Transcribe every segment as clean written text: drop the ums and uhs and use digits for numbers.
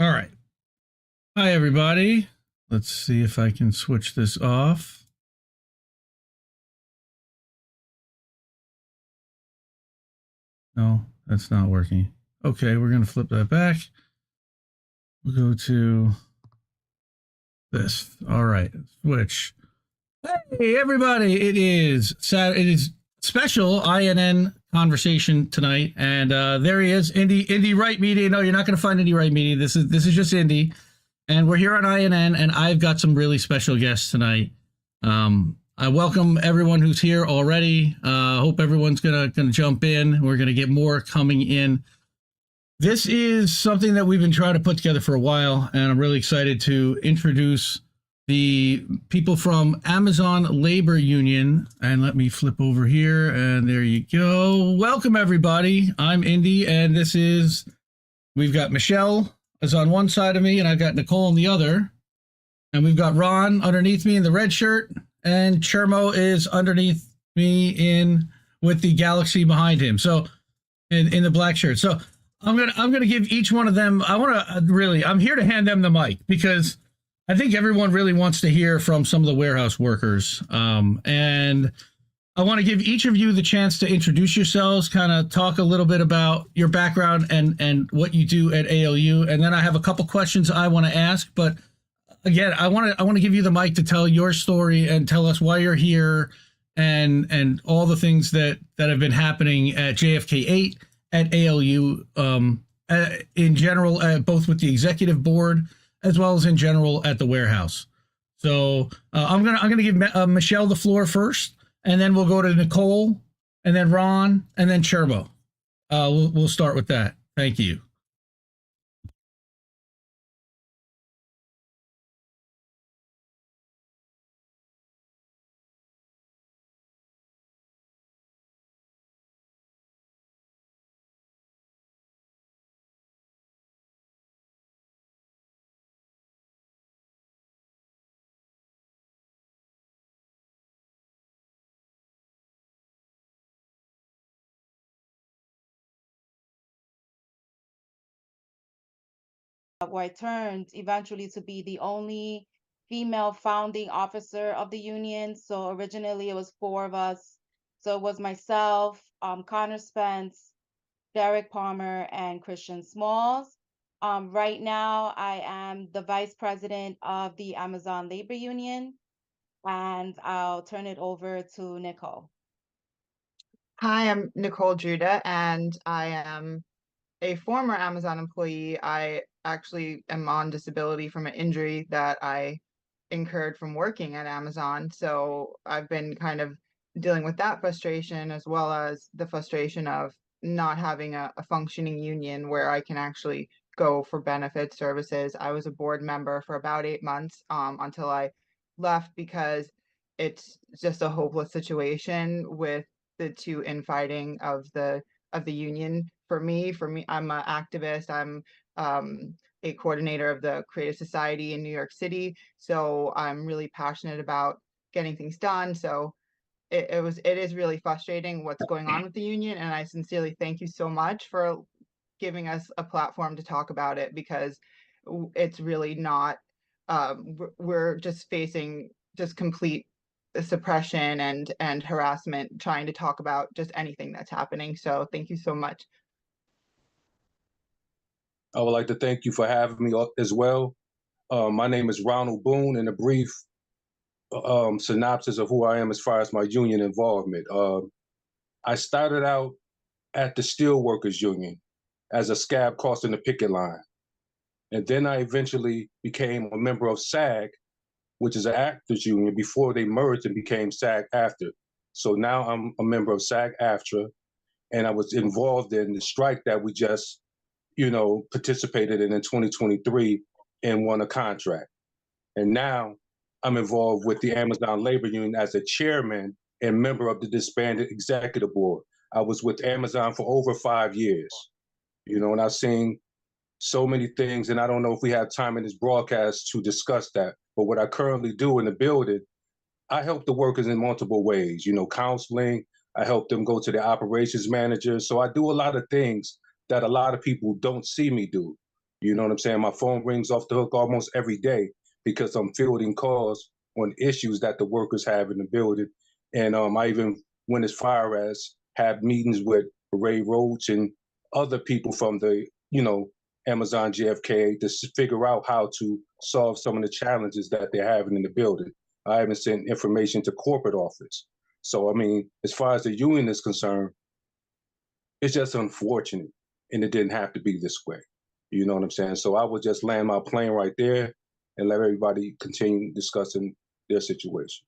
All right. Hi, everybody. Let's see if I can switch this off. No, that's not working. Okay, we're going to flip that back. We'll go to this. All right, switch. Hey, everybody. It is Saturday. It is special INN conversation tonight. And there he is, Indie Right Media. No, you're not going to find Indie Right Media. This is just Indie. And we're here on INN, and I've got some really special guests tonight. I welcome everyone who's here already. Hope everyone's gonna jump in. We're gonna get more coming in. This is something that we've been trying to put together for a while, and I'm really excited to introduce the people from Amazon Labor Union. And let me flip over here, and there you go. Welcome, everybody. I'm Indy, and we've got Michelle is on one side of me, and I've got Nicole on the other. And we've got Ron underneath me in the red shirt, and Chermo is underneath me with the galaxy behind him. So in the black shirt. So I'm gonna give each one of them. I'm here to hand them the mic because I think everyone really wants to hear from some of the warehouse workers. And I want to give each of you the chance to introduce yourselves, kind of talk a little bit about your background and what you do at ALU. And then I have a couple questions I want to ask. But again, I want to give you the mic to tell your story and tell us why you're here and all the things that have been happening at JFK 8, at ALU, in general, both with the executive board as well as in general at the warehouse. So I'm gonna give Michelle the floor first. And then we'll go to Nicole, and then Ron, and then Chermo. We'll start with that. Thank you. Where I turned eventually to be the only female founding officer of the union. So originally it was 4 of us. So it was myself, Connor Spence, Derek Palmer, and Christian Smalls. Right now, I am the vice president of the Amazon Labor Union, and I'll turn it over to Nicole. Hi, I'm Nicole Judah, and I am a former Amazon employee. I actually am on disability from an injury that I incurred from working at Amazon. So I've been kind of dealing with that frustration as well as the frustration of not having a functioning union where I can actually go for benefit services. I was a board member for about 8 months until I left because it's just a hopeless situation with the two infighting of the union. For me, I'm an activist. I'm a coordinator of the Creative Society in New York City. So I'm really passionate about getting things done. So it is really frustrating what's going on with the union. And I sincerely thank you so much for giving us a platform to talk about it, because it's really not, we're just facing just complete suppression and harassment trying to talk about just anything that's happening. So thank you so much. I would like to thank you for having me as well. My name is Ronald Boone, and a brief synopsis of who I am as far as my union involvement. I started out at the Steelworkers Union as a scab crossing the picket line. And then I eventually became a member of SAG, which is an actors union, before they merged and became SAG-AFTRA. So now I'm a member of SAG-AFTRA, and I was involved in the strike that we just participated in 2023 and won a contract. And now I'm involved with the Amazon Labor Union as a chairman and member of the disbanded executive board. I was with Amazon for over 5 years, and I've seen so many things, and I don't know if we have time in this broadcast to discuss that. But what I currently do in the building, I help the workers in multiple ways, counseling. I help them go to the operations manager. So I do a lot of things that a lot of people don't see me do. You know what I'm saying? My phone rings off the hook almost every day because I'm fielding calls on issues that the workers have in the building. And I even went as far as have meetings with Ray Roach and other people from the, Amazon JFK to figure out how to solve some of the challenges that they're having in the building. I even sent information to corporate office. So, I mean, as far as the union is concerned, it's just unfortunate, and it didn't have to be this way. You know what I'm saying? So I would just land my plane right there and let everybody continue discussing their situation.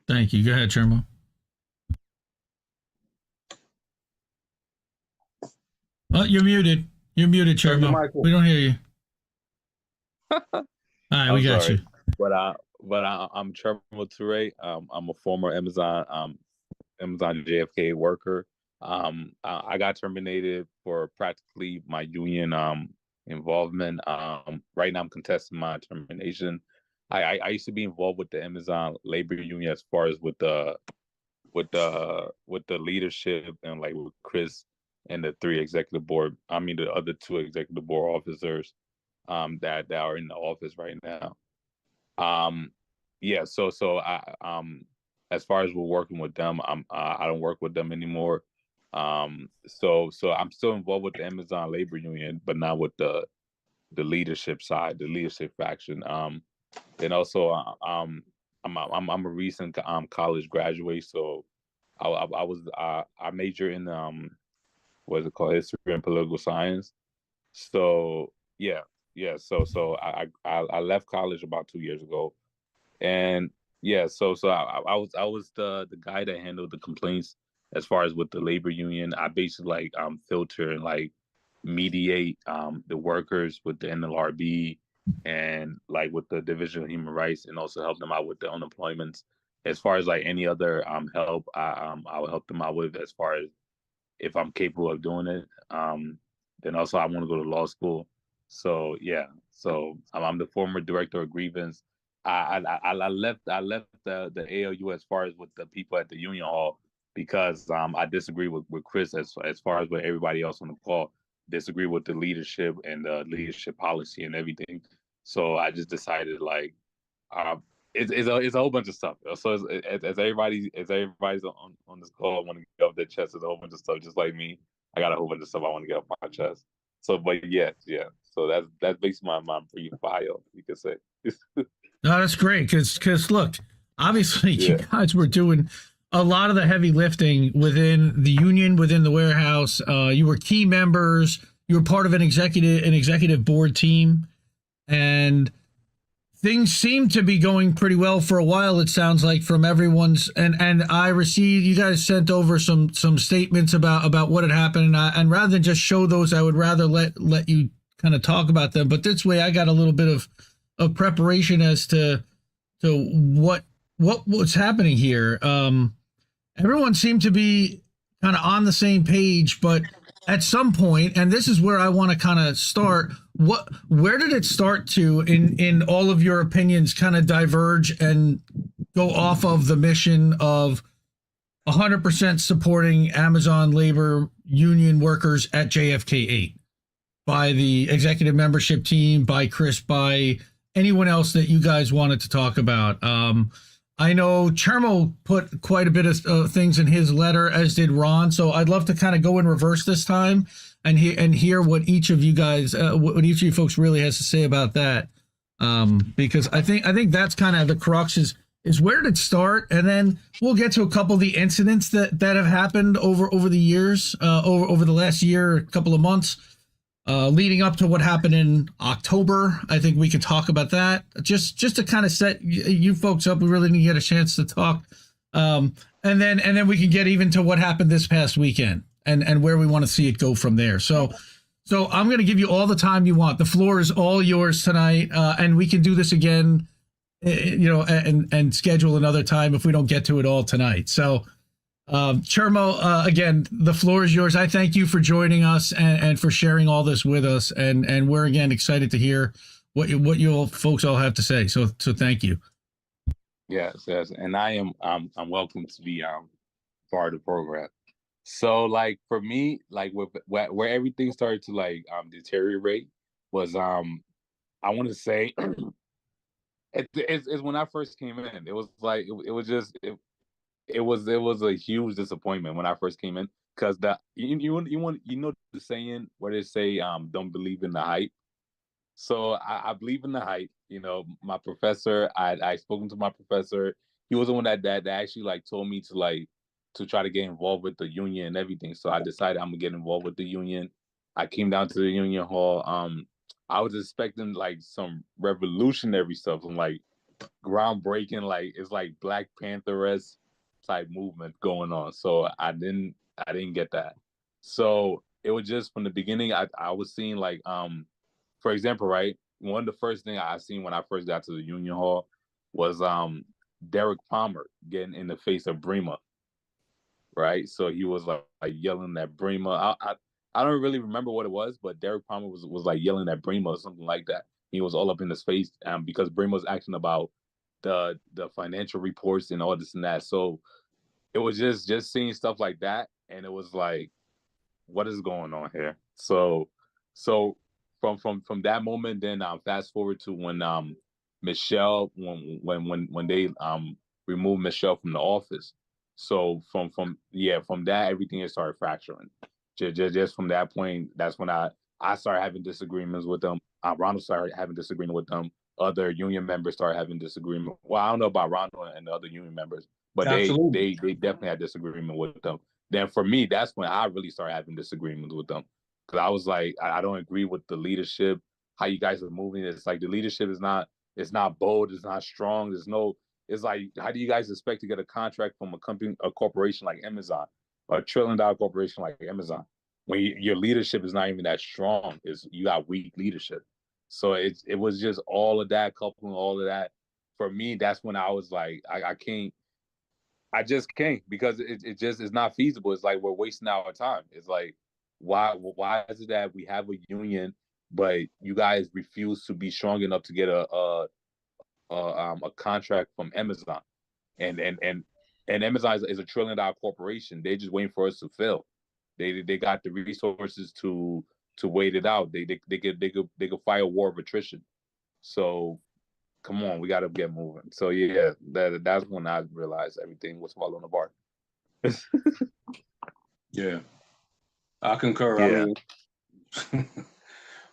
Thank you. Go ahead, Chermo. Oh, you're muted. You're muted, Turn the Chermo. mic on. We don't hear you. All right, we got sorry. you. But I'm Chermo Toure. I'm a former Amazon JFK worker. I got terminated for practically my union involvement. Right now I'm contesting my termination. I used to be involved with the Amazon labor union as far as with the leadership and like with Chris and the the other 2 executive board officers that are in the office right now. Yeah, so I as far as we're working with them, I don't work with them anymore. So I'm still involved with the Amazon labor union, but not with the leadership side, the leadership faction. And also I'm a recent college graduate, so I major in what is it called, history and political science. So yeah. So I left college about 2 years ago, and yeah. So I was the guy that handled the complaints as far as with the labor union. I basically filter and mediate the workers with the NLRB and with the Division of Human Rights, and also help them out with the unemployments. As far as any other help, I will help them out with as far as if I'm capable of doing it. Then also I want to go to law school. So yeah, so I'm the former director of Grievance. I left the ALU as far as with the people at the union hall because I disagree with Chris as far as with everybody else on the call, disagree with the leadership and the leadership policy and everything. So I just decided it's a whole bunch of stuff. So as everybody's on this call, I want to get off their chest. There's a whole bunch of stuff, just like me. I got a whole bunch of stuff I want to get off my chest. So, but yeah. So that's basically my brief bio, you could say. No, that's great because look, obviously you Yeah. guys were doing a lot of the heavy lifting within the union, within the warehouse. You were key members. You were part of an executive board team, and things seem to be going pretty well for a while. It sounds like from everyone's and I received, you guys sent over some statements about what had happened, and rather than just show those, I would rather let you kind of talk about them. But this way, I got a little bit of preparation as to what was happening here. Everyone seemed to be kind of on the same page, but at some point, and this is where I want to kind of start, where did it start to, in all of your opinions, kind of diverge and go off of the mission of 100% supporting Amazon labor union workers at JFK 8 by the executive membership team, by Chris, by anyone else that you guys wanted to talk about? I know Chermo put quite a bit of things in his letter, as did Ron. So I'd love to kind of go in reverse this time and hear what each of you guys, what each of you folks really has to say about that. Because I think that's kind of the crux is where did it start, and then we'll get to a couple of the incidents that have happened over the years, over the last year, a couple of months. Leading up to what happened in October. I think we could talk about that just to kind of set you folks up. We really didn't get a chance to talk. And then we can get even to what happened this past weekend and where we want to see it go from there. So I'm going to give you all the time you want. The floor is all yours tonight. And we can do this again, and schedule another time if we don't get to it all tonight. So, Chermo, again, the floor is yours. I thank you for joining us and for sharing all this with us. And we're again excited to hear what you all folks all have to say. So thank you. Yes. And I'm welcome to be part of the program. So for me, where everything started to deteriorate was I want to say it's when I first came in. It was like it was just it was a huge disappointment when I first came in, because you know the saying where they say don't believe in the hype. So I believe in the hype. You know, my professor, I spoken to my professor. He was the one that actually like told me to try to get involved with the union and everything. So I decided I'm gonna get involved with the union. I came down to the union hall. I was expecting like some revolutionary stuff, some like groundbreaking, like it's like Black Panther-esque type movement going on. So I didn't get that. So it was just from the beginning, I was seeing like for example, right, one of the first things I seen when I first got to the union hall was Derek Palmer getting in the face of Bremer, right? So he was like yelling at Bremer. I don't really remember what it was, but Derek Palmer was like yelling at Bremer or something like that. He was all up in his face because Bremer was asking about the financial reports and all this and that. So it was just seeing stuff like that, and it was like, what is going on here? So from that moment, then fast forward to when Michelle when they removed Michelle from the office. So from that, everything has started fracturing. Just from that point, that's when I started having disagreements with them. Ronald started having disagreement with them. Other union members started having disagreement. Well, I don't know about Ronald and the other union members, but Absolutely. they definitely had disagreement with them. Then for me, that's when I really started having disagreements with them, because I was like, I don't agree with the leadership, how you guys are moving. It's like the leadership is not, it's not bold, it's not strong. It's like, how do you guys expect to get a contract from a corporation like Amazon, or a $1 trillion corporation like Amazon, when your leadership is not even that strong? You got weak leadership. So it was just all of that, coupling all of that. For me, that's when I was like, I just can't, because it just is not feasible. It's like we're wasting our time. It's like, why is it that we have a union, but you guys refuse to be strong enough to get a contract from Amazon, and Amazon is a $1 trillion corporation. They're just waiting for us to fail. They got the resources to wait it out. They could fight a war of attrition. So come on, we got to get moving. So yeah, that's when I realized everything was falling apart. Yeah, I concur. Yeah. I mean,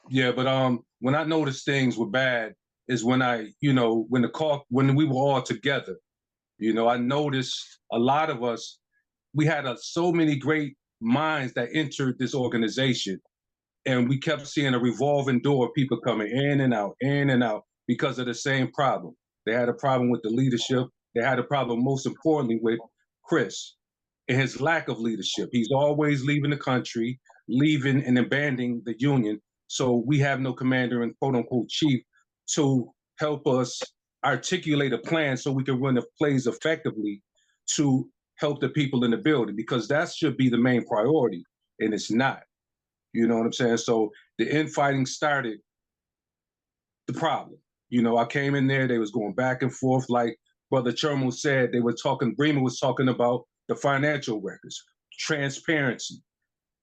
yeah, but when I noticed things were bad is when when we were all together. I noticed a lot of us, we had so many great minds that entered this organization, and we kept seeing a revolving door of people coming in and out because of the same problem. They had a problem with the leadership. They had a problem, most importantly, with Chris and his lack of leadership. He's always leaving the country, leaving and abandoning the union. So we have no commander and quote unquote chief to help us articulate a plan so we can run the plays effectively to help the people in the building, because that should be the main priority, and it's not. You know what I'm saying? So the infighting started the problem. I came in there, they was going back and forth. Like Brother Chermo said, Bremer was talking about the financial records, transparency,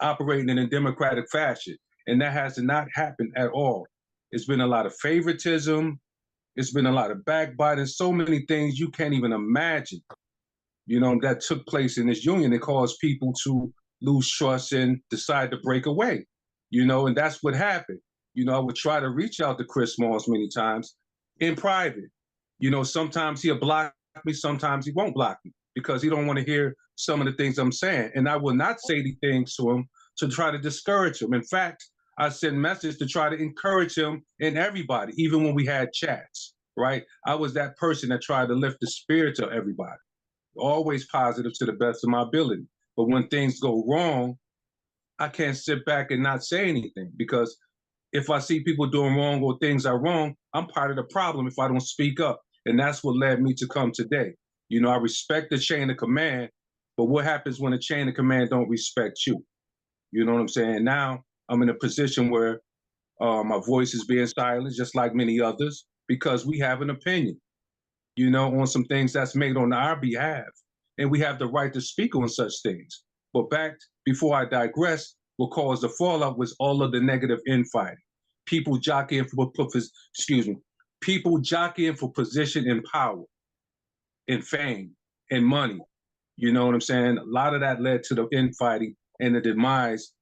operating in a democratic fashion. And that has not happened at all. It's been a lot of favoritism. It's been a lot of backbiting, so many things you can't even imagine, that took place in this union. It caused people to lose trust and decide to break away, and that's what happened. I would try to reach out to Chris Moss many times in private. Sometimes he'll block me, sometimes he won't block me because he don't want to hear some of the things I'm saying. And I will not say the things to him to try to discourage him. In fact, I sent messages to try to encourage him and everybody, even when we had chats, right? I was that person that tried to lift the spirits of everybody, always positive to the best of my ability. But when things go wrong, I can't sit back and not say anything, because if I see people doing wrong or things are wrong, I'm part of the problem if I don't speak up. And that's what led me to come today. I respect the chain of command, but what happens when the chain of command don't respect you? You know what I'm saying? Now I'm in a position where my voice is being silenced, just like many others, because we have an opinion, on some things that's made on our behalf. And we have the right to speak on such things. But back before I digress, what caused the fallout was all of the negative infighting. people jockeying for people jockeying for position and power and fame and money. You know what I'm saying? A lot of that led to the infighting and the demise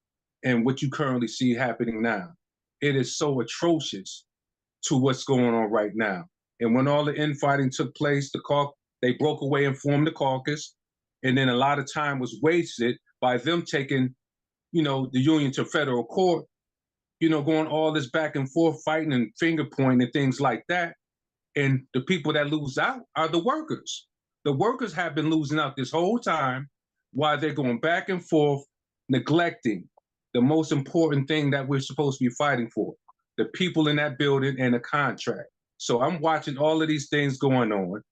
and what you currently see happening now. It is so atrocious to what's going on right now. And when all the infighting took place, they broke away and formed the caucus. And then a lot of time was wasted by them taking, the union to federal court, going all this back and forth, fighting and finger pointing and things like that. And the people that lose out are the workers. The workers have been losing out this whole time while they're going back and forth, neglecting the most important thing that we're supposed to be fighting for, the people in that building and the contract. So I'm watching all of these things going on.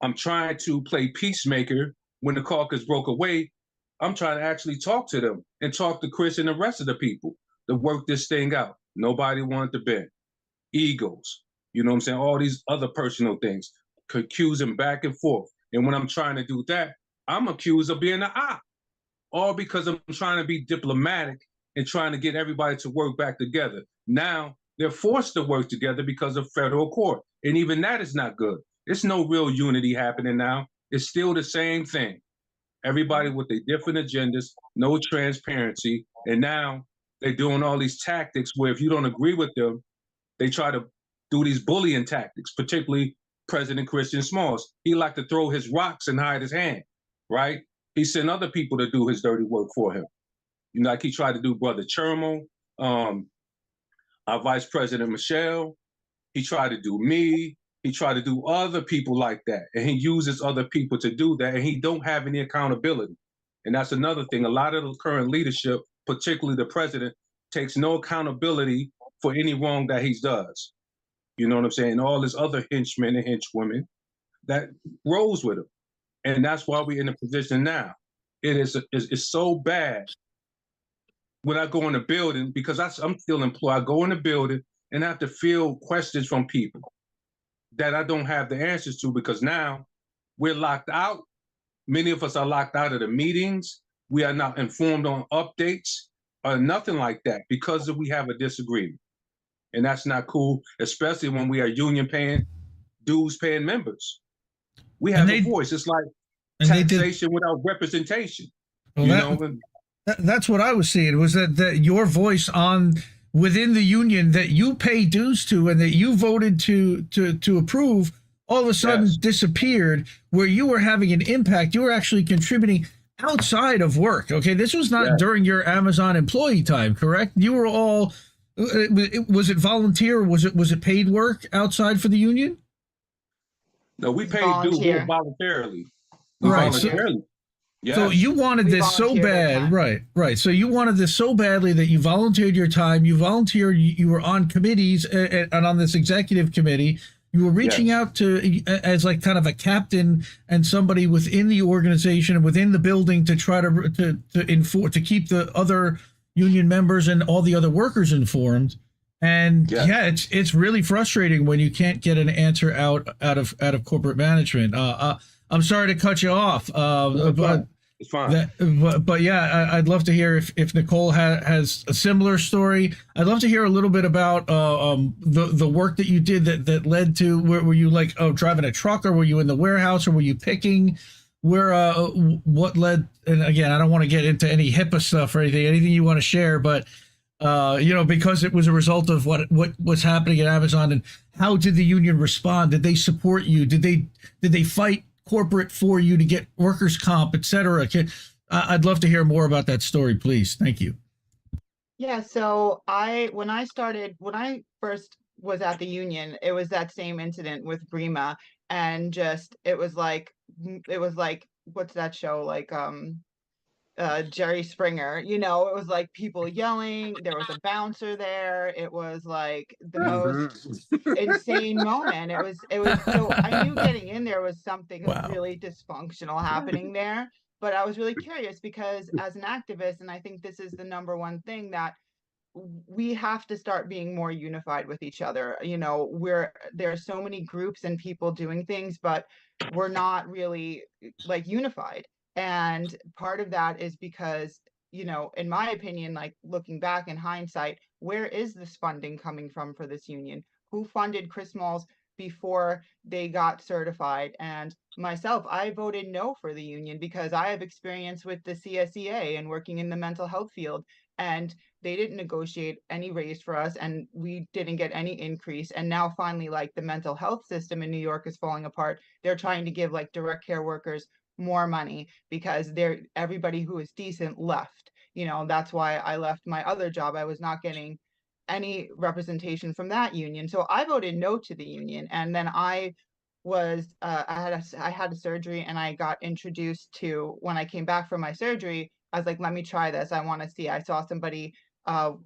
I'm trying to play peacemaker. When the caucus broke away, I'm trying to actually talk to them and talk to Chris and the rest of the people to work this thing out. Nobody wanted to bend. Egos, you know what I'm saying? All these other personal things, accusing back and forth. And when I'm trying to do that, I'm accused of being an op, all because I'm trying to be diplomatic and trying to get everybody to work back together. Now they're forced to work together because of federal court. And even that is not good. There's no real unity happening now. It's still the same thing. Everybody with their different agendas, no transparency. And now they're doing all these tactics where if you don't agree with them, they try to do these bullying tactics, particularly President Christian Smalls. He liked to throw his rocks and hide his hand, right? He sent other people to do his dirty work for him. Like he tried to do Brother Chermo, our Vice President Michelle. He tried to do me. He tried to do other people like that. And he uses other people to do that. And he don't have any accountability. And that's another thing. A lot of the current leadership, particularly the president, takes no accountability for any wrong that he does. You know what I'm saying? And all his other henchmen and henchwomen that rose with him. And that's why we're in the position now. It's so bad when I go in the building, because I'm still employed. I go in the building and have to field questions from people that I don't have the answers to, because now we're locked out. Many of us are locked out of the meetings. We are not informed on updates or nothing like that because we have a disagreement. And that's not cool, especially when we are union paying, dues paying members. We have a voice. It's like taxation without representation. Well, that's what I was seeing, was that your voice within the union that you pay dues to and that you voted to approve all of a sudden disappeared, where you were having an impact. You were actually contributing outside of work. Okay, this was not during your Amazon employee time, correct? You were all, was it volunteer or was it paid work outside for the union? No, we paid dues voluntarily. Right. Voluntarily. Yes. So you wanted this so bad, right. So you wanted this so badly that you volunteered your time. You volunteered. You were on committees and on this executive committee. You were reaching out to as like kind of a captain and somebody within the organization and within the building to try to keep the other union members and all the other workers informed. And it's really frustrating when you can't get an answer out of corporate management. I'm sorry to cut you off, but it's fine. But yeah, I'd love to hear if Nicole has a similar story. I'd love to hear a little bit about the work that you did that led to. Were you like driving a truck, or were you in the warehouse, or were you picking? What led? And again, I don't want to get into any HIPAA stuff or anything you want to share, but because it was a result of what was happening at Amazon. And how did the union respond? Did they support you? Did they fight corporate for you to get workers' comp, et cetera? I'd love to hear more about that story, please. Thank you. Yeah, so when I first was at the union, it was that same incident with Brema, and it was like what's that show, like Jerry Springer, it was like people yelling, there was a bouncer there, it was like the most insane moment. It was so I knew getting in there was something really dysfunctional happening there, but I was really curious because as an activist, and I think this is the number one thing, that we have to start being more unified with each other. There are so many groups and people doing things, but we're not really like unified. And part of that is because you know, in my opinion, like looking back in hindsight, where is this funding coming from for this union? Who funded Chris Malls before they got certified? And myself, I voted no for the union because I have experience with the CSEA and working in the mental health field, and they didn't negotiate any raise for us, and we didn't get any increase. And now finally, like the mental health system in New York is falling apart. They're trying to give like direct care workers more money because everybody who is decent left. You know, that's why I left my other job. I was not getting any representation from that union. So I voted no to the union. And then I had a surgery, and I got introduced to, when I came back from my surgery, I was like, let me try this. I want to see. I saw somebody,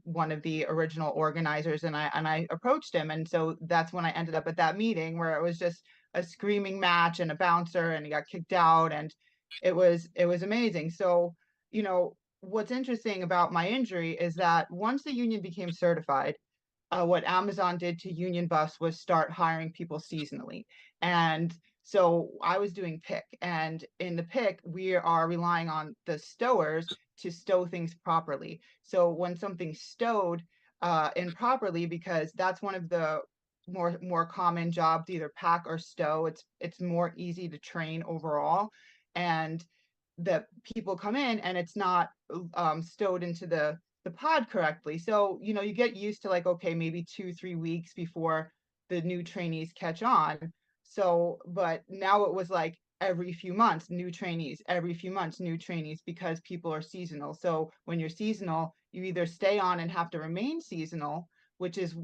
one of the original organizers, and I approached him. And so that's when I ended up at that meeting where it was just a screaming match and a bouncer, and he got kicked out, and it was amazing. So, you know, what's interesting about my injury is that once the union became certified, what Amazon did to Union Bus was start hiring people seasonally. And so I was doing pick, and in the pick, we are relying on the stowers to stow things properly. So when something's stowed improperly, because that's one of the more common jobs, either pack or stow, it's more easy to train overall. And the people come in and it's not stowed into the pod correctly. So, you know, you get used to like, okay, maybe 2-3 weeks before the new trainees catch on. So, but now it was like every few months, new trainees, every few months, new trainees, because people are seasonal. So when you're seasonal, you either stay on and have to remain seasonal, which is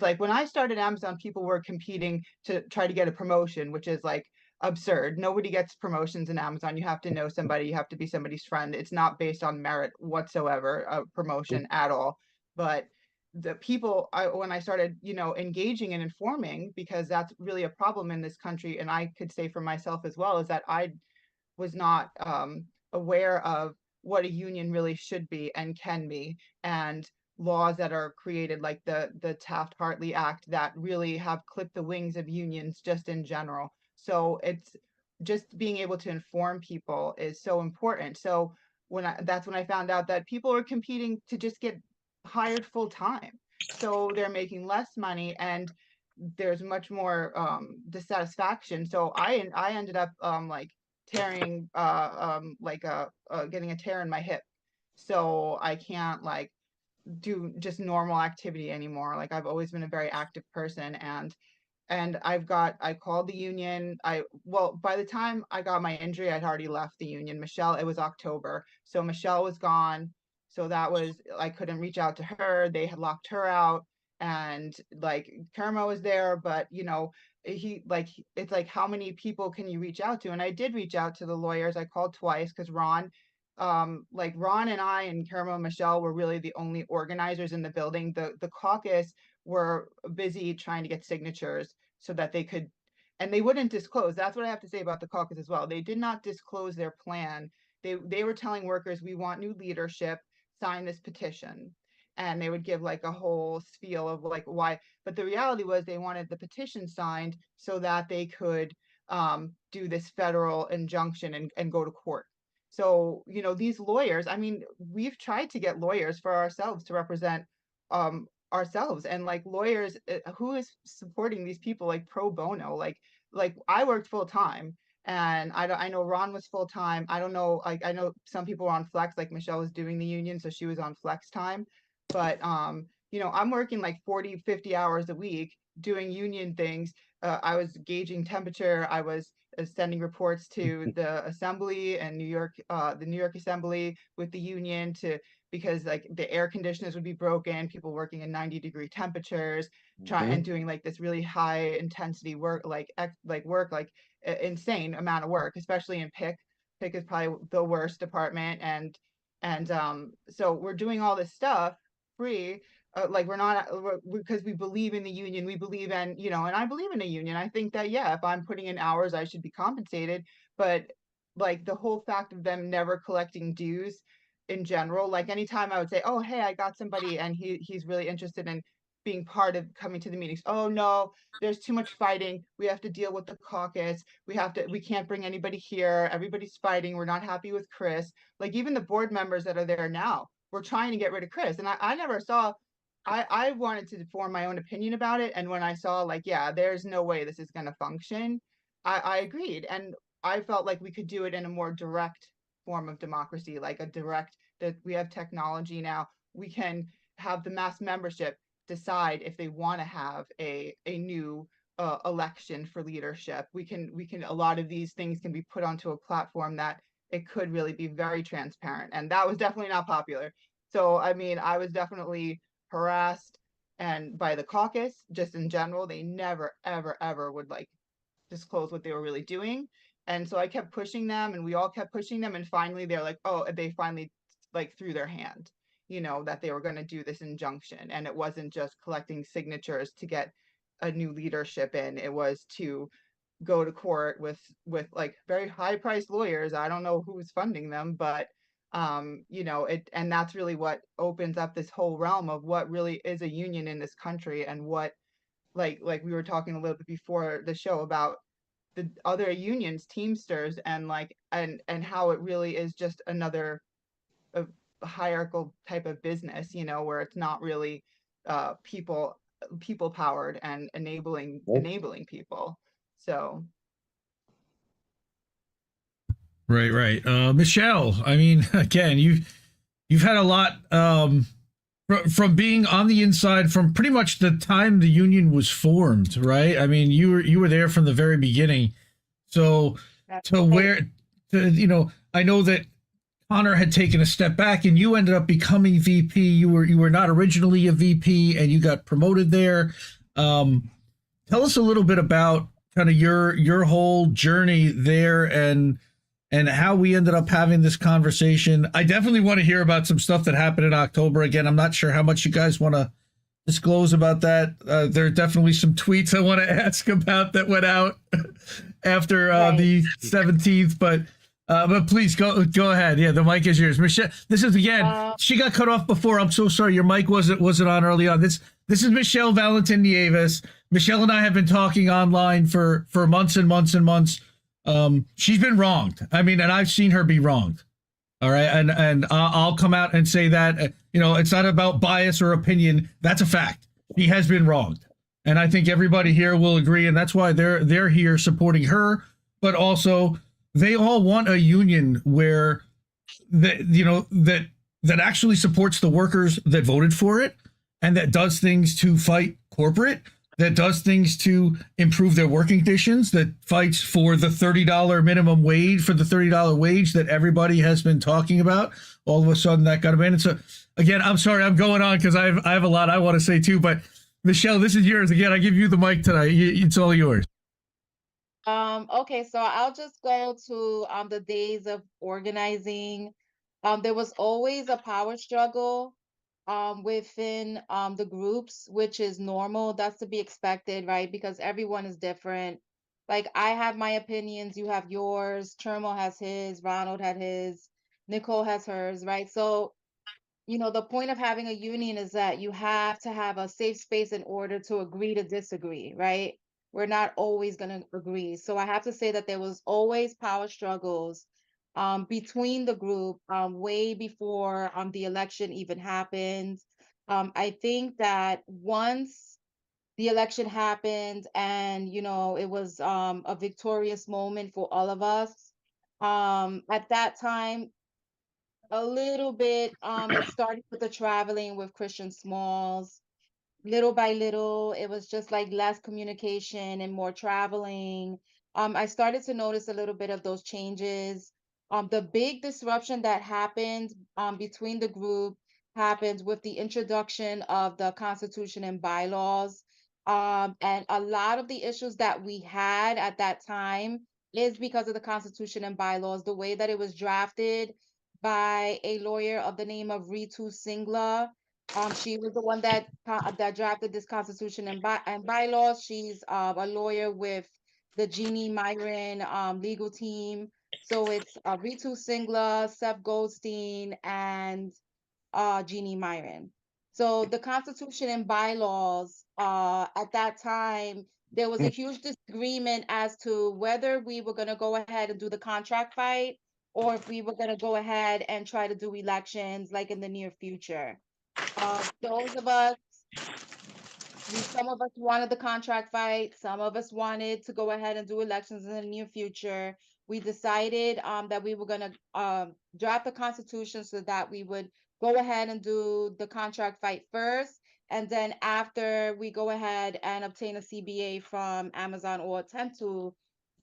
like when I started Amazon, people were competing to try to get a promotion, which is like absurd. Nobody gets promotions in Amazon. You have to know somebody, you have to be somebody's friend. It's not based on merit whatsoever, a promotion at all. But the people, when I started, you know, engaging and informing, because that's really a problem in this country, and I could say for myself as well, is that I was not aware of what a union really should be and can be, and laws that are created like the Taft-Hartley Act that really have clipped the wings of unions just in general. So it's just being able to inform people is so important. So that's when I found out that people are competing to just get hired full time. So they're making less money, and there's much more dissatisfaction. So I ended up like tearing getting a tear in my hip. So I can't like do just normal activity anymore. Like I've always been a very active person, and I called the union. By the time I got my injury, I'd already left the union. Michelle, it was October. So Michelle was gone. So I couldn't reach out to her. They had locked her out, and like Chermo was there, but you know, it's like, how many people can you reach out to? And I did reach out to the lawyers. I called twice because Ron and I and Chermo and Michelle were really the only organizers in the building. The caucus were busy trying to get signatures so that they could, and they wouldn't disclose. That's what I have to say about the caucus as well. They did not disclose their plan. They were telling workers, we want new leadership, sign this petition. And they would give like a whole spiel of like why, but the reality was they wanted the petition signed so that they could do this federal injunction and go to court. So, you know, these lawyers, I mean, we've tried to get lawyers for ourselves to represent ourselves, and like lawyers, who is supporting these people like pro bono? Like I worked full time, and I know Ron was full time. I don't know, like I know some people were on flex, like Michelle was doing the union, so she was on flex time. But you know, I'm working like 40-50 hours a week doing union things. I was gauging temperature. I was sending reports to the assembly and the New York Assembly with the union because like the air conditioners would be broken, people working in 90-degree temperatures, and doing like this really high intensity work, insane amount of work, especially in pick. Pick is probably the worst department, and so we're doing all this stuff free. Like we're not, because we believe in the union. We believe in, you know, and I believe in a union. I think that, yeah, if I'm putting in hours, I should be compensated. But like the whole fact of them never collecting dues in general, like anytime I would say, oh, hey, I got somebody and he's really interested in being part of coming to the meetings. Oh no, there's too much fighting. We have to deal with the caucus. We can't bring anybody here. Everybody's fighting. We're not happy with Chris. Like even the board members that are there now, we're trying to get rid of Chris. And I never saw, I wanted to form my own opinion about it. And when I saw like, yeah, there's no way this is going to function, I agreed. And I felt like we could do it in a more direct form of democracy, like a direct, that we have technology now. We can have the mass membership decide if they want to have a new election for leadership. We can, a lot of these things can be put onto a platform that it could really be very transparent. And that was definitely not popular. So, I mean, I was definitely harassed and by the caucus, just in general. They never, ever, ever would like disclose what they were really doing. And so I kept pushing them and we all kept pushing them. And finally they're like, oh, they finally like threw their hand, you know, that they were going to do this injunction. And it wasn't just collecting signatures to get a new leadership in. It was to go to court with like very high priced lawyers. I don't know who's funding them, but you know, and that's really what opens up this whole realm of what really is a union in this country, and what like we were talking a little bit before the show about the other unions, Teamsters, and like and how it really is just another hierarchical type of business, you know, where it's not really people powered and enabling people. So Right. Michelle, I mean, again, you've had a lot from being on the inside from pretty much the time the union was formed, right? I mean, you were there from the very beginning. So you know, I know that Connor had taken a step back and you ended up becoming VP. You were not originally a VP and you got promoted there. Tell us a little bit about kind of your whole journey there and how we ended up having this conversation. I definitely want to hear about some stuff that happened in October. Again, I'm not sure how much you guys want to disclose about that. There are definitely some tweets I want to ask about that went out after the 17th, but please go ahead. Yeah, the mic is yours. Michelle, this is again, she got cut off before. I'm so sorry. Your mic wasn't on early on. This is Michelle Valentin Nieves. Michelle and I have been talking online for months and months and months. She's been wronged. I mean, and I've seen her be wronged. All right. And I'll come out and say that, you know, it's not about bias or opinion. That's a fact. She has been wronged. And I think everybody here will agree. And that's why they're here supporting her, but also they all want a union where that actually supports the workers that voted for it and that does things to fight corporate, that does things to improve their working conditions, that fights for the $30 minimum wage, for the $30 wage that everybody has been talking about. All of a sudden that got abandoned. So again, I'm sorry, I'm going on because I have a lot I want to say too, but Michelle, this is yours. Again, I give you the mic tonight. It's all yours. Okay, so I'll just go to the days of organizing. There was always a power struggle within the groups, which is normal. That's to be expected, right? Because everyone is different. Like I have my opinions, you have yours, Chermo has his, Ronald had his, Nicole has hers, right? So, you know, the point of having a union is that you have to have a safe space in order to agree to disagree, right? We're not always going to agree. So I have to say that there was always power struggles between the group way before the election even happened. I think that once the election happened and, you know, it was a victorious moment for all of us, at that time, a little bit, it started with the traveling with Christian Smalls. Little by little, it was just like less communication and more traveling. I started to notice a little bit of those changes. The big disruption that happened between the group happened with the introduction of the Constitution and bylaws. And a lot of the issues that we had at that time is because of the Constitution and bylaws, the way that it was drafted by a lawyer of the name of Ritu Singla. She was the one that drafted this constitution and bylaws. She's a lawyer with the Jeannie Myron legal team. So it's Ritu Singla, Seth Goldstein, and Jeannie Myron. So the Constitution and bylaws, at that time, there was a huge disagreement as to whether we were going to go ahead and do the contract fight or if we were going to go ahead and try to do elections like in the near future. Those of us, some of us wanted the contract fight, some of us wanted to go ahead and do elections in the near future. We decided that we were going to draft the Constitution so that we would go ahead and do the contract fight first. And then after we go ahead and obtain a CBA from Amazon or attempt to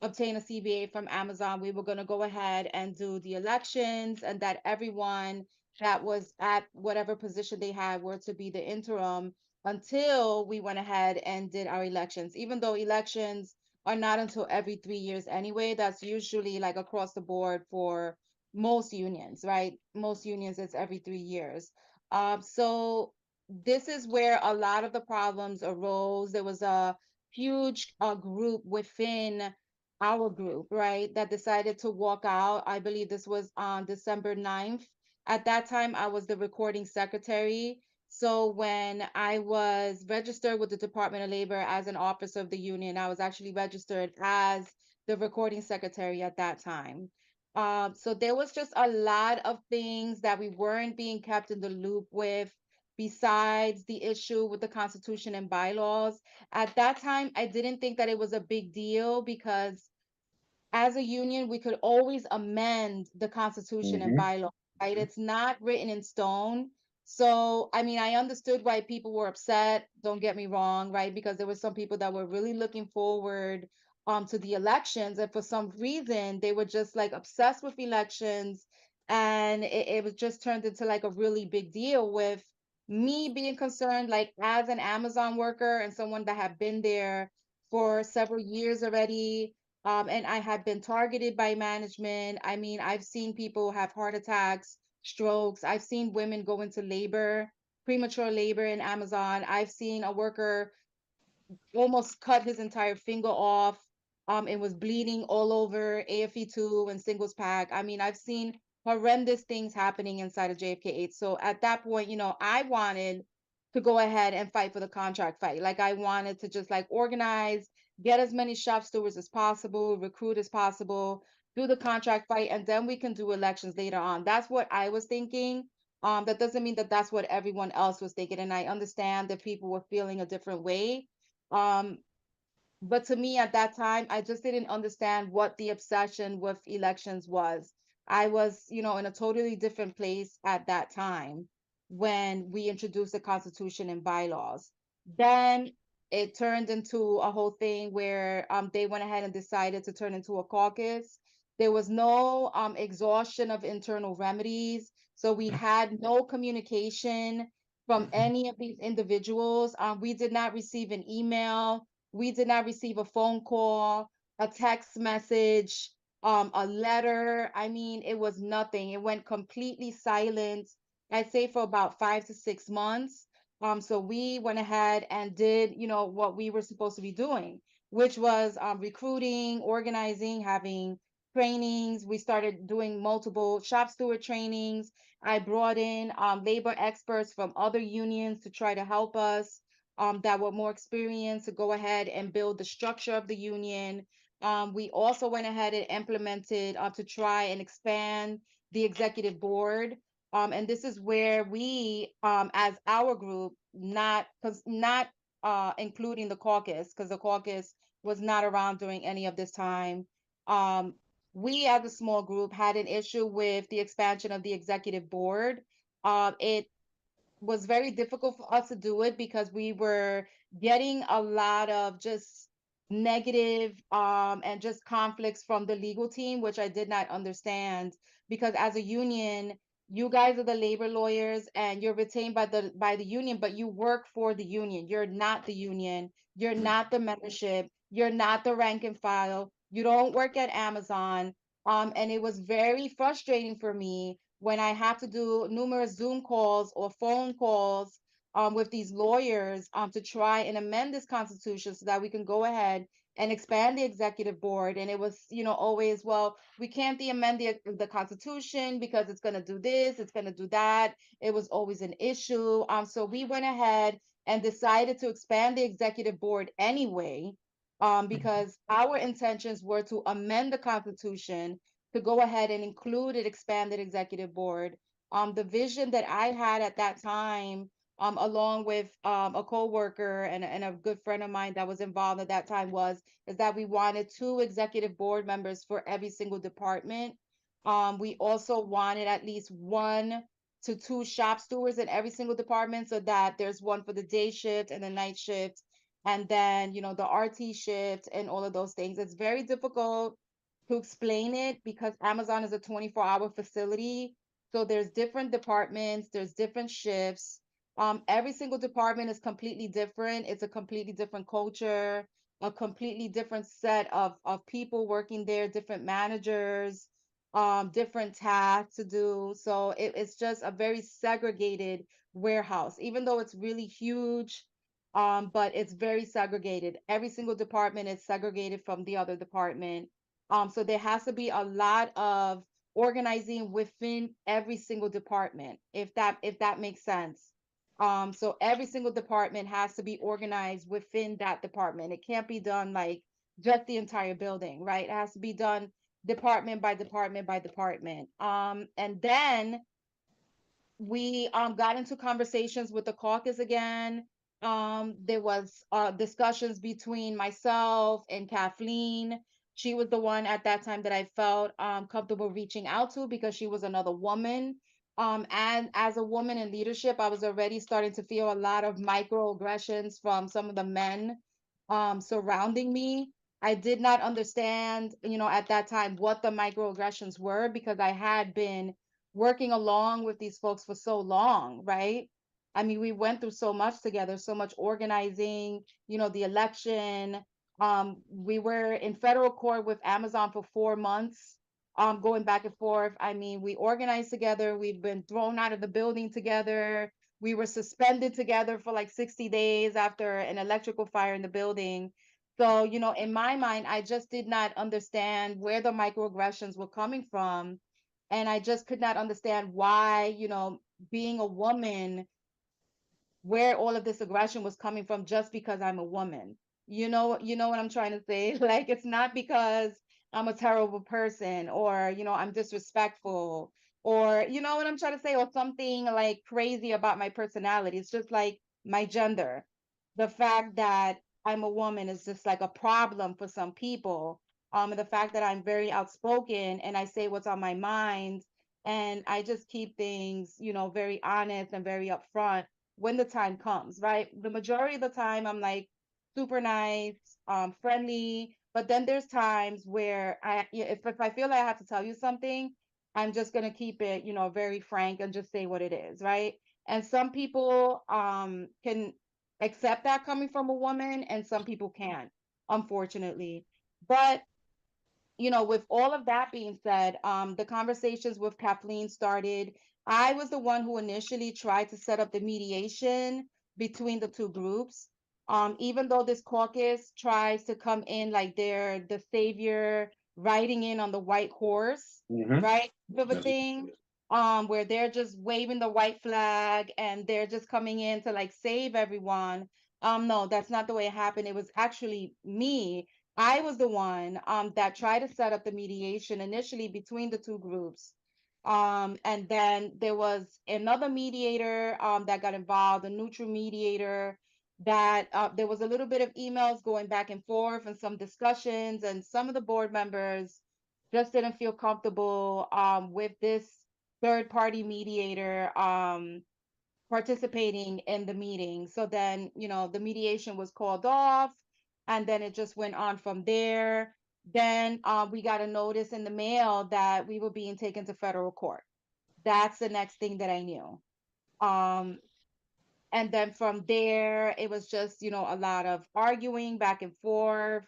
obtain a CBA from Amazon, we were going to go ahead and do the elections, and that everyone that was at whatever position they had were to be the interim until we went ahead and did our elections. Even though elections are not until every 3 years anyway, that's usually like across the board for most unions, right? Most unions, it's every 3 years. So this is where a lot of the problems arose. There was a huge group within our group, right, that decided to walk out. I believe this was on December 9th. At that time, I was the recording secretary. So when I was registered with the Department of Labor as an officer of the union, I was actually registered as the recording secretary at that time. So there was just a lot of things that we weren't being kept in the loop with, besides the issue with the Constitution and bylaws. At that time, I didn't think that it was a big deal because as a union, we could always amend the Constitution and bylaws, right? It's not written in stone. So, I mean, I understood why people were upset. Don't get me wrong, right? Because there were some people that were really looking forward to the elections, and for some reason, they were just like obsessed with elections, and it was just turned into like a really big deal with me being concerned, like as an Amazon worker and someone that had been there for several years already. And I had been targeted by management. I mean, I've seen people have heart attacks, strokes. I've seen women go into labor, premature labor in Amazon. I've seen a worker almost cut his entire finger off, and was bleeding all over AFE2 and singles pack. I mean, I've seen horrendous things happening inside of JFK8. So at that point, I wanted to go ahead and fight for the contract fight. Like I wanted to just like organize, get as many shop stewards as possible, recruit as possible, do the contract fight, and then we can do elections later on. That's what I was thinking. That doesn't mean that that's what everyone else was thinking. And I understand that people were feeling a different way. Um, but to me at that time, I just didn't understand what the obsession with elections was. I was, in a totally different place at that time when we introduced the Constitution and bylaws. Then it turned into a whole thing where they went ahead and decided to turn into a caucus. There was no exhaustion of internal remedies. So we had no communication from any of these individuals. We did not receive an email. We did not receive a phone call, a text message, a letter. I mean, it was nothing. It went completely silent, I'd say for about 5 to 6 months. So we went ahead and did, what we were supposed to be doing, which was recruiting, organizing, having trainings. We started doing multiple shop steward trainings. I brought in labor experts from other unions to try to help us, that were more experienced, to go ahead and build the structure of the union. We also went ahead and implemented to try and expand the executive board. And this is where we, as our group, not including the caucus, because the caucus was not around during any of this time. We, as a small group, had an issue with the expansion of the executive board. It was very difficult for us to do it because we were getting a lot of just negative and just conflicts from the legal team, which I did not understand, because as a union, you guys are the labor lawyers and you're retained by the union, but you work for the union. You're not the union, you're not the membership, you're not the rank and file, you don't work at Amazon. And it was very frustrating for me when I have to do numerous Zoom calls or phone calls with these lawyers to try and amend this constitution so that we can go ahead and expand the executive board. And it was, always, well, we can't amend the constitution because it's going to do this, it's going to do that. It was always an issue. So we went ahead and decided to expand the executive board anyway, because our intentions were to amend the constitution to go ahead and include an expanded executive board. The vision that I had at that time, along with a coworker and a good friend of mine that was involved at that time, is that we wanted 2 executive board members for every single department. We also wanted at least 1 to 2 shop stewards in every single department, so that there's one for the day shift and the night shift, and then the RT shift and all of those things. It's very difficult to explain it because Amazon is a 24-hour facility. So there's different departments, there's different shifts. Every single department is completely different. It's a completely different culture, a completely different set of people working there, different managers, different tasks to do. So it's just a very segregated warehouse, even though it's really huge, but it's very segregated. Every single department is segregated from the other department. So there has to be a lot of organizing within every single department, if that makes sense. So every single department has to be organized within that department. It can't be done like just the entire building, right? It has to be done department by department by department. And then we got into conversations with the caucus again. There was discussions between myself and Kathleen. She was the one at that time that I felt comfortable reaching out to because she was another woman. And as a woman in leadership, I was already starting to feel a lot of microaggressions from some of the men surrounding me. I did not understand, at that time what the microaggressions were because I had been working along with these folks for so long, right? I mean, we went through so much together, so much organizing, the election. We were in federal court with Amazon for 4 months, going back and forth. I mean, we organized together. We've been thrown out of the building together. We were suspended together for like 60 days after an electrical fire in the building. So, in my mind, I just did not understand where the microaggressions were coming from. And I just could not understand why, being a woman, where all of this aggression was coming from just because I'm a woman. You know what I'm trying to say? Like, it's not because I'm a terrible person or, I'm disrespectful or, you know what I'm trying to say? Or something like crazy about my personality. It's just like my gender. The fact that I'm a woman is just like a problem for some people. And the fact that I'm very outspoken and I say what's on my mind and I just keep things, very honest and very upfront when the time comes, right? The majority of the time, I'm like super nice, friendly. But then there's times where if I feel like I have to tell you something, I'm just gonna keep it, very frank and just say what it is, right? And some people can accept that coming from a woman, and some people can't, unfortunately. But with all of that being said, the conversations with Kathleen started. I was the one who initially tried to set up the mediation between the 2 groups. Even though this caucus tries to come in like they're the savior riding in on the white horse, right? Of a thing, where they're just waving the white flag and they're just coming in to like save everyone. No, that's not the way it happened. It was actually me. I was the one that tried to set up the mediation initially between the 2 groups. And then there was another mediator that got involved, a neutral mediator, that there was a little bit of emails going back and forth and some discussions, and some of the board members just didn't feel comfortable with this third-party mediator participating in the meeting. So then, the mediation was called off, and then it just went on from there. Then we got a notice in the mail that we were being taken to federal court. That's the next thing that I knew. And then from there, it was just, a lot of arguing back and forth,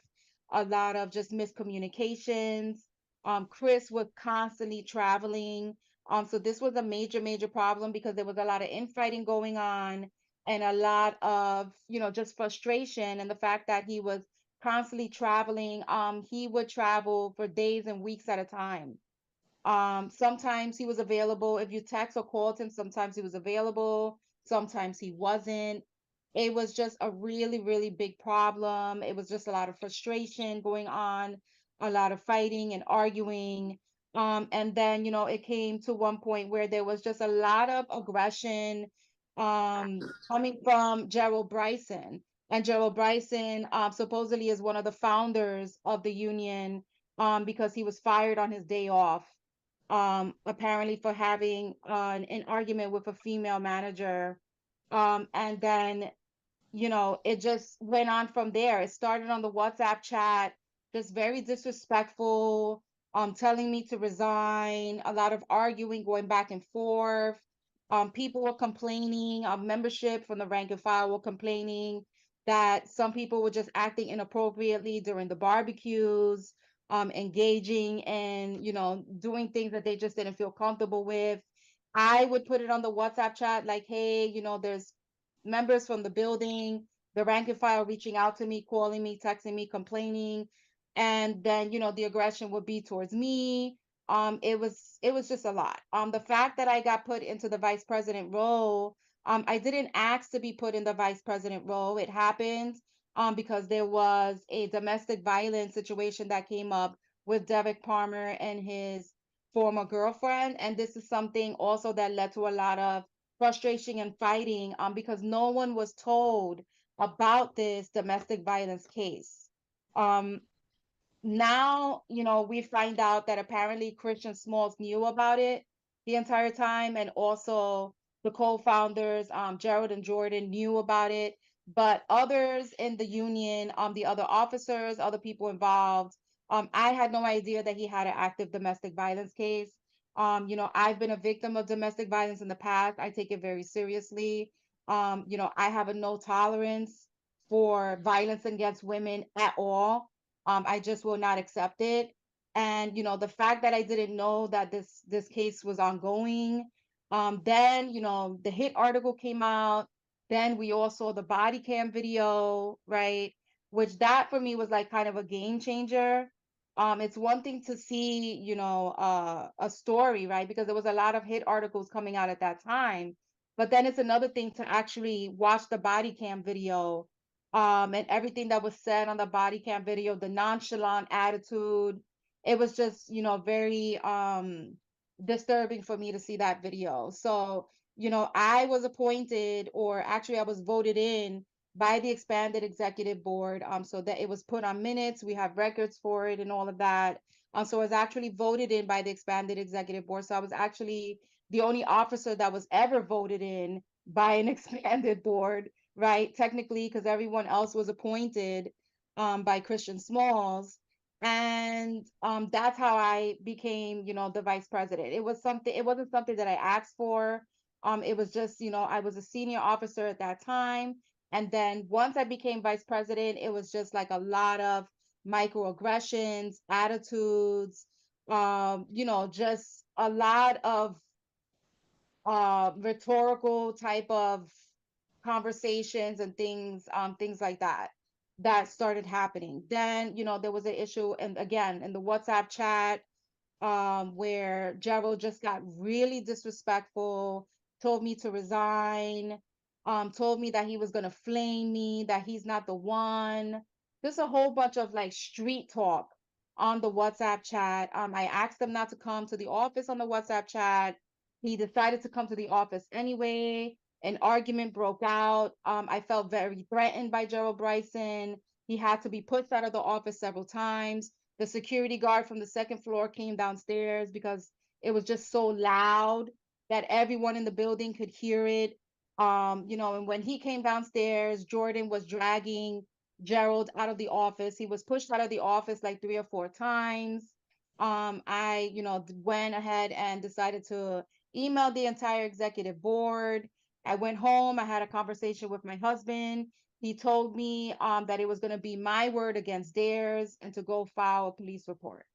a lot of just miscommunications. Chris was constantly traveling. So this was a major, major problem because there was a lot of infighting going on. and a lot of, just frustration, and the fact that he was constantly traveling. He would travel for days and weeks at a time. Sometimes he was available. If you text or called him, sometimes he was available, sometimes he wasn't. It was just a really, really big problem. It was just a lot of frustration going on, a lot of fighting and arguing. And then, it came to one point where there was just a lot of aggression coming from Gerald Bryson. And Gerald Bryson supposedly is one of the founders of the union because he was fired on his day off, apparently for having an argument with a female manager. And then, it just went on from there. It started on the WhatsApp chat, just very disrespectful, telling me to resign, a lot of arguing, going back and forth. People were complaining, membership from the rank and file were complaining that some people were just acting inappropriately during the barbecues, engaging in, doing things that they just didn't feel comfortable with. I would put it on the WhatsApp chat like, hey, there's members from the building, the rank and file reaching out to me, calling me, texting me, complaining. And then, the aggression would be towards me. It was just a lot. The fact that I got put into the vice president role, I didn't ask to be put in the vice president role. It happened because there was a domestic violence situation that came up with Derek Palmer and his former girlfriend. And this is something also that led to a lot of frustration and fighting because no one was told about this domestic violence case. Now, we find out that apparently Christian Smalls knew about it the entire time, and also the co-founders, Gerald and Jordan, knew about it. But others in the union, the other officers, other people involved, I had no idea that he had an active domestic violence case. I've been a victim of domestic violence in the past. I take it very seriously. I have a no tolerance for violence against women at all. I just will not accept it. And the fact that I didn't know that this case was ongoing. Then the hit article came out. Then we all saw the body cam video, right? Which that for me was like kind of a game changer. It's one thing to see, a story, right? Because there was a lot of hit articles coming out at that time. But then it's another thing to actually watch the body cam video, and everything that was said on the body cam video, the nonchalant attitude. It was just, very disturbing for me to see that video. So, I was appointed, or actually I was voted in by the expanded executive board, so that it was put on minutes. We have records for it and all of that. So I was actually voted in by the expanded executive board. So I was actually the only officer that was ever voted in by an expanded board, right? Technically, because everyone else was appointed by Christian Smalls. And that's how I became, the vice president. It wasn't something that I asked for. It was just, I was a senior officer at that time. And then once I became vice president, it was just like a lot of microaggressions, attitudes, just a lot of rhetorical type of conversations and things like that started happening. Then, there was an issue, and again, in the WhatsApp chat, where Gerald just got really disrespectful, told me to resign, told me that he was gonna flame me, that he's not the one. There's a whole bunch of like street talk on the WhatsApp chat. I asked him not to come to the office on the WhatsApp chat. He decided to come to the office anyway. An argument broke out. I felt very threatened by Gerald Bryson. He had to be pushed out of the office several times. The security guard from the second floor came downstairs because it was just so loud that everyone in the building could hear it. And when he came downstairs, Jordan was dragging Gerald out of the office. He was pushed out of the office like 3 or 4 times. I, went ahead and decided to email the entire executive board. I went home. I had a conversation with my husband. He told me that it was going to be my word against theirs and to go file a police report.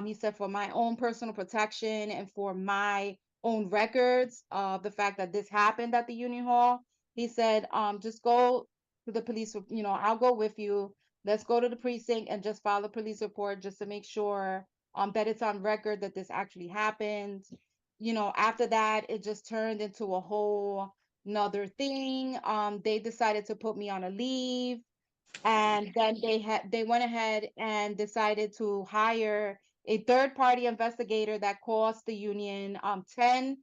He said for my own personal protection and for my own records of the fact that this happened at the Union Hall, He said, just go to the police, I'll go with you. Let's go to the precinct and just file a police report just to make sure that it's on record that this actually happened. After that, it just turned into a whole another thing. They decided to put me on a leave, and then they went ahead and decided to hire a third party investigator that cost the union $10,000,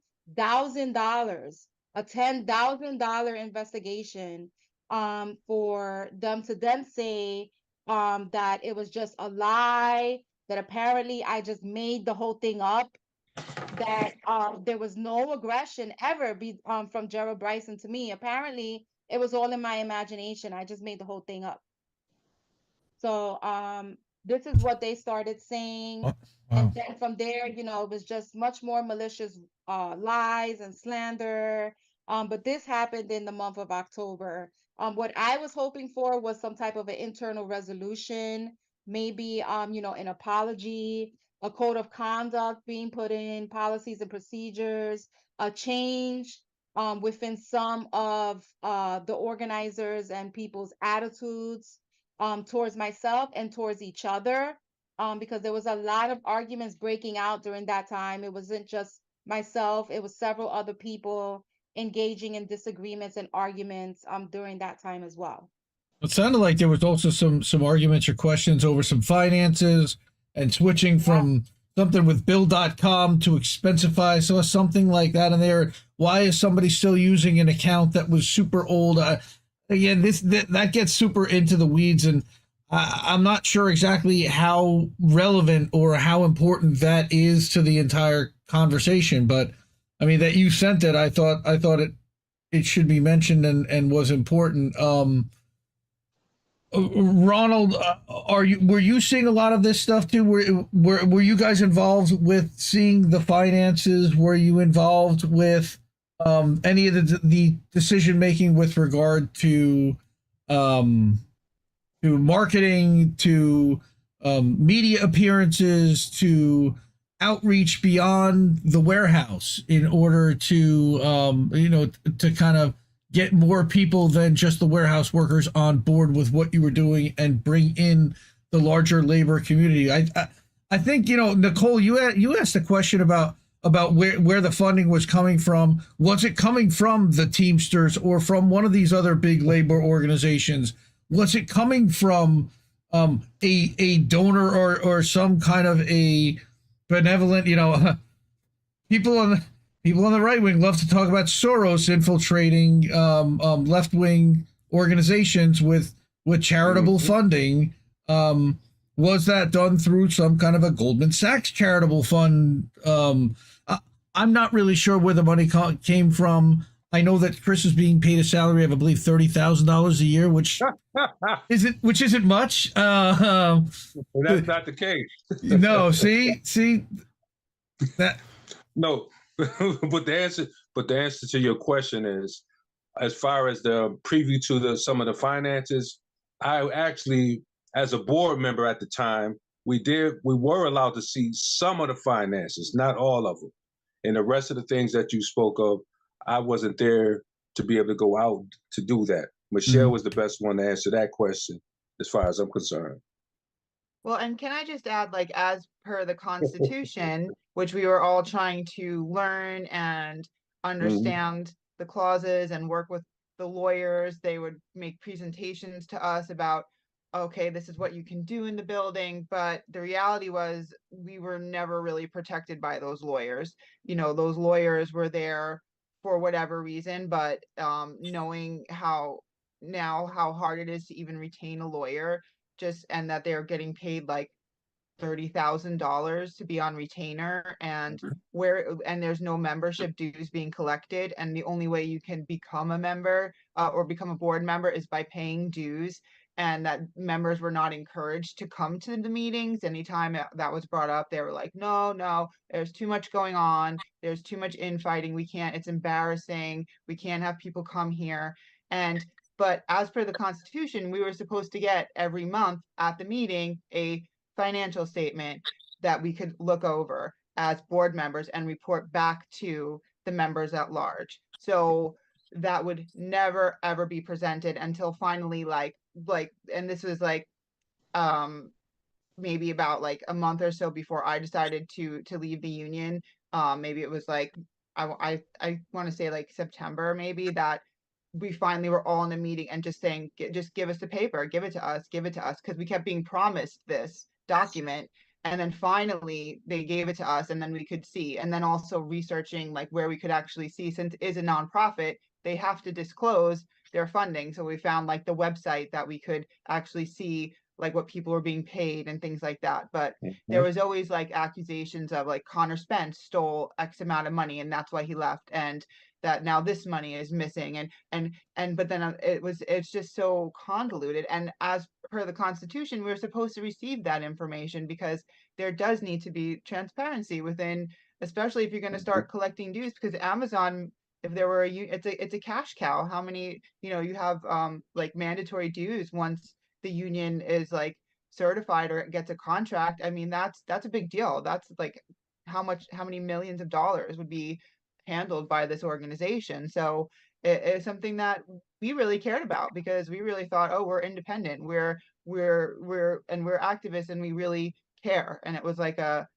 a $10,000 investigation, for them to then say that it was just a lie, that apparently I just made the whole thing up, that there was no aggression ever from Gerald Bryson to me. Apparently it was all in my imagination. I just made the whole thing up. So this is what they started saying. Wow. And then from there, it was just much more malicious lies and slander. But this happened in the month of October. What I was hoping for was some type of an internal resolution, maybe an apology, a code of conduct being put in, policies and procedures, a change within some of the organizers and people's attitudes towards myself and towards each other, because there was a lot of arguments breaking out during that time. It wasn't just myself, it was several other people engaging in disagreements and arguments during that time as well. It sounded like there was also some arguments or questions over some finances and switching from something with Bill.com to Expensify. So something like that in there. Why is somebody still using an account that was super old? Again, that gets super into the weeds, and I'm not sure exactly how relevant or how important that is to the entire conversation. But I mean, that you sent it, I thought it should be mentioned and was important. Ronald, were you seeing a lot of this stuff too? Were you guys involved with seeing the finances? Were you involved with any of the decision making with regard to marketing, to media appearances, to outreach beyond the warehouse in order to to kind of get more people than just the warehouse workers on board with what you were doing and bring in the larger labor community? I think, Nicole, you asked a question about where the funding was coming from. Was it coming from the Teamsters or from one of these other big labor organizations? Was it coming from a donor or some kind of a benevolent, people on the right wing love to talk about Soros infiltrating left-wing organizations with charitable funding. Was that done through some kind of a Goldman Sachs charitable fund? I'm not really sure where the money came from. I know that Chris is being paid a salary of, I believe, $30,000 a year, which isn't much. That's not the case. No, see that. No, but the answer to your question is, as far as the preview to some of the finances, I actually, as a board member at the time, we were allowed to see some of the finances, not all of them. And the rest of the things that you spoke of, I wasn't there to be able to go out to do that. Michelle was the best one to answer that question, as far as I'm concerned. Well, and can I just add, like, as per the Constitution, which we were all trying to learn and understand the clauses and work with the lawyers, they would make presentations to us about, okay, this is what you can do in the building. But the reality was we were never really protected by those lawyers. Those lawyers were there for whatever reason, but knowing how hard it is to even retain a lawyer, and that they're getting paid like $30,000 to be on retainer, and there's no membership dues being collected, and the only way you can become a member or become a board member is by paying dues, and that members were not encouraged to come to the meetings. Anytime that was brought up, they were like, no, there's too much going on, there's too much infighting, it's embarrassing, we can't have people come here. But as per the Constitution, we were supposed to get every month at the meeting a financial statement that we could look over as board members and report back to the members at large. So that would never ever be presented until finally and this was maybe about like a month or so before I decided to leave the union. Maybe it was like I want to say like September, maybe, that we finally were all in a meeting and just saying, just give us the paper, give it to us, because we kept being promised this document. And then finally they gave it to us, and then we could see. And then also researching like where we could actually see, since it is a nonprofit, they have to disclose their funding. So we found like the website that we could actually see like what people were being paid and things like that. But there was always like accusations of like Connor Spence stole X amount of money and that's why he left, and that now this money is missing, and but then it's just so convoluted. And as per the Constitution, we're supposed to receive that information because there does need to be transparency within, especially if you're going to start collecting dues, because Amazon, if there were it's a cash cow. How many, you have like mandatory dues once the union is like certified or gets a contract. I mean, that's a big deal. That's like how many millions of dollars would be handled by this organization. So it's something that we really cared about, because we really thought, oh, we're independent, we're activists, and we really care. And it was like to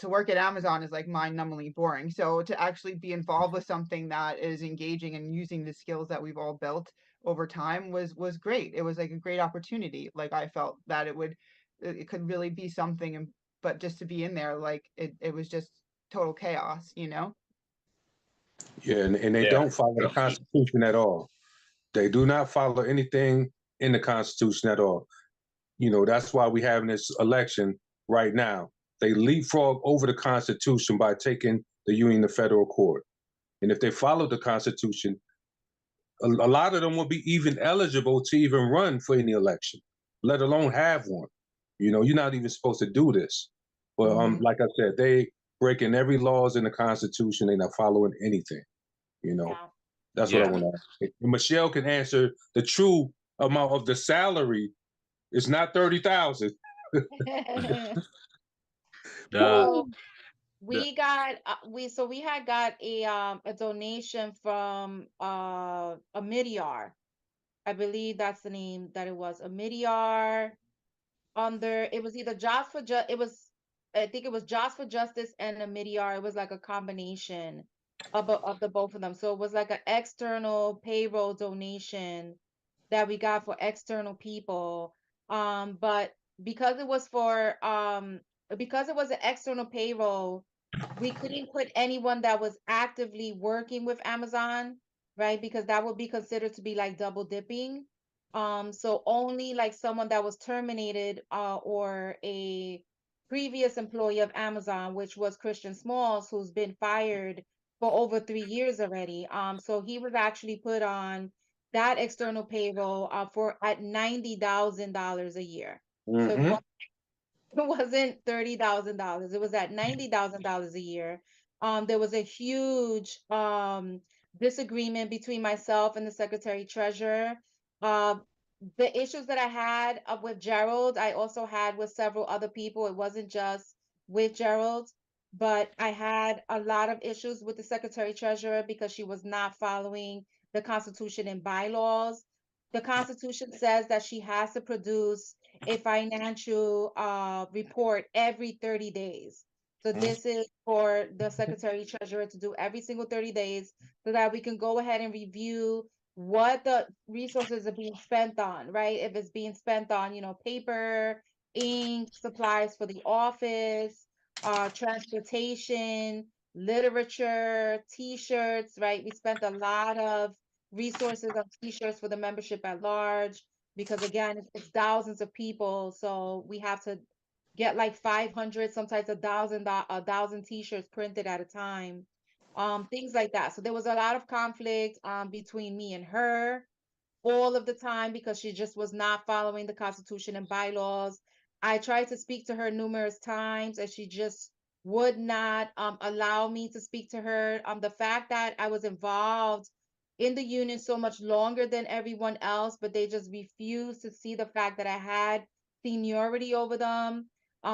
work at Amazon is like mind-numbingly boring. So to actually be involved with something that is engaging and using the skills that we've all built over time was great. It was like a great opportunity. Like I felt that it could really be something, but just to be in there, like it was just total chaos, Yeah, and they don't follow the Constitution at all. They do not follow anything in the Constitution at all. That's why we're having this election right now. They leapfrog over the Constitution by taking the union to federal court. And if they followed the Constitution, a lot of them will be even eligible to even run for any election, let alone have one. You're not even supposed to do this. But like I said, they breaking every laws in the Constitution. They're not following anything. That's what I want to ask. Michelle can answer the true amount of the salary. It's not 30,000. So we got we had got a donation from a Mediar. I believe that's the name that it was, a Mediar. It was either Jobs for I think it was Jobs for Justice and a Mediar. It was like a combination of the both of them. So it was like an external payroll donation that we got for external people. But because it was because it was an external payroll, we couldn't put anyone that was actively working with Amazon, right? Because that would be considered to be like double dipping. So only like someone that was terminated or a previous employee of Amazon, which was Christian Smalls, who's been fired for over 3 years already. So he was actually put on that external payroll for at $90,000 a year. So it wasn't $30,000. It was at $90,000 a year. There was a huge disagreement between myself and the Secretary Treasurer. The issues that I had with Gerald, I also had with several other people. It wasn't just with Gerald, but I had a lot of issues with the Secretary Treasurer because she was not following the Constitution and bylaws. The Constitution says that she has to produce a financial report every 30 days. So this is for the Secretary Treasurer to do every single 30 days so that we can go ahead and review what the resources are being spent on, right? If it's being spent on, paper, ink, supplies for the office, transportation, literature, t-shirts, right? We spent a lot of resources on t-shirts for the membership at large, because again, it's thousands of people. So we have to get like 500, sometimes a thousand t-shirts printed at a time. Things like that. So there was a lot of conflict between me and her all of the time because she just was not following the Constitution and bylaws. I tried to speak to her numerous times and she just would not allow me to speak to her. The fact that I was involved in the union so much longer than everyone else, but they just refused to see the fact that I had seniority over them.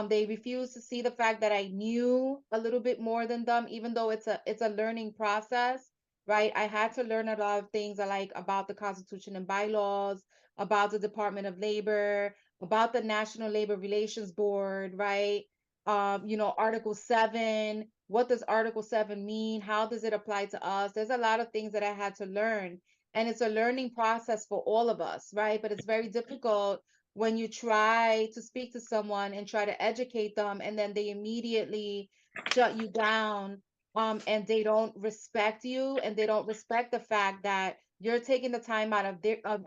They refused to see the fact that I knew a little bit more than them, even though it's a learning process. right? I had to learn a lot of things like about the Constitution and bylaws, about the Department of Labor, about the National Labor Relations Board, right? Article 7, what does Article 7 mean? How does it apply to us? There's a lot of things that I had to learn. And it's a learning process for all of us, right? But it's very difficult when you try to speak to someone and try to educate them, and then they immediately shut you down, and they don't respect you, and they don't respect the fact that you're taking the time out of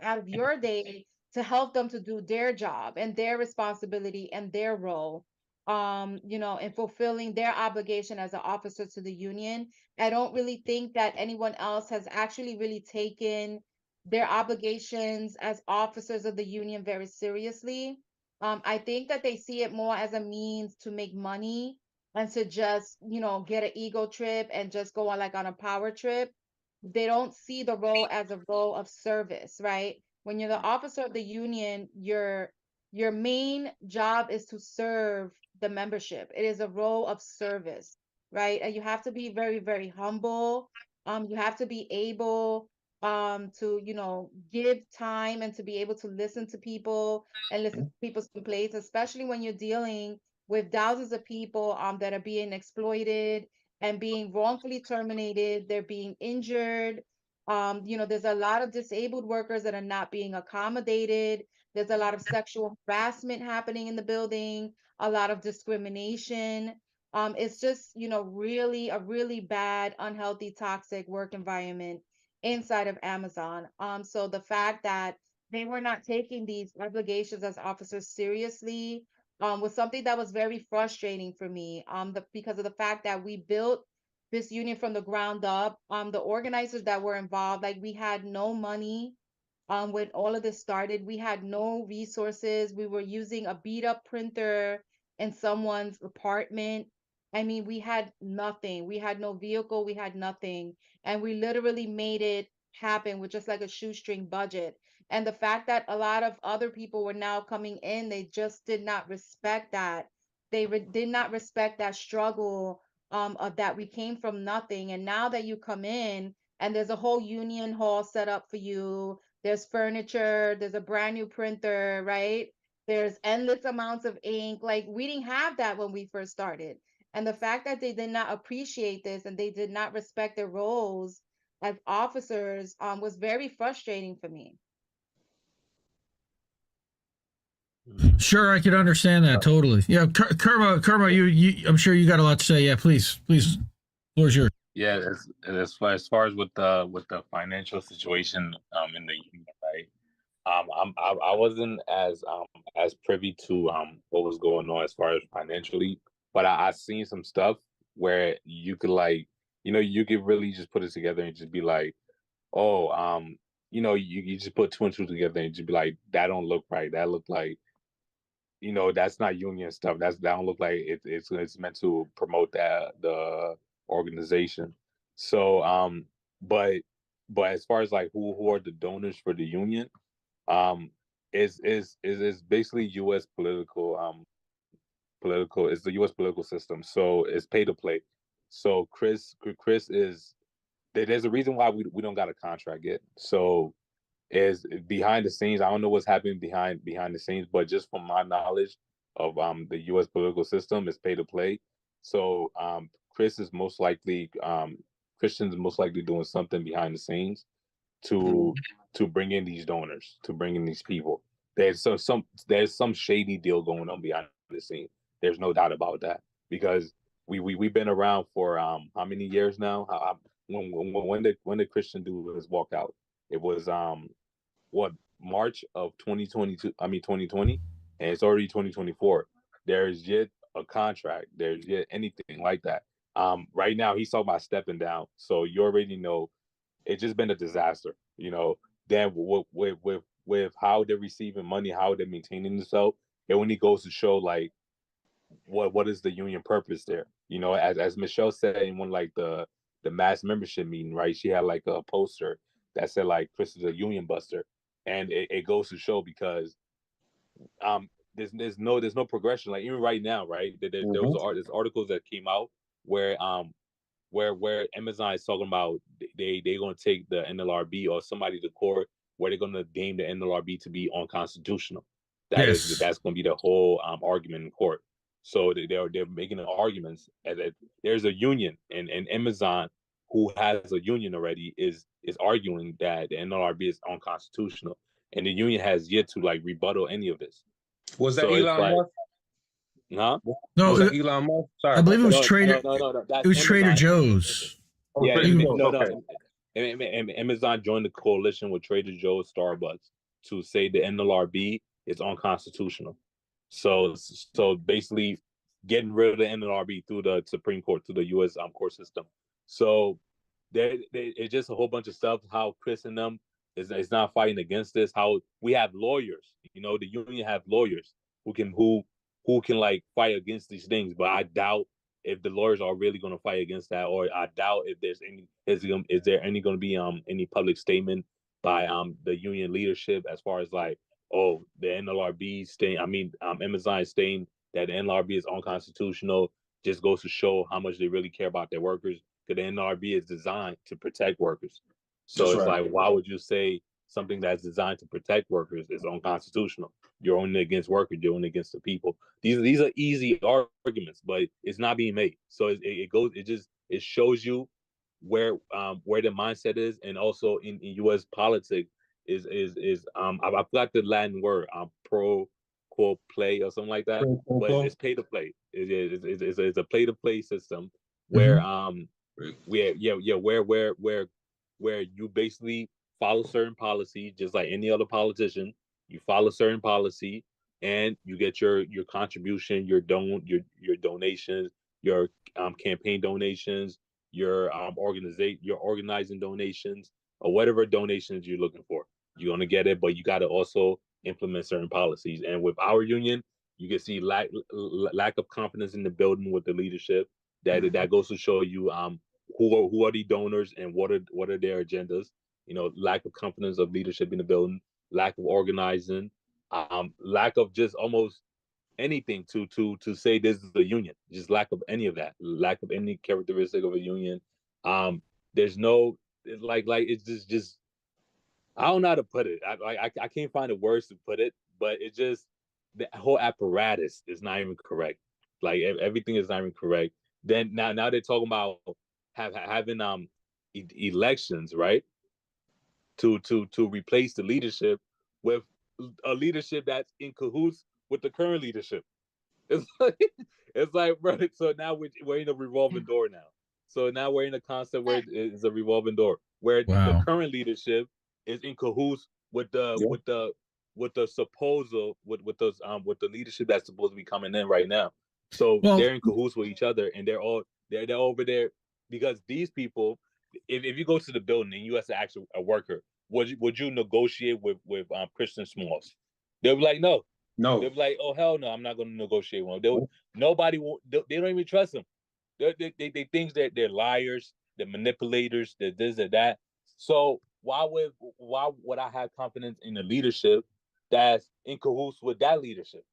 out of your day to help them to do their job and their responsibility and their role, and fulfilling their obligation as an officer to the union. I don't really think that anyone else has actually really taken their obligations as officers of the union very seriously. I think that they see it more as a means to make money and to just, get an ego trip and just go on like on a power trip. They don't see the role as a role of service, right? When you're the officer of the union, your main job is to serve the membership. It is a role of service, right? And you have to be very, very humble. You have to be able to, give time and to be able to listen to people and listen to people's complaints, especially when you're dealing with thousands of people that are being exploited and being wrongfully terminated. They're being injured. There's a lot of disabled workers that are not being accommodated. There's a lot of sexual harassment happening in the building, a lot of discrimination. It's just, really a really bad, unhealthy, toxic work environment inside of Amazon. So the fact that they were not taking these obligations as officers seriously was something that was very frustrating for me. Because of the fact that we built this union from the ground up. The organizers that were involved, like we had no money. When all of this started, we had no resources. We were using a beat up printer in someone's apartment. I mean, we had nothing. We had no vehicle. We had nothing. And we literally made it happen with just like a shoestring budget. And the fact that a lot of other people were now coming in, they just did not respect that. They did not respect that struggle, of that we came from nothing. And now that you come in and there's a whole union hall set up for you, there's furniture, there's a brand new printer, right? There's endless amounts of ink. Like we didn't have that when we first started. And the fact that they did not appreciate this and they did not respect their roles as officers was very frustrating for me. Sure, I could understand that totally. Yeah, Kerma, you, I'm sure you got a lot to say. Yeah, please, floor's yours. Yeah, as far as with the financial situation in the union, right? I wasn't as privy to what was going on as far as financially, but I seen some stuff where you could like, you could really just put it together and just be like, oh, you just put two and two together and just be like, that don't look right. That look like, that's not union stuff. That don't look like it's meant to promote the organization. So but as far as like who are the donors for the union, um is basically US political, it's the US political system. So it's pay to play. So Chris is there's a reason why we don't got a contract yet. So is behind the scenes. I don't know what's happening behind the scenes, but just from my knowledge of the US political system, is pay to play. So Chris is most likely Christian's most likely doing something behind the scenes to bring in these donors, to bring in these people. There's some shady deal going on behind the scenes. There's no doubt about that, because we've been around for how many years now? When did Christian do his walkout? It was what, March of 2022, I mean 2020, and it's already 2024. There's yet a contract, there's yet anything like that. Right now he's talking about stepping down, so you already know it's just been a disaster. Then with how they're receiving money, how they're maintaining themselves, it only goes to show like what is the union purpose there. As Michelle said in one, like the mass membership meeting, right? She had like a poster that said like Chris is a union buster, and it goes to show, because there's no progression. Like even right now, right? There's articles that came out where where Amazon is talking about they're going to take the NLRB or somebody to court where they're going to deem the NLRB to be unconstitutional. That's going to be the whole argument in court. So they're making the arguments that there's a union, and Amazon, who has a union already, is arguing that the NLRB is unconstitutional, and the union has yet to like rebuttal any of this. Was that Elon Musk? Huh? No, Was that Elon Musk? Sorry, I believe it was No, Trader. no. It was Trader Joe's. Oh, Yeah, Trader Joe's, no. okay. Amazon joined the coalition with Trader Joe's, Starbucks, to say the NLRB is unconstitutional. So basically, getting rid of the NLRB through the Supreme Court, through the U.S. Court system. So it's just a whole bunch of stuff. How Chris and them is not fighting against this. How we have lawyers. You know, the union have lawyers who can like fight against these things. But I doubt if the lawyers are really going to fight against that, or I doubt if there's any is there any going to be any public statement by the union leadership as far as like, oh, the NLRB Amazon is saying that the NLRB is unconstitutional. Just goes to show how much they really care about their workers, because the NLRB is designed to protect workers. So That's it's right. like, why would you say something that's designed to protect workers is unconstitutional? You're only against workers, you're only against the people. These are easy arguments, but it's not being made. So it shows you where the mindset is, and also in U.S. politics is I forgot the Latin word, pro quote play or something like that, but it's pay to play. It's a play to play system where where you basically follow certain policy, just like any other politician. You follow certain policy, and you get your contribution, your donations, your campaign donations, your organizing donations, or whatever donations you're looking for. You're gonna get it, but you got to also implement certain policies. And with our union, you can see lack of confidence in the building with the leadership. That goes to show you who are the donors and what are their agendas. You know, lack of confidence of leadership in the building, lack of organizing, lack of just almost anything to say this is a union. Just lack of any of that, lack of any characteristic of a union. There's no, it's like it's just I don't know how to put it. I can't find the words to put it, but it just, the whole apparatus is not even correct. Like everything is not even correct. Then now they're talking about having elections, right? To replace the leadership with a leadership that's in cahoots with the current leadership. It's like, bro. So now we're in a revolving door now. So now we're in a concept where it's a revolving door, where the current leadership is in cahoots with the leadership that's supposed to be coming in right now. So they're in cahoots with each other, and they're over there because these people. If you go to the building and you as a worker, would you negotiate with Christian Smalls? They'll be like, no. They'll be like, oh hell no, I'm not going to negotiate with them. Nobody will. They don't even trust them. They think that they're liars, they're manipulators, they're this or that. So why would I have confidence in the leadership that's in cahoots with that leadership?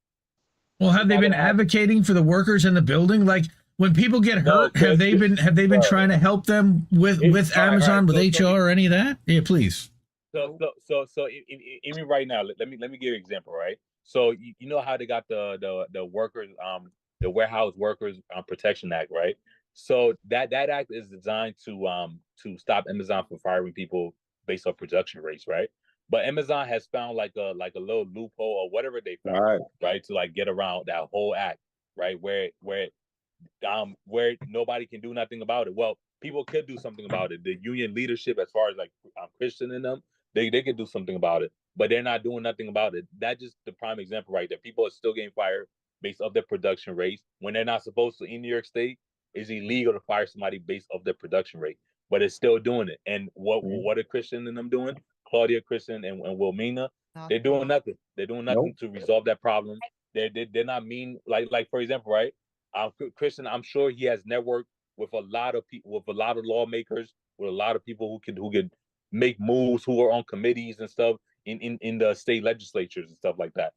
Well, have they been advocating for the workers in the building? Like when people get hurt, have they been trying to help them with Amazon, with HR, or any of that? Yeah, please. So even right now, let me give you an example, right? So you know how they got the workers, the Warehouse Workers Protection Act, right? So that act is designed to stop Amazon from firing people based on production rates, right? But Amazon has found like a little loophole or whatever they found, right, to like get around that whole act, right? Where nobody can do nothing about it. Well, people could do something about it. The union leadership, as far as like Christian in them, they could do something about it, but they're not doing nothing about it. That's just the prime example right there. People are still getting fired based off their production rates when they're not supposed to. In New York State, it's illegal to fire somebody based off their production rate, but it's still doing it. And what are Christian and them doing? Claudia Christian and Wilmina, they're doing nothing. They're doing nothing to resolve that problem. They're not mean. Like for example, right? Christian, I'm sure he has networked with a lot of people, with a lot of lawmakers, with a lot of people who can make moves, who are on committees and stuff in the state legislatures and stuff like that.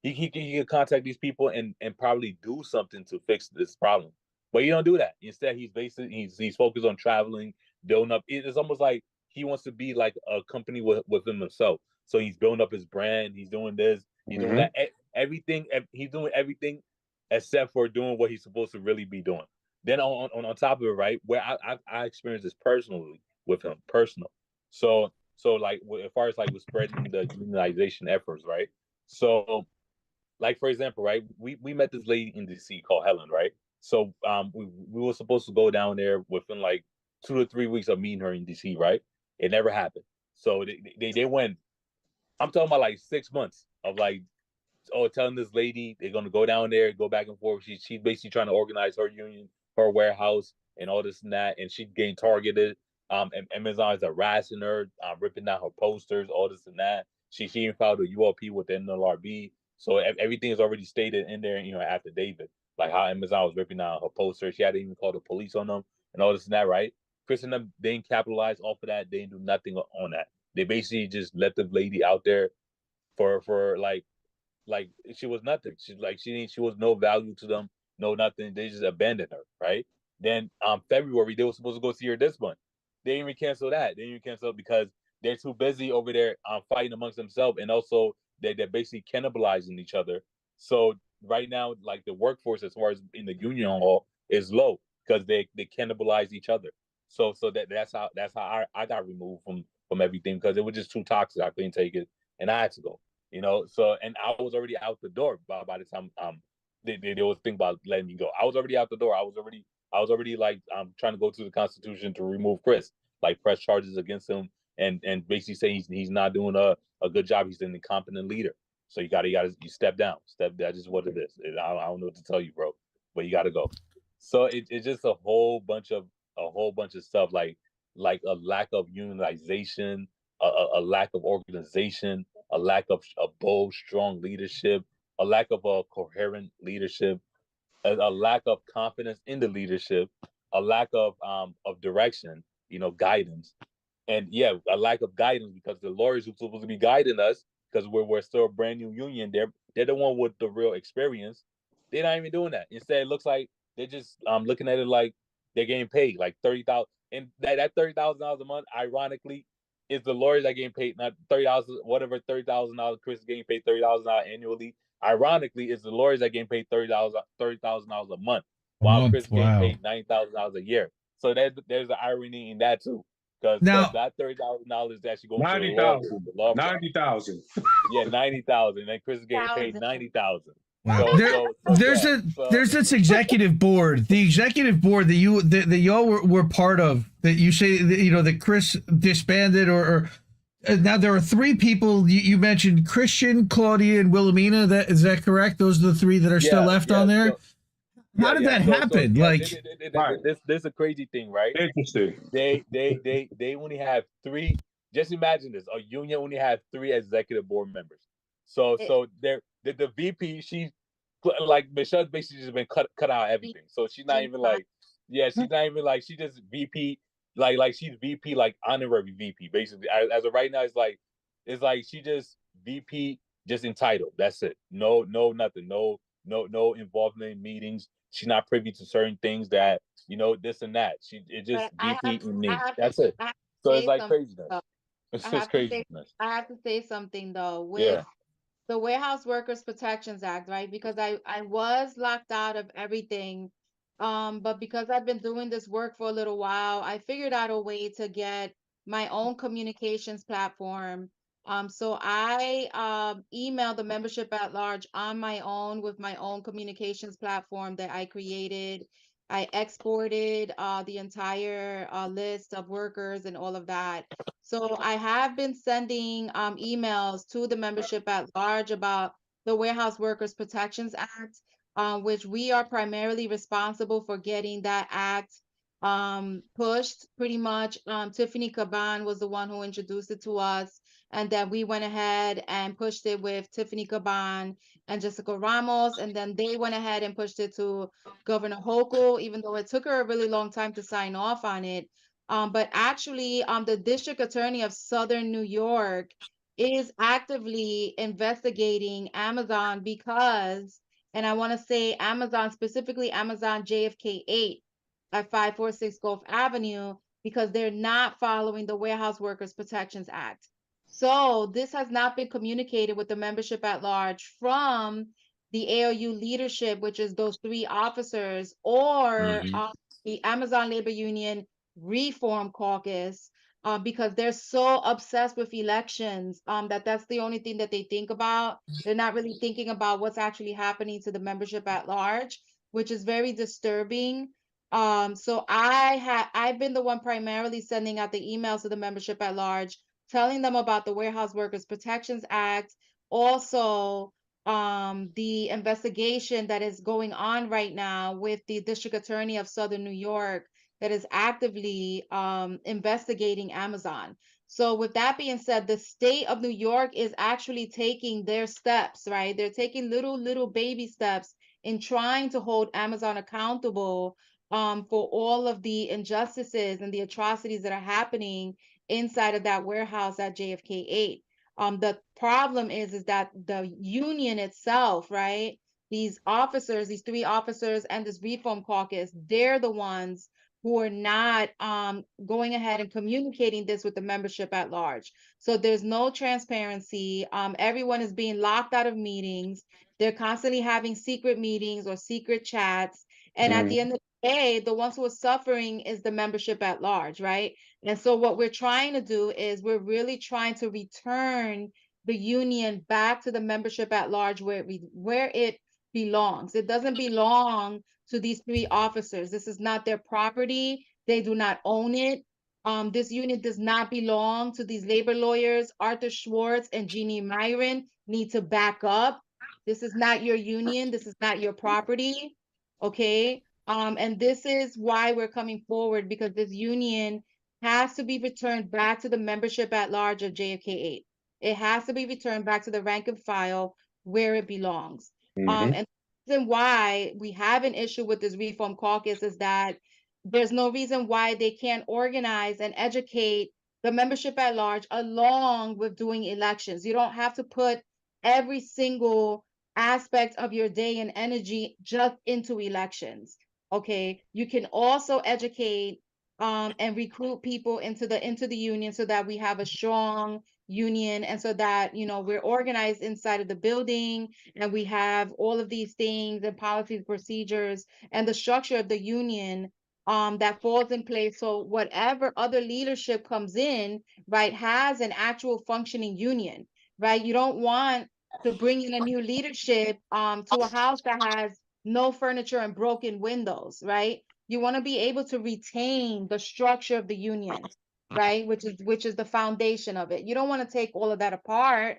He can contact these people and probably do something to fix this problem. But you don't do that. Instead, he's focused on traveling, building up. It's almost like he wants to be like a company within himself. So he's building up his brand. He's doing this. He's doing that. Everything. He's doing everything except for doing what he's supposed to really be doing. Then on top of it, right, where I experienced this personally with him, personal. So like as far as like with spreading the unionization efforts, right? So like for example, right, we met this lady in DC called Helen, right? So we were supposed to go down there within like 2 to 3 weeks of meeting her in DC, right? It never happened. So they went. I'm talking about like 6 months of like, telling this lady they're gonna go down there, go back and forth. She's basically trying to organize her union, her warehouse, and all this and that, and she's getting targeted. And Amazon is harassing her, ripping down her posters, all this and that. She even filed a ULP with the NLRB, so everything is already stated in there, affidavit, like how Amazon was ripping down her posters. She had to even call the police on them and all this and that, right? Chris and them, they didn't capitalize off of that. They didn't do nothing on that. They basically just let the lady out there for like she was nothing. She was no value to them, no nothing. They just abandoned her, right? Then February they were supposed to go see her this month. They didn't even cancel that. They didn't even cancel it because they're too busy over there fighting amongst themselves, and also they're basically cannibalizing each other. So right now, like the workforce as far as in the union hall is low because they cannibalize each other. So that's how I got removed from everything because it was just too toxic. I couldn't take it, and I had to go. So and I was already out the door by the time they was thinking about letting me go. I was already out the door. I was already like trying to go to the Constitution to remove Chris, like press charges against him and basically say he's not doing a good job. He's an incompetent leader. So you step down. That's just what it is. I don't know what to tell you, bro, but you gotta go. So it's just a whole bunch of stuff like a lack of unionization, a lack of organization, a lack of a bold, strong leadership, a lack of a coherent leadership, a lack of confidence in the leadership, a lack of direction, guidance, and a lack of guidance because the lawyers who are supposed to be guiding us, because we're still a brand new union, they're the one with the real experience. They're not even doing that. Instead, it looks like they're just looking at it like they're getting paid like $30,000, and that $30,000 a month, ironically, is the lawyers that getting paid not $30,000, whatever $30,000 Chris is getting paid $30,000 annually. Ironically, it's the lawyers that getting paid $30,000 a month, while Chris getting paid $90,000 a year. So there's the irony in that too, because that $30,000 is actually going to the law. 90,000. Yeah, 90,000, and Chris is getting paid 90,000. Wow. There's this executive board, the executive board that y'all were part of, that you say that Chris disbanded or now there are 3 people you mentioned, Christian, Claudia, and Wilhelmina. Is that correct? Those are the 3 that are still left on there. How did that happen? This is a crazy thing, right? Interesting. They only have 3. Just imagine this: a union only have 3 executive board members. So the VP, she's like Michelle's basically just been cut out everything. So she's not even like, she's not even like, she just VP, like she's VP, like honorary VP basically. As of right now, it's like she just VP, just entitled. That's it. No nothing. No involvement in meetings. She's not privy to certain things that this and that. It just VP in name. That's it. So it's like craziness. It's just craziness. I have to say something though with the Warehouse Workers Protections Act, right? Because I was locked out of everything. But because I've been doing this work for a little while, I figured out a way to get my own communications platform. So I emailed the membership at large on my own with my own communications platform that I created. I exported the entire list of workers and all of that. So I have been sending emails to the membership at large about the Warehouse Workers Protections Act, which we are primarily responsible for getting that act pushed pretty much. Tiffany Caban was the one who introduced it to us, and then we went ahead and pushed it with Tiffany Caban and Jessica Ramos, and then they went ahead and pushed it to Governor Hochul, even though it took her a really long time to sign off on it. But actually, the District Attorney of Southern New York is actively investigating Amazon because And I want to say Amazon, specifically Amazon JFK 8 at 546 Gulf Avenue, because they're not following the Warehouse Workers Protections Act. So this has not been communicated with the membership at large from the ALU leadership, which is those 3 officers, or the Amazon Labor Union Reform Caucus, because they're so obsessed with elections that's the only thing that they think about. They're not really thinking about what's actually happening to the membership at large, which is very disturbing. So I've been the one primarily sending out the emails to the membership at large, telling them about the Warehouse Workers Protections Act, also the investigation that is going on right now with the District Attorney of Southern New York that is actively investigating Amazon. So with that being said, the state of New York is actually taking their steps, right? They're taking little baby steps in trying to hold Amazon accountable for all of the injustices and the atrocities that are happening inside of that warehouse at JFK 8. The problem is that the union itself, right? These officers, these 3 officers and this reform caucus, they're the ones who are not going ahead and communicating this with the membership at large. So there's no transparency. Everyone is being locked out of meetings. They're constantly having secret meetings or secret chats. And at the end of the day, the ones who are suffering is the membership at large, right? And so what we're trying to do is we're really trying to return the union back to the membership at large where it belongs. It doesn't belong to these 3 officers. This is not their property. They do not own it. This union does not belong to these labor lawyers. Arthur Schwartz and Jeannie Myron need to back up. This is not your union. This is not your property. Okay. And this is why we're coming forward, because this union has to be returned back to the membership at large of JFK 8. It has to be returned back to the rank and file where it belongs. And the reason why we have an issue with this reform caucus is that there's no reason why they can't organize and educate the membership at large along with doing elections. You don't have to put every single aspect of your day and energy just into elections. Okay, you can also educate and recruit people into the union so that we have a strong union, and so that we're organized inside of the building, and we have all of these things and policies, procedures, and the structure of the union that falls in place. So whatever other leadership comes in, right, has an actual functioning union, right? You don't want to bring in a new leadership to a house that has no furniture and broken windows, right? You want to be able to retain the structure of the union, right? Which is the foundation of it. You don't want to take all of that apart.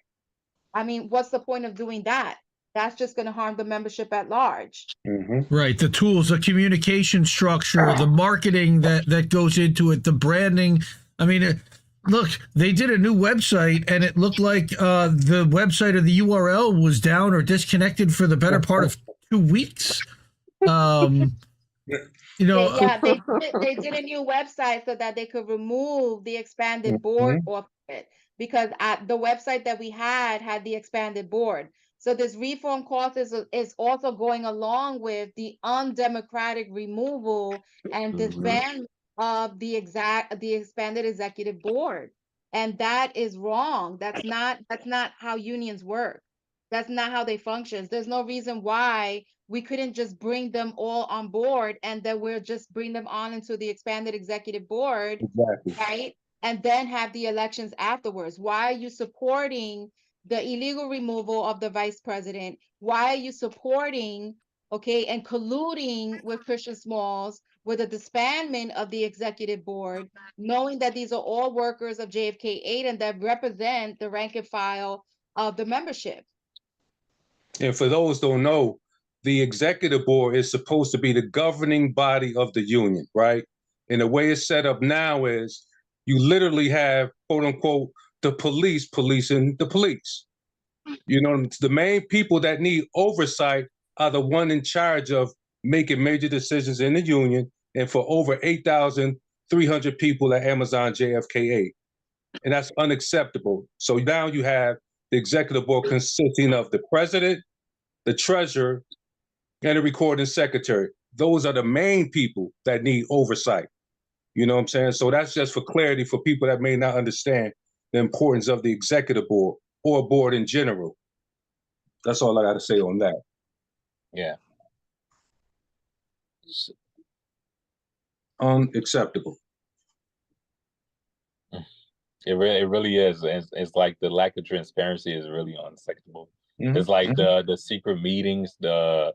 I mean, what's the point of doing that? That's just going to harm the membership at large. Right. The tools, the communication structure, the marketing that goes into it, the branding. I mean, look, they did a new website and it looked like the website or the URL was down or disconnected for the better part of 2 weeks. Yeah, they did a new website so that they could remove the expanded board off of it, because the website that we had the expanded board. So this reform caucus is also going along with the undemocratic removal and disbandment of the expanded executive board. And that is wrong. That's not how unions work. That's not how they function. There's no reason why we couldn't just bring them all on board and then we'll just bring them on into the expanded executive board, right? And then have the elections afterwards. Why are you supporting the illegal removal of the vice president? Why are you supporting, okay, and colluding with Christian Smalls with a disbandment of the executive board, knowing that these are all workers of JFK 8 and that represent the rank and file of the membership? And for those who don't know, the executive board is supposed to be the governing body of the union, right? And the way it's set up now is you literally have, quote unquote, the police policing the police. The main people that need oversight are the one in charge of making major decisions in the union, and for over 8,300 people at Amazon JFK 8. And that's unacceptable. So now you have the executive board consisting of the president, the treasurer, and a recording secretary. Those are the main people that need oversight. You know what I'm saying? So that's just for clarity for people that may not understand the importance of the executive board or board in general. That's all I got to say on that. Yeah. Unacceptable. It really is. It's like the lack of transparency is really unacceptable. Mhm, It's like the secret meetings, the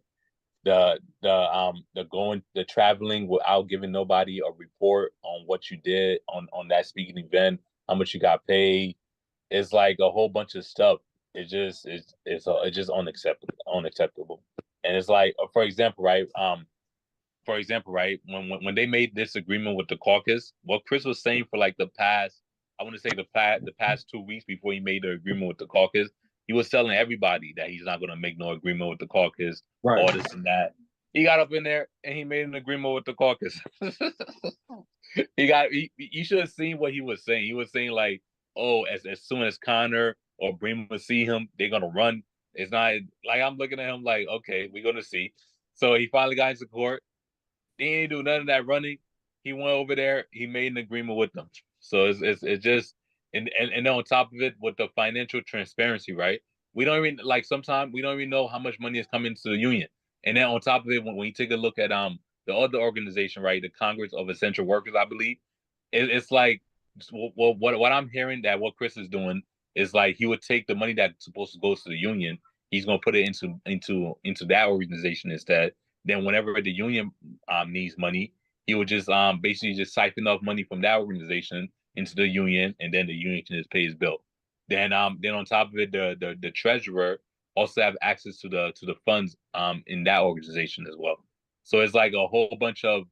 traveling without giving nobody a report on what you did on that speaking event, how much you got paid. It's like a whole bunch of stuff. It's just unacceptable. And it's like, for example, right? When they made this agreement with the caucus, what Chris was saying for like the past, I want to say the past 2 weeks before he made the agreement with the caucus, he was telling everybody that he's not going to make no agreement with the caucus, Right. all this and that. He got up in there and he made an agreement with the caucus. You should have seen what he was saying. He was saying like, oh, as soon as Connor or Bream will see him, they're gonna run. It's not like I'm looking at him like, okay, we're gonna see. So he finally got into court. He didn't do none of that running. He went over there. He made an agreement with them. So it's just and on top of it, with the financial transparency, right? We don't even like sometimes we don't even know how much money is coming to the union. And then on top of it, when you take a look at the other organization, right, the Congress of Essential Workers, I believe, it's like what I'm hearing that what Chris is doing is like he would take the money that's supposed to go to the union, he's gonna put it into that organization instead. Then whenever the union needs money, he would just basically just siphon off money from that organization into the union, and then the union can just pay his bill. Then on top of it, the treasurer also have access to the funds in that organization as well. So it's like a whole bunch of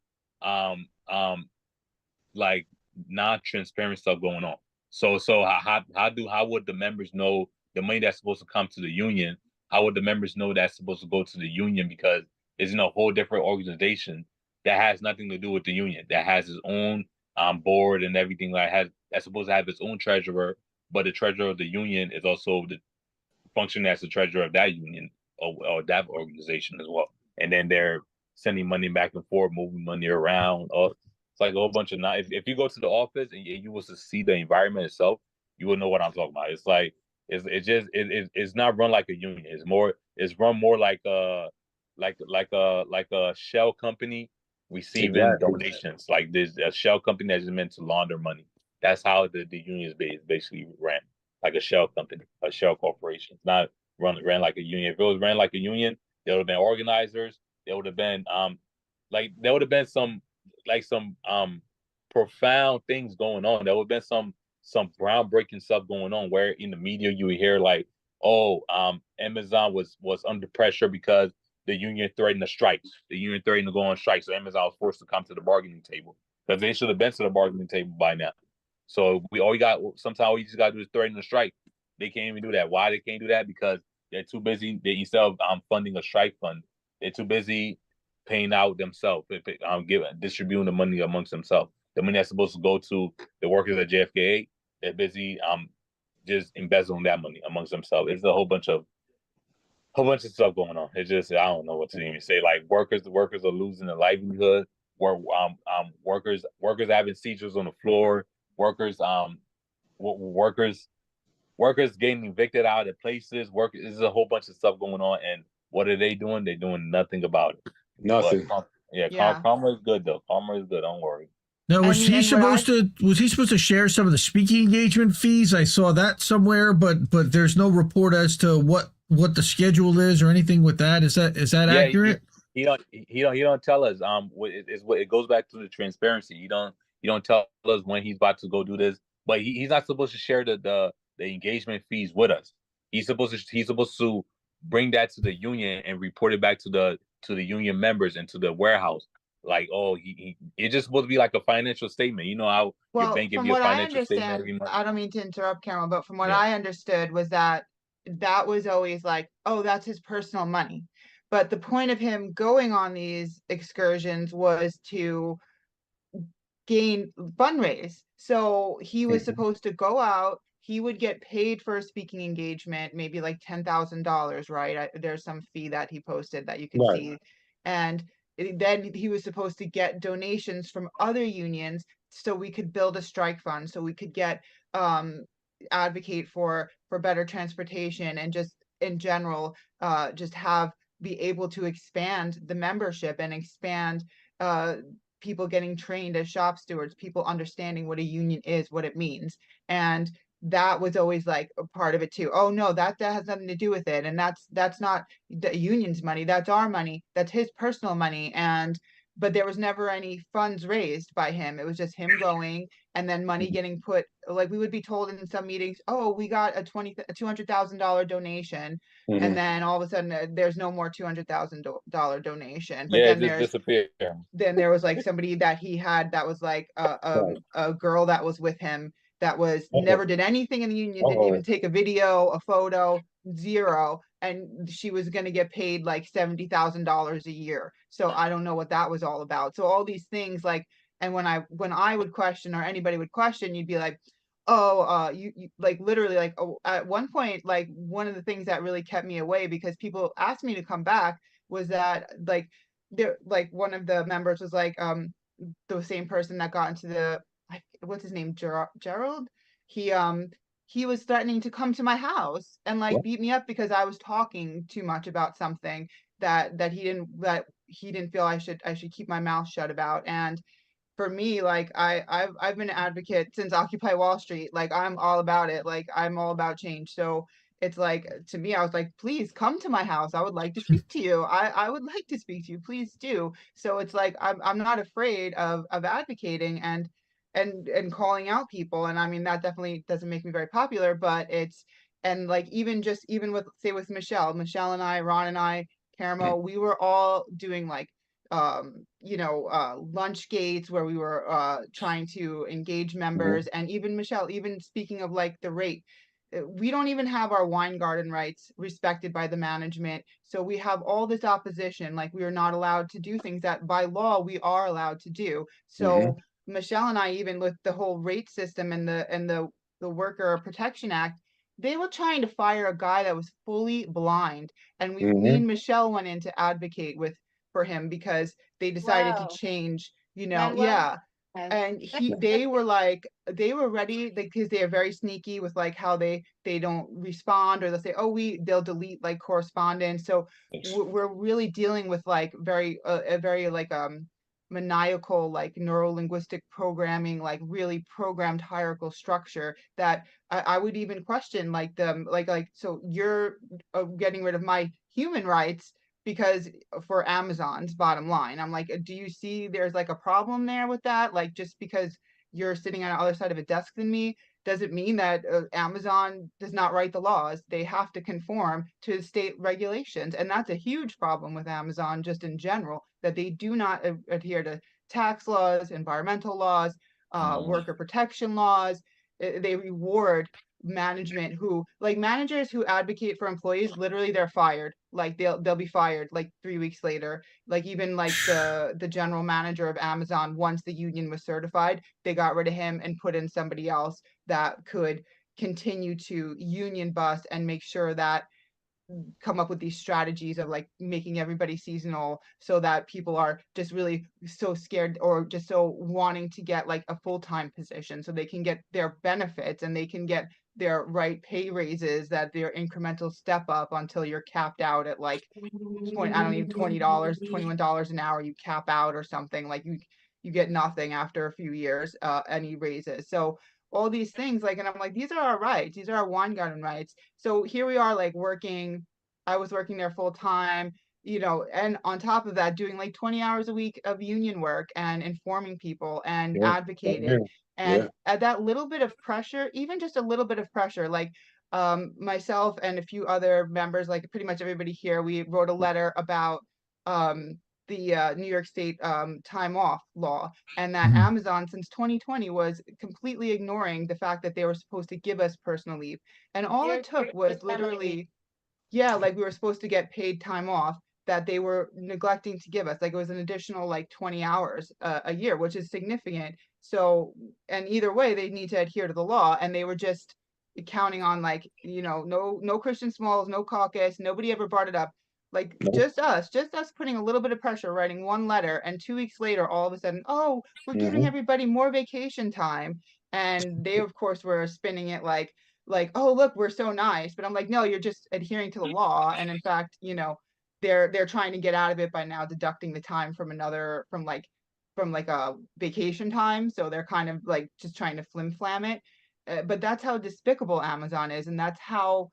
like non-transparent stuff going on. So how would the members know the money that's supposed to come to the union? How would the members know that's supposed to go to the union? Because it's in a whole different organization that has nothing to do with the union, that has its own board and everything, that's supposed to have its own treasurer, but the treasurer of the union is also the function as the treasurer of that union or that organization as well. And then they're sending money back and forth, moving money around. It's like a whole bunch of if you go to the office and you was to see the environment itself, you will know what I'm talking about. It's like it's not run like a union. It's run more like a shell company receiving donations. Like there's a shell company that's just meant to launder money. That's how the union is basically ran, like a shell company, a shell corporation. It's not ran like a union. If it was ran like a union, there would have been organizers. There would have been some profound things going on. There would have been some groundbreaking stuff going on where in the media you would hear like, Amazon was under pressure because the union threatened a strike. The union threatened to go on strike, so Amazon was forced to come to the bargaining table because they should have been to the bargaining table by now. So sometimes all you just got to do is threaten a strike. They can't even do that. Why they can't do that? Because they're too busy. Instead of funding a strike fund, they're too busy paying out themselves, distributing the money amongst themselves. The money that's supposed to go to the workers at JFK, they're busy just embezzling that money amongst themselves. It's a whole bunch of stuff going on. It's just I don't know what to even say. Like the workers are losing their livelihood. Workers having seizures on the floor. Workers getting evicted out of places. There's a whole bunch of stuff going on, and what are they doing? They're doing nothing about it. Nothing. Karma is good though. Karma is good. Don't worry. Now, was he supposed to share some of the speaking engagement fees? I saw that somewhere, but there's no report as to what the schedule is or anything with that. Is that accurate? He don't tell us. It goes back to the transparency. He don't tell us when he's about to go do this, but he's not supposed to share the engagement fees with us. He's supposed to bring that to the union and report it back to the union members and to the warehouse. Like, it's just supposed to be like a financial statement. You know how your bank gives you a financial statement every month? I don't mean to interrupt, Carol, but from what I understood was that was always like, oh, that's his personal money. But the point of him going on these excursions was to gain fundraise. So he was supposed to go out, he would get paid for a speaking engagement, maybe like $10,000, right? There's some fee that he posted that you can Right. see. And then he was supposed to get donations from other unions so we could build a strike fund, so we could get advocate for better transportation and just in general just be able to expand the membership and expand people getting trained as shop stewards, people understanding what a union is, what it means. And that was always like a part of it too. Oh no, that has nothing to do with it. And that's not the union's money. That's our money. That's his personal money. But there was never any funds raised by him. It was just him going and then money getting put, like we would be told in some meetings, oh, we got a $200,000 donation. Mhm. And then all of a sudden there's no more $200,000 donation. But Yeah, then it just disappeared. there was like somebody that he had that was like a girl that was with him that was never did anything in the union, didn't even take a video, a photo, zero. And she was going to get paid like $70,000 a year. So I don't know what that was all about. So all these things like, and when I would question or anybody would question, you'd be like, oh, you like literally like, oh, at one point, like one of the things that really kept me away because people asked me to come back was that like, there, like one of the members was like, the same person that got into the, what's his name, Gerald? He was threatening to come to my house and like beat me up because I was talking too much about something that he didn't feel I should keep my mouth shut about. And for me, like I've been an advocate since Occupy Wall Street. Like I'm all about it. Like I'm all about change. So it's like to me, I was like, please come to my house. I would like to speak to you. I would like to speak to you. Please do. So it's like I'm not afraid of advocating and calling out people. And I mean that definitely doesn't make me very popular, but it's and like even with say with Michelle and I, Ron and I, Chermo, we were all doing like lunch gates where we were trying to engage members. And even Michelle, even speaking of like the rate, we don't even have our wine garden rights respected by the management. So we have all this opposition, like we are not allowed to do things that by law we are allowed to do. So Michelle and I, even with the whole rate system and the Worker Protection Act, they were trying to fire a guy that was fully blind. And me and Michelle went in to advocate for him because they decided to Wow. change, Man, yeah. well, And they were ready because they are very sneaky with like how they don't respond, or they'll say, oh, they'll delete like correspondence. So we're really dealing with like a very like maniacal like neuro-linguistic programming, like really programmed hierarchical structure that I would even question like them like so you're getting rid of my human rights because for Amazon's bottom line. I'm like, do you see there's like a problem there with that? Like just because you're sitting on the other side of a desk than me doesn't mean that Amazon does not write the laws. They have to conform to state regulations. And that's a huge problem with Amazon just in general, that they do not adhere to tax laws, environmental laws, worker protection laws. They reward management managers who advocate for employees, literally they're fired. Like they'll be fired like 3 weeks later. Like even like the general manager of Amazon, once the union was certified, they got rid of him and put in somebody else that could continue to union bust and make sure that come up with these strategies of like making everybody seasonal so that people are just really so scared or just so wanting to get like a full-time position so they can get their benefits and they can get their right pay raises, that their incremental step up until you're capped out at like $20, $21 an hour, you cap out or something, like you get nothing after a few years, any raises. So all these things, like, and I'm like, these are our rights. These are our wine garden rights. So here we are, like I was working there full time, and on top of that, doing like 20 hours a week of union work and informing people and advocating. And at that little bit of pressure, even just a little bit of pressure, like myself and a few other members, like pretty much everybody here, we wrote a letter about the New York State time off law, and that Amazon since 2020 was completely ignoring the fact that they were supposed to give us personal leave. And all it took was literally, like we were supposed to get paid time off that they were neglecting to give us. Like it was an additional like 20 hours a year, which is significant. So, and either way, they need to adhere to the law. And they were just counting on like, no Christian Smalls, no caucus, nobody ever brought it up. Like Nope. just us putting a little bit of pressure, writing one letter, and 2 weeks later, all of a sudden, oh, we're giving everybody more vacation time. And they, of course, were spinning it like, oh, look, we're so nice. But I'm like, no, you're just adhering to the law. And in fact, they're trying to get out of it by now deducting the time from a vacation time. So they're kind of like just trying to flim flam it. But that's how despicable Amazon is, and that's how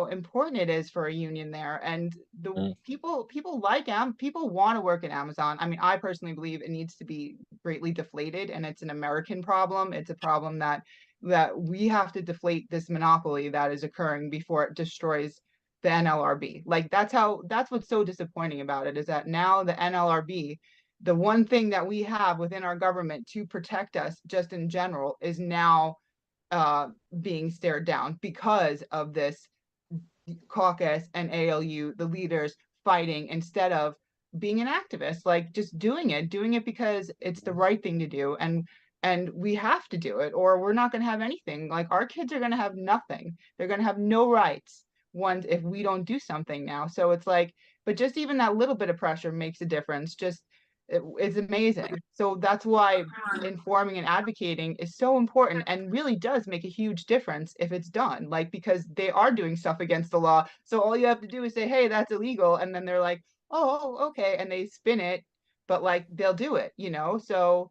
important it is for a union there. And the people want to work at Amazon. I mean, I personally believe it needs to be greatly deflated, and it's an American problem. It's a problem that we have to deflate this monopoly that is occurring before it destroys the NLRB. Like that's what's so disappointing about it, is that now the NLRB, the one thing that we have within our government to protect us just in general, is now being stared down because of this caucus and ALU, the leaders fighting instead of being an activist, like just doing it because it's the right thing to do. And we have to do it, or we're not going to have anything. Like our kids are going to have nothing. They're going to have no rights if we don't do something now. So it's like, but just even that little bit of pressure makes a difference. It's amazing. So that's why informing and advocating is so important, and really does make a huge difference if it's done, like, because they are doing stuff against the law. So all you have to do is say, hey, that's illegal. And then they're like, oh, okay. And they spin it, but like they'll do it, so.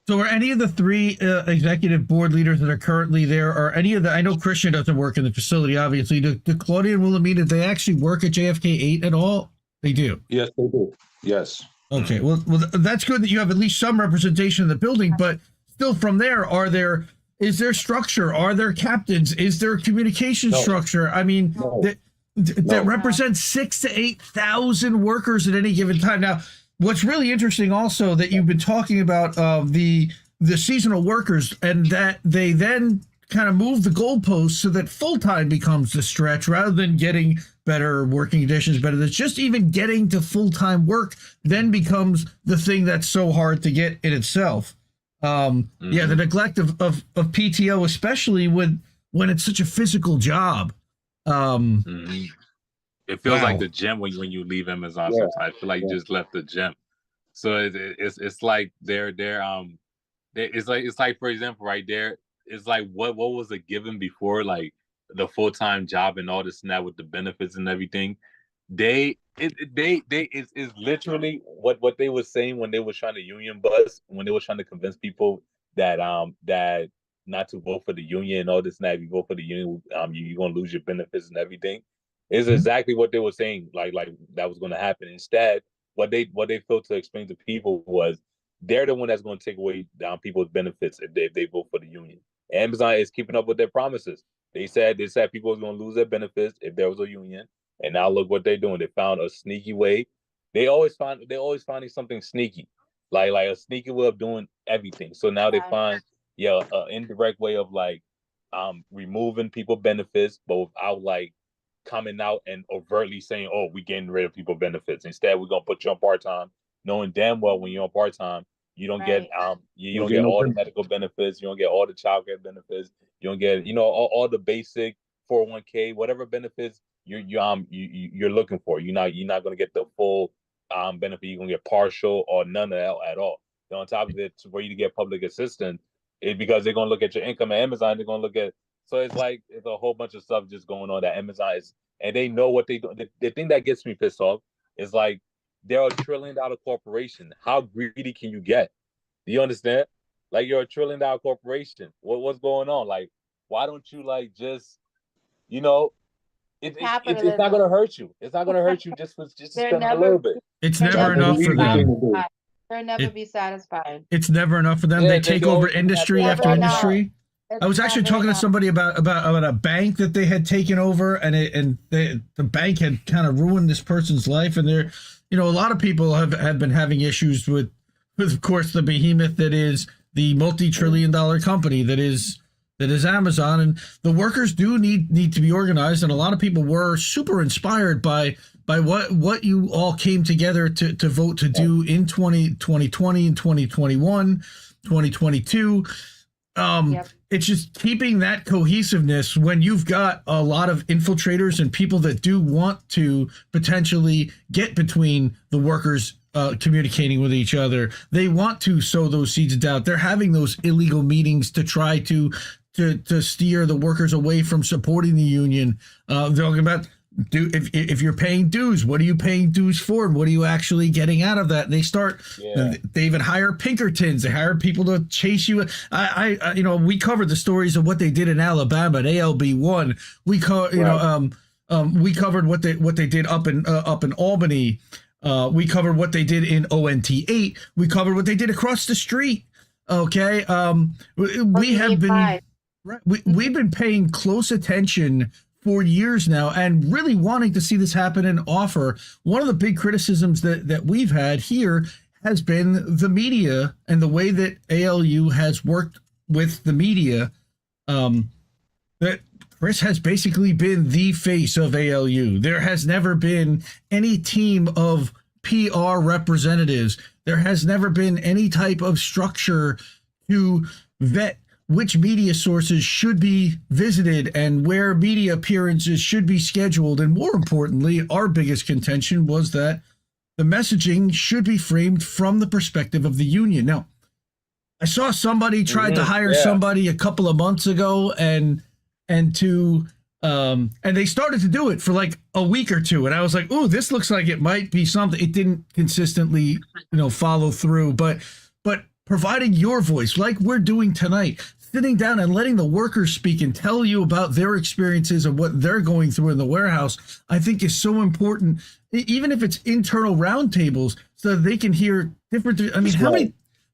So are any of the 3 executive board leaders that are currently there, or any of I know Christian doesn't work in the facility, obviously. Do Claudia and Wilhelmina, they actually work at JFK 8 at all? They do? Yes, they do. Yes. Okay. Well, that's good that you have at least some representation in the building, but still from there, is there structure? Are there captains? Is there communication structure? I mean, that represents 6,000 to 8,000 workers at any given time. Now, what's really interesting also that you've been talking about the seasonal workers, and that they then kind of move the goalposts so that full-time becomes the stretch rather than getting better working conditions, better. That's just even getting to full-time work then becomes the thing that's so hard to get in itself. Yeah, the neglect of PTO, especially when it's such a physical job. It feels like the gym when you leave Amazon. Sometimes I feel like you just left the gym. So it's like it's like for example, right there, it's like what was a given before, like the full-time job and all this and that with the benefits and everything. It's literally what they were saying when they were trying to union buzz, when they were trying to convince people that that not to vote for the union and all this and that. If you vote for the union, you're gonna lose your benefits and everything. Is exactly what they were saying, like that was gonna happen. Instead, what they failed to explain to people was they're the one that's gonna take away people's benefits if they vote for the union. Amazon is keeping up with their promises. They said people was gonna lose their benefits if there was a union, and now look what they're doing. They found a sneaky way. They're always finding something sneaky, like a sneaky way of doing everything. So now they find an indirect way of like removing people benefits, but without like coming out and overtly saying, "Oh, we're getting rid of people benefits." Instead, we're gonna put you on part time, knowing damn well when you're on part time, you don't get you don't get all the medical benefits, you don't get all the childcare benefits, you don't get all the basic 401k, whatever benefits you're looking for. You're not gonna get the full benefit. You're gonna get partial or none of that at all. And on top of it, for you to get public assistance, because they're gonna look at your income at Amazon, they're gonna look at. So it's like it's a whole bunch of stuff just going on that Amazon is, and they know what they do. The thing that gets me pissed off is like they're $1 trillion corporation. How greedy can you get? Do you understand? Like you're $1 trillion corporation. What's going on? Like, why don't you like just, it's not gonna hurt you. It's not gonna hurt you just to spend a little bit. It's never enough for them. They'll never be satisfied. It's never enough for them. They take over industry after industry. I was actually talking to somebody about a bank that they had taken over, and the bank had kind of ruined this person's life. And there, a lot of people have been having issues with, of course, the behemoth that is the multi-trillion-dollar company that is Amazon. And the workers do need to be organized. And a lot of people were super inspired by what you all came together to vote to do in 2020 and 2021, 2022. Yep. It's just keeping that cohesiveness when you've got a lot of infiltrators and people that do want to potentially get between the workers communicating with each other. They want to sow those seeds of doubt. They're having those illegal meetings to try to steer the workers away from supporting the union. They're talking about if you're paying dues, what are you paying dues for, and what are you actually getting out of that? And they even hire Pinkertons. They hire people to chase you. I we covered the stories of what they did in Alabama at ALB1. We we covered what they did up in Albany. We covered what they did in ONT8. We covered what they did across the street. Okay, we have been we've been paying close attention for years now and really wanting to see this happen and offer. One of the big criticisms that we've had here has been the media and the way that ALU has worked with the media. That Chris has basically been the face of ALU. There has never been any team of PR representatives. There has never been any type of structure to vet which media sources should be visited and where media appearances should be scheduled. And more importantly, our biggest contention was that the messaging should be framed from the perspective of the union. Now, I saw somebody tried to hire somebody a couple of months ago and they started to do it for like a week or two. And I was like, oh, this looks like it might be something. It didn't consistently, follow through, but providing your voice like we're doing tonight, sitting down and letting the workers speak and tell you about their experiences and what they're going through in the warehouse, I think is so important, even if it's internal roundtables, so that they can hear different. I mean,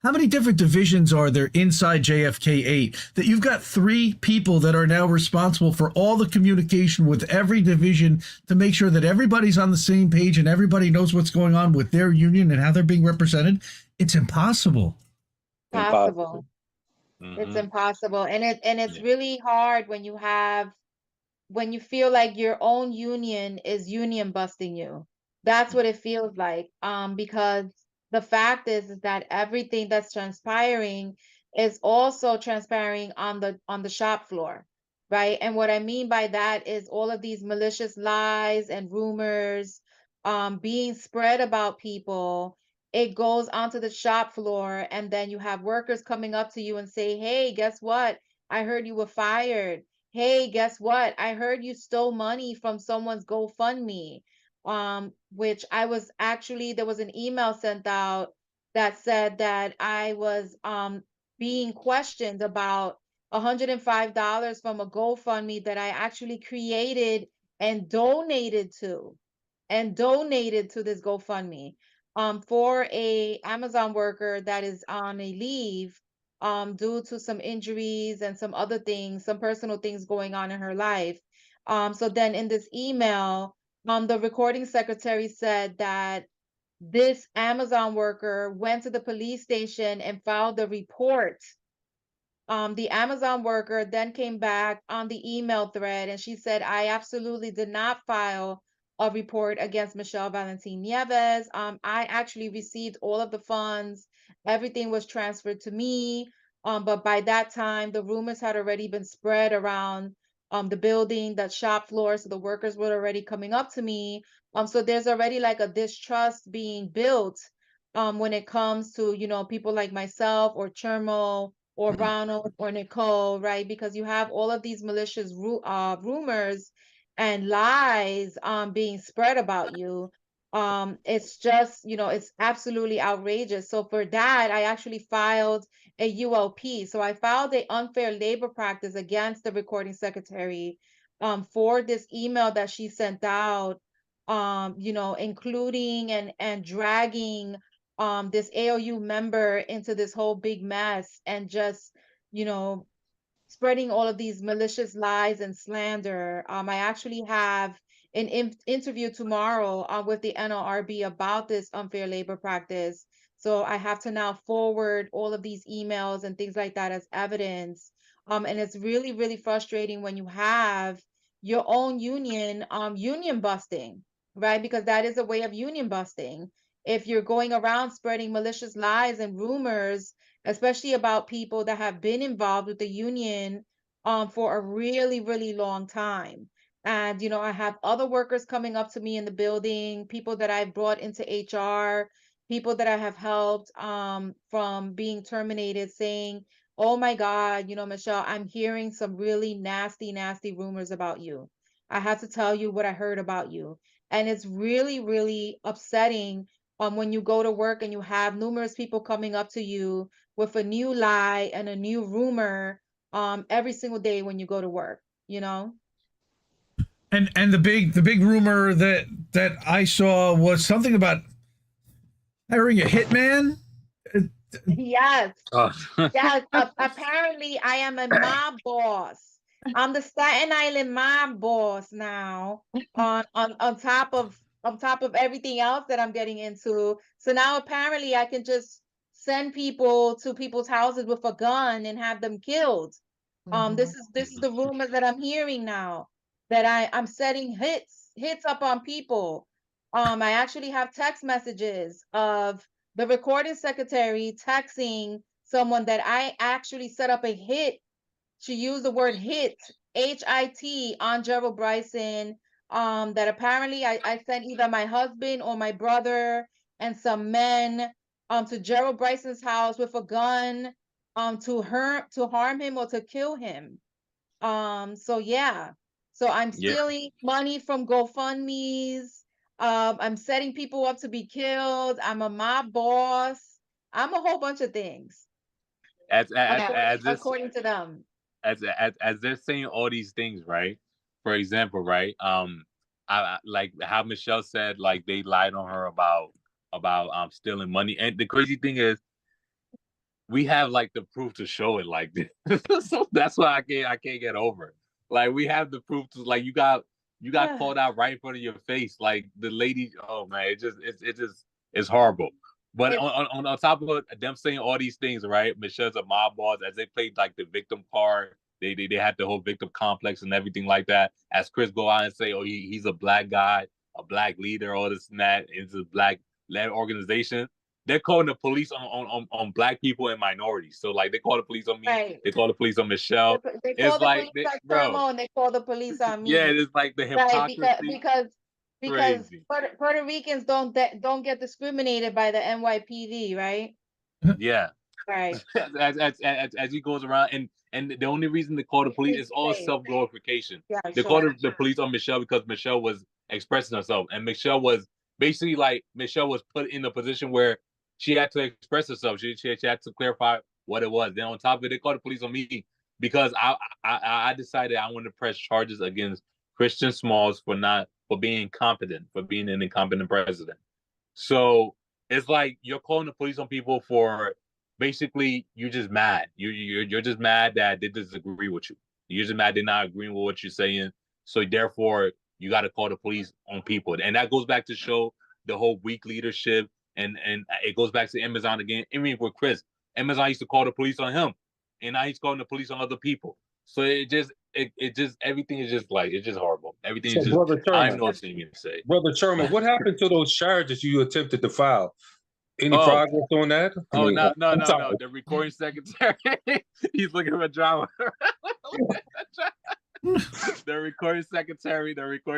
how many different divisions are there inside JFK 8 that you've got 3 people that are now responsible for all the communication with every division to make sure that everybody's on the same page and everybody knows what's going on with their union and how they're being represented? It's impossible. Possible. Mm-hmm. It's impossible. And it's really hard when you feel like your own union is union busting you. That's what it feels like. Because the fact is that everything that's transpiring is also transpiring on the shop floor, right? And what I mean by that is all of these malicious lies and rumors being spread about people. It goes onto the shop floor, and then you have workers coming up to you and say, hey, guess what? I heard you were fired. Hey, guess what? I heard you stole money from someone's GoFundMe. Which there was an email sent out that said that I was being questioned about $105 from a GoFundMe that I actually created and donated to this GoFundMe for a Amazon worker that is on a leave due to some injuries and some other things, some personal things going on in her life. So then in this email, the recording secretary said that this Amazon worker went to the police station and filed a report. The Amazon worker then came back on the email thread and she said, I absolutely did not file a report against Michelle Valentin Nieves. I actually received all of the funds. Everything was transferred to me. But by that time, the rumors had already been spread around the building, that shop floor. So the workers were already coming up to me. So there's already like a distrust being built when it comes to, people like myself or Chermo or Ronald or Nicole, right? Because you have all of these malicious rumors and lies being spread about you. It's just, it's absolutely outrageous. So for that, I actually filed a ULP. So I filed an unfair labor practice against the recording secretary for this email that she sent out, including and dragging this ALU member into this whole big mess and just, spreading all of these malicious lies and slander. I actually have an interview tomorrow with the NLRB about this unfair labor practice. So I have to now forward all of these emails and things like that as evidence. And it's really, really frustrating when you have your own union union busting, right? Because that is a way of union busting. If you're going around spreading malicious lies and rumors especially about people that have been involved with the union for a really, really long time. And, you know, I have other workers coming up to me in the building, people that I've brought into HR, people that I have helped from being terminated, saying, oh my God, you know, Michelle, I'm hearing some really nasty, nasty rumors about you. I have to tell you what I heard about you. And it's really, really upsetting when you go to work and you have numerous people coming up to you with a new lie and a new rumor every single day when you go to work, you know? And the big rumor that I saw was something about hiring a hitman. Yes. Oh. Yes. Apparently, I am a mob boss. I'm the Staten Island mob boss now. On top of everything else that I'm getting into. So now apparently I can just send people to people's houses with a gun and have them killed. This is the rumor that I'm hearing now, that I'm setting hits up on people. I actually have text messages of the recording secretary texting someone that I actually set up a hit. She used the word hit, HIT, on Gerald Bryson. That apparently I sent either my husband or my brother and some men to Gerald Bryson's house with a gun to harm him or to kill him. So yeah. So I'm Yeah. stealing money from GoFundMe's. I'm setting people up to be killed. I'm a mob boss. I'm a whole bunch of things. As According to them. as they're saying all these things, right? For example, right? I like how Michelle said, like they lied on her about stealing money. And the crazy thing is, we have like the proof to show it like this. So that's why I can't get over it. Like we have the proof to, like, you got called out right in front of your face. Like the lady, oh man, it's horrible. But on top of them saying all these things, right? Michelle's a mob boss, as they played like the victim card. They had the whole victim complex and everything like that. As Chris go out and say, oh, he's a black guy, a black leader, all this and that. It's a black led organization. They're calling the police on black people and minorities. So like they call the police on me, Right. they call the police on Michelle. They It's call the like police on Chermo and they call the police on me. yeah, it's like the Right, hypocrisy. because Crazy. Puerto Ricans don't get discriminated by the NYPD, right? Yeah. Right. As he goes around, and the only reason they call the police is all self-glorification. Yeah, They called the police on Michelle because Michelle was expressing herself, and Michelle was basically like Michelle was put in a position where she had to express herself. She had to clarify what it was. Then on top of it, they called the police on me because I decided I wanted to press charges against Christian Smalls for being incompetent, for being an incompetent president. So it's like you're calling the police on people for basically you're just mad. You're just mad that they disagree with you. You're just mad they're not agreeing with what you're saying. So therefore, you got to call the police on people, and that goes back to show the whole weak leadership. And it goes back to Amazon again. I mean, with Chris, Amazon used to call the police on him, and now he's calling the police on other people. So it just everything is just like, it's just horrible. Everything is just, Brother Sherman, I have no thing to say. Brother Sherman, what happened to those charges you attempted to file? Any Oh. progress on that? Oh, no. The recording secretary, he's looking for drama. The recording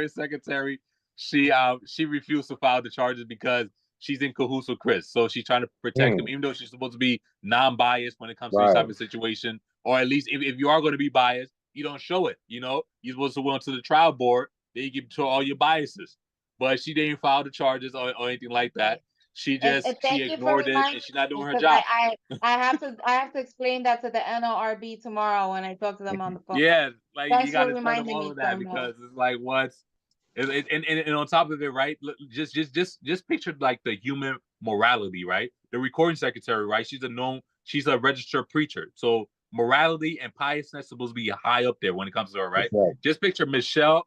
secretary, she refused to file the charges because she's in cahoots with Chris. So she's trying to protect him, even though she's supposed to be non-biased when it comes to this type of situation. Or at least if you are going to be biased, you don't show it. You know, you're supposed to go to the trial board, then you give to all your biases. But she didn't file the charges or anything like that. She just she ignored it, and she's not doing her job. I have to explain that to the NLRB tomorrow when I talk to them on the phone. Yeah, like Thanks you got to for tell them reminding all me, of that, Chermo. because it's like and on top of it, right? Just picture like the human morality, right? The recording secretary, right? She's a registered preacher, so morality and piousness is supposed to be high up there when it comes to her, right? Just picture Michelle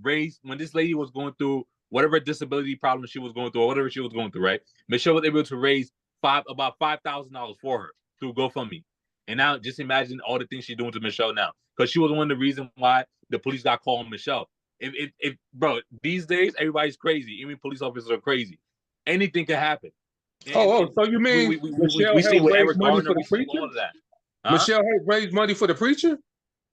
raised when this lady was going through whatever disability problem she was going through or whatever she was going through, right? Michelle was able to raise about $5,000 for her through GoFundMe. And now just imagine all the things she's doing to Michelle now. Because she was one of the reasons why the police got called on Michelle. If bro, these days everybody's crazy. Even police officers are crazy. Anything can happen. So you mean Michelle we see helped with raise Eric money Garner, for the we see preacher? all of that. Huh? Michelle helped raise money for the preacher?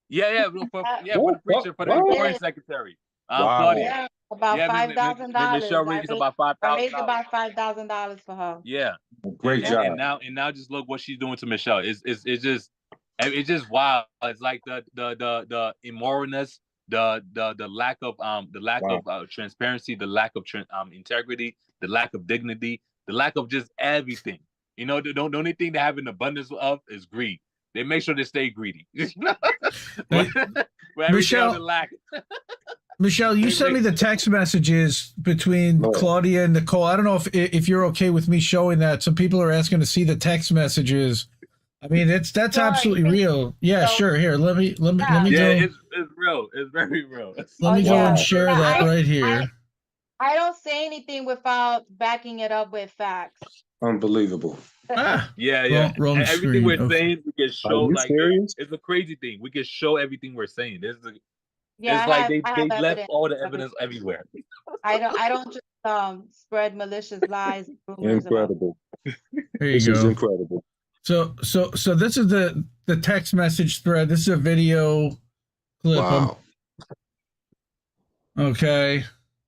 For the preacher, for the foreign secretary. Wow. Claudia. Yeah, about $5,000. Michelle raised about I $5,000. raised about $5,000 for her. Yeah. Great job. And now just look what she's doing to Michelle. It's just wild. It's like the immoralness, the lack of transparency, the lack of integrity, the lack of dignity, the lack of just everything. You know, the only thing they have an abundance of is greed. They make sure they stay greedy. Michelle, you sent me the text messages between Claudia and Nicole. I don't know if you're okay with me showing that. Some people are asking to see the text messages. I mean, that's absolutely real. Yeah, sure. Here, let me go. It's real. It's very real. Let me go and share that right here. I don't say anything without backing it up with facts. Unbelievable. Yeah. Wrong everything screen. we're saying, we can show. Like serious? it's a crazy thing. We can show everything we're saying. It's I like have they left evidence. all the evidence everywhere. I don't just spread malicious lies and rumors. Incredible. There you This is go. incredible. So this is the text message thread. This is a video clip. Wow. Okay.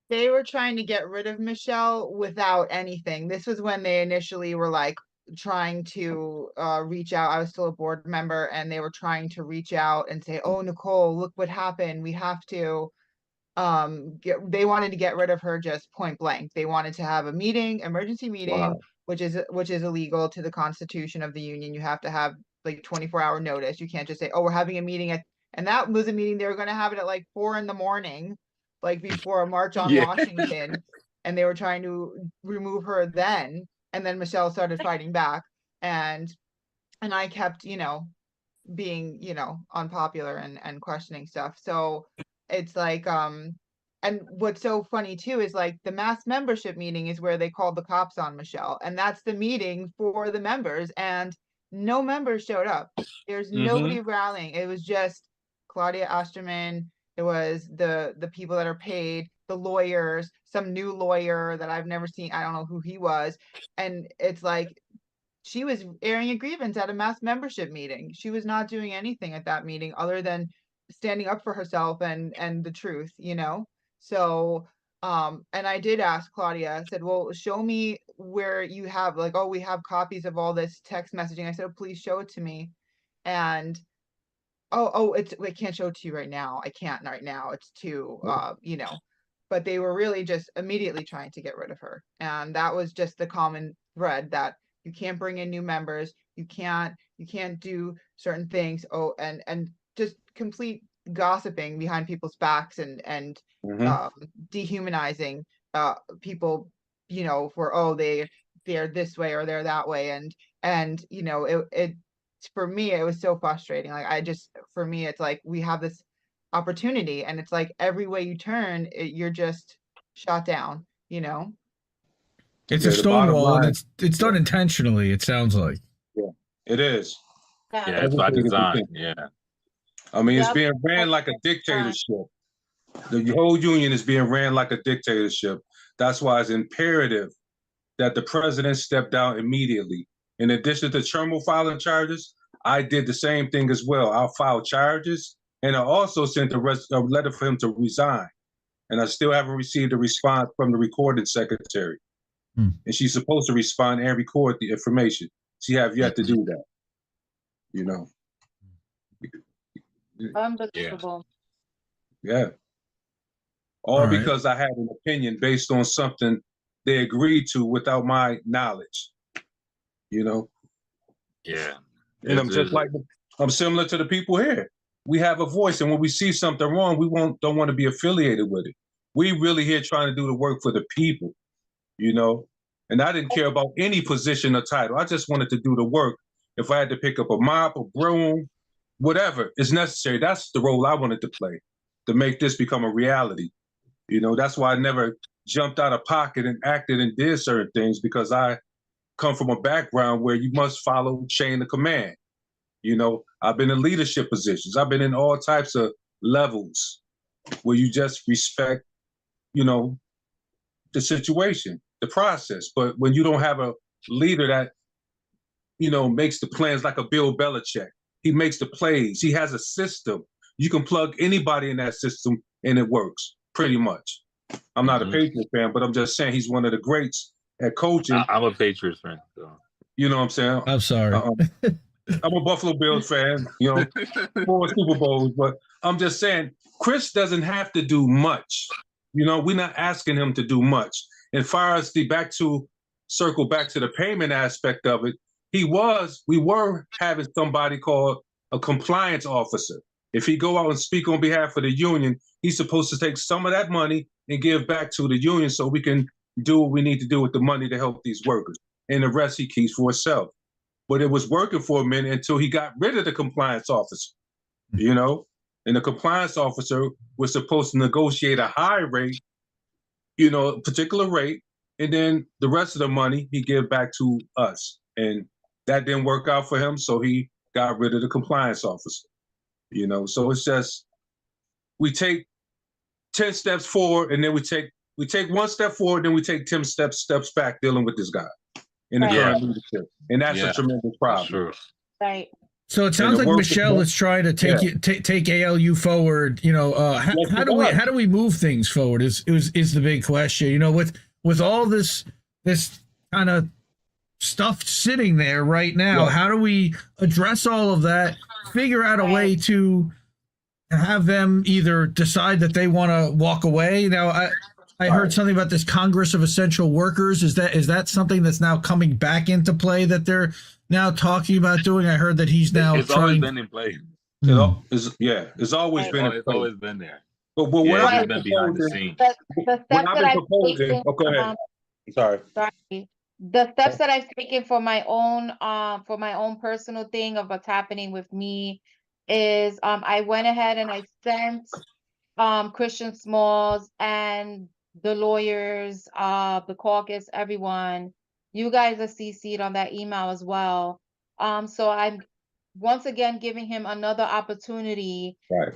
They were trying to get rid of Michelle without anything. This was when they initially were like trying to reach out. I was still a board member, and they were trying to reach out and say, "Oh, Nicole, look what happened. We have to." They wanted to get rid of her just point blank. They wanted to have a meeting, emergency meeting, which is illegal to the Constitution of the Union. You have to have like 24-hour notice. You can't just say, "Oh, we're having a meeting at," and that was a meeting they were going to have it at like 4 a.m. like before a march on Washington, and they were trying to remove her then. And then Michelle started fighting back, and I kept, being, unpopular and questioning stuff. So it's like, and what's so funny too is like the mass membership meeting is where they called the cops on Michelle, and that's the meeting for the members, and no members showed up. There's nobody rallying. It was just Claudia Osterman. It was the people that are paid, the lawyers, some new lawyer that I've never seen. I don't know who he was. And it's like, she was airing a grievance at a mass membership meeting. She was not doing anything at that meeting other than standing up for herself and the truth, So, and I did ask Claudia, I said, well, show me where you have like, oh, we have copies of all this text messaging. I said, oh, please show it to me. And I can't show it to you right now. I can't right now. It's too, but they were really just immediately trying to get rid of her. And that was just the common thread, that you can't bring in new members. You can't do certain things. Oh, and just complete gossiping behind people's backs and dehumanizing people, for, they're this way or they're that way. And it for me, it was so frustrating. Like, for me, it's like, we have this opportunity, and it's like every way you turn, you're just shot down, It's a stonewall, and it's done intentionally, it sounds like. Yeah, it is. Yeah, it's by design. Yeah. I mean, it's being ran like a dictatorship. The whole union is being ran like a dictatorship. That's why it's imperative that the president step down immediately. In addition to Chermo filing charges, I did the same thing as well. I filed charges, and I also sent a letter for him to resign. And I still haven't received a response from the recording secretary. And she's supposed to respond and record the information. She have yet to do that. Unbelievable. Yeah. All because I had an opinion based on something they agreed to without my knowledge. Yeah. And I'm similar to the people here. We have a voice, and when we see something wrong, we don't want to be affiliated with it. We really here trying to do the work for the people, And I didn't care about any position or title. I just wanted to do the work. If I had to pick up a mop, a broom, whatever is necessary, that's the role I wanted to play, to make this become a reality. That's why I never jumped out of pocket and acted and did certain things, because I come from a background where you must follow chain of command. I've been in leadership positions. I've been in all types of levels where you just respect, the situation, the process. But when you don't have a leader that, makes the plans like a Bill Belichick. He makes the plays. He has a system. You can plug anybody in that system and it works pretty much. I'm not a Patriot fan, but I'm just saying he's one of the greats at coaching. I'm a Patriots fan. So. You know what I'm saying? I'm sorry. I'm a Buffalo Bills fan, 4 Super Bowls, but I'm just saying Chris doesn't have to do much. We're not asking him to do much. And far as circle back to the payment aspect of it, we were having somebody called a compliance officer. If he go out and speak on behalf of the union, he's supposed to take some of that money and give back to the union so we can do what we need to do with the money to help these workers. And the rest he keeps for himself. But it was working for a minute until he got rid of the compliance officer, And the compliance officer was supposed to negotiate a high rate, a particular rate, and then the rest of the money he give back to us. And that didn't work out for him, so he got rid of the compliance officer. So it's just we take 10 steps forward, and then we take 1 step forward, then we take 10 steps back dealing with this guy in the current leadership, and that's a tremendous problem. Sure. Right. So it sounds like Michelle is trying to take ALU forward. How do we move things forward? Is the big question. With all this kind of stuff sitting there right now, how do we address all of that? Figure out a way to have them either decide that they want to walk away. Now, I heard something about this Congress of Essential Workers. Is that something that's now coming back into play that they're now talking about doing? I heard that he's now it's always been in play. It's always been in play. It's always been there. But what I've been behind the scenes. The steps that I've taken, go ahead. Sorry. The steps that I've taken for my own personal thing of what's happening with me is I went ahead and I sent Christian Smalls and the lawyers, the caucus, everyone. You guys are CC'd on that email as well. So I'm once again giving him another opportunity. Right.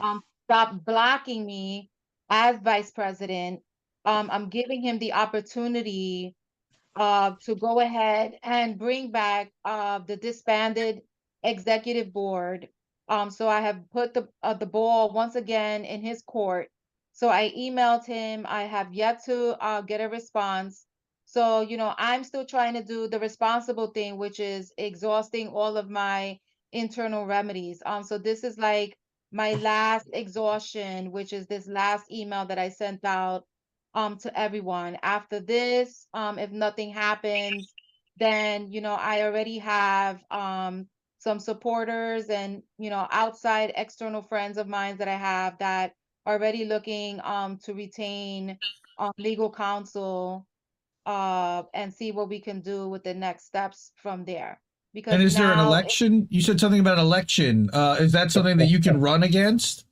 Stop blocking me as vice president. I'm giving him the opportunity to go ahead and bring back the disbanded executive board. So I have put the ball once again in his court. So I emailed him. I have yet to get a response. So, I'm still trying to do the responsible thing, which is exhausting all of my internal remedies. So this is like my last exhaustion, which is this last email that I sent out to everyone. After this, if nothing happens, then, I already have some supporters and, outside external friends of mine that I have that are already looking to retain legal counsel and see what we can do with the next steps from there. Because and is there an election? You said something about election. Is that something that you can run against?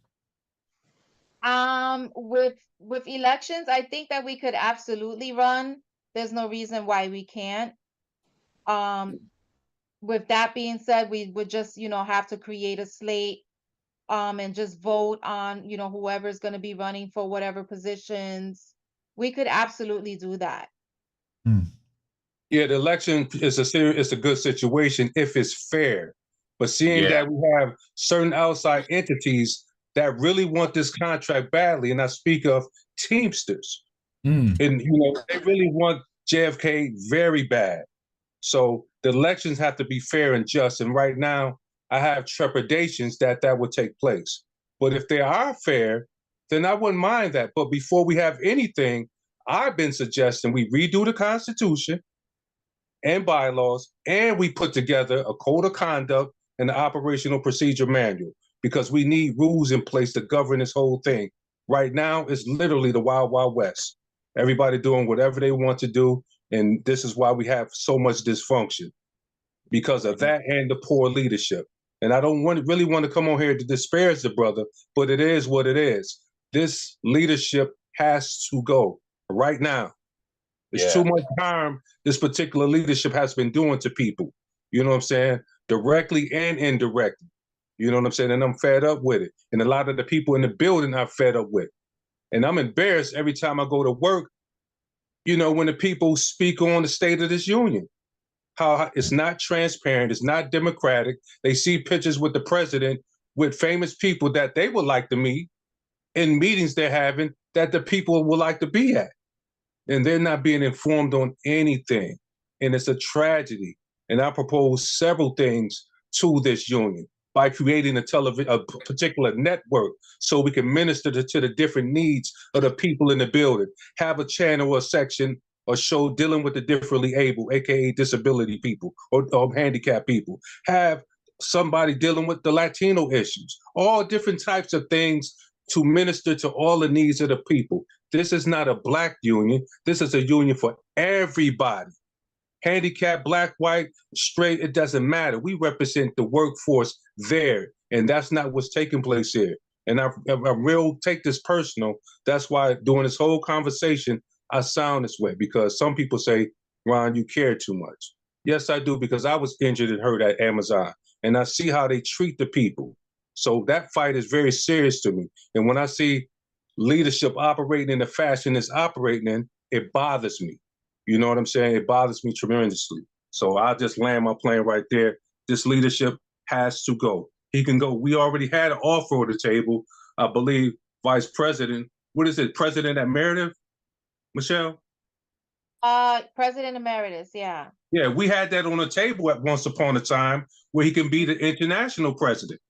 With elections, I think that we could absolutely run. There's no reason why we can't. With that being said, we would just, have to create a slate and just vote on, whoever's going to be running for whatever positions. We could absolutely do that. Yeah, the election is it's a good situation if it's fair. But seeing that we have certain outside entities that really want this contract badly, and I speak of Teamsters, and they really want JFK very bad. So the elections have to be fair and just. And right now, I have trepidations that would take place. But if they are fair, then I wouldn't mind that. But before we have anything, I've been suggesting we redo the Constitution and bylaws, and we put together a code of conduct and an operational procedure manual, because we need rules in place to govern this whole thing. Right now, it's literally the Wild Wild West. Everybody doing whatever they want to do, and this is why we have so much dysfunction, because of that and the poor leadership. And I don't really want to come on here to disparage the brother, but it is what it is. This leadership has to go right now. It's too much harm this particular leadership has been doing to people. You know what I'm saying? Directly and indirectly. You know what I'm saying? And I'm fed up with it. And a lot of the people in the building are fed up with it. And I'm embarrassed every time I go to work, when the people speak on the state of this union. how it's not transparent, it's not democratic. They see pictures with the president with famous people that they would like to meet in meetings they're having that the people would like to be at. And they're not being informed on anything. And it's a tragedy. And I propose several things to this union by creating a particular network so we can minister to the different needs of the people in the building, have a channel or section or show dealing with the differently able, AKA disability people or handicapped people, have somebody dealing with the Latino issues, all different types of things to minister to all the needs of the people. This is not a Black union. This is a union for everybody. Handicapped, Black, white, straight, it doesn't matter. We represent the workforce there, and that's not what's taking place here. And I real take this personal. That's why during this whole conversation, I sound this way, because some people say, Ron, you care too much. Yes, I do, because I was injured and hurt at Amazon, and I see how they treat the people. So that fight is very serious to me. And when I see leadership operating in the fashion it's operating in, it bothers me. You know what I'm saying? It bothers me tremendously. So I'll just land my plane right there. This leadership has to go. He can go. We already had an offer on the table. I believe Vice President, what is it, President Emeritus, Michelle? President Emeritus, yeah. Yeah, we had that on the table at once upon a time where he can be the international president.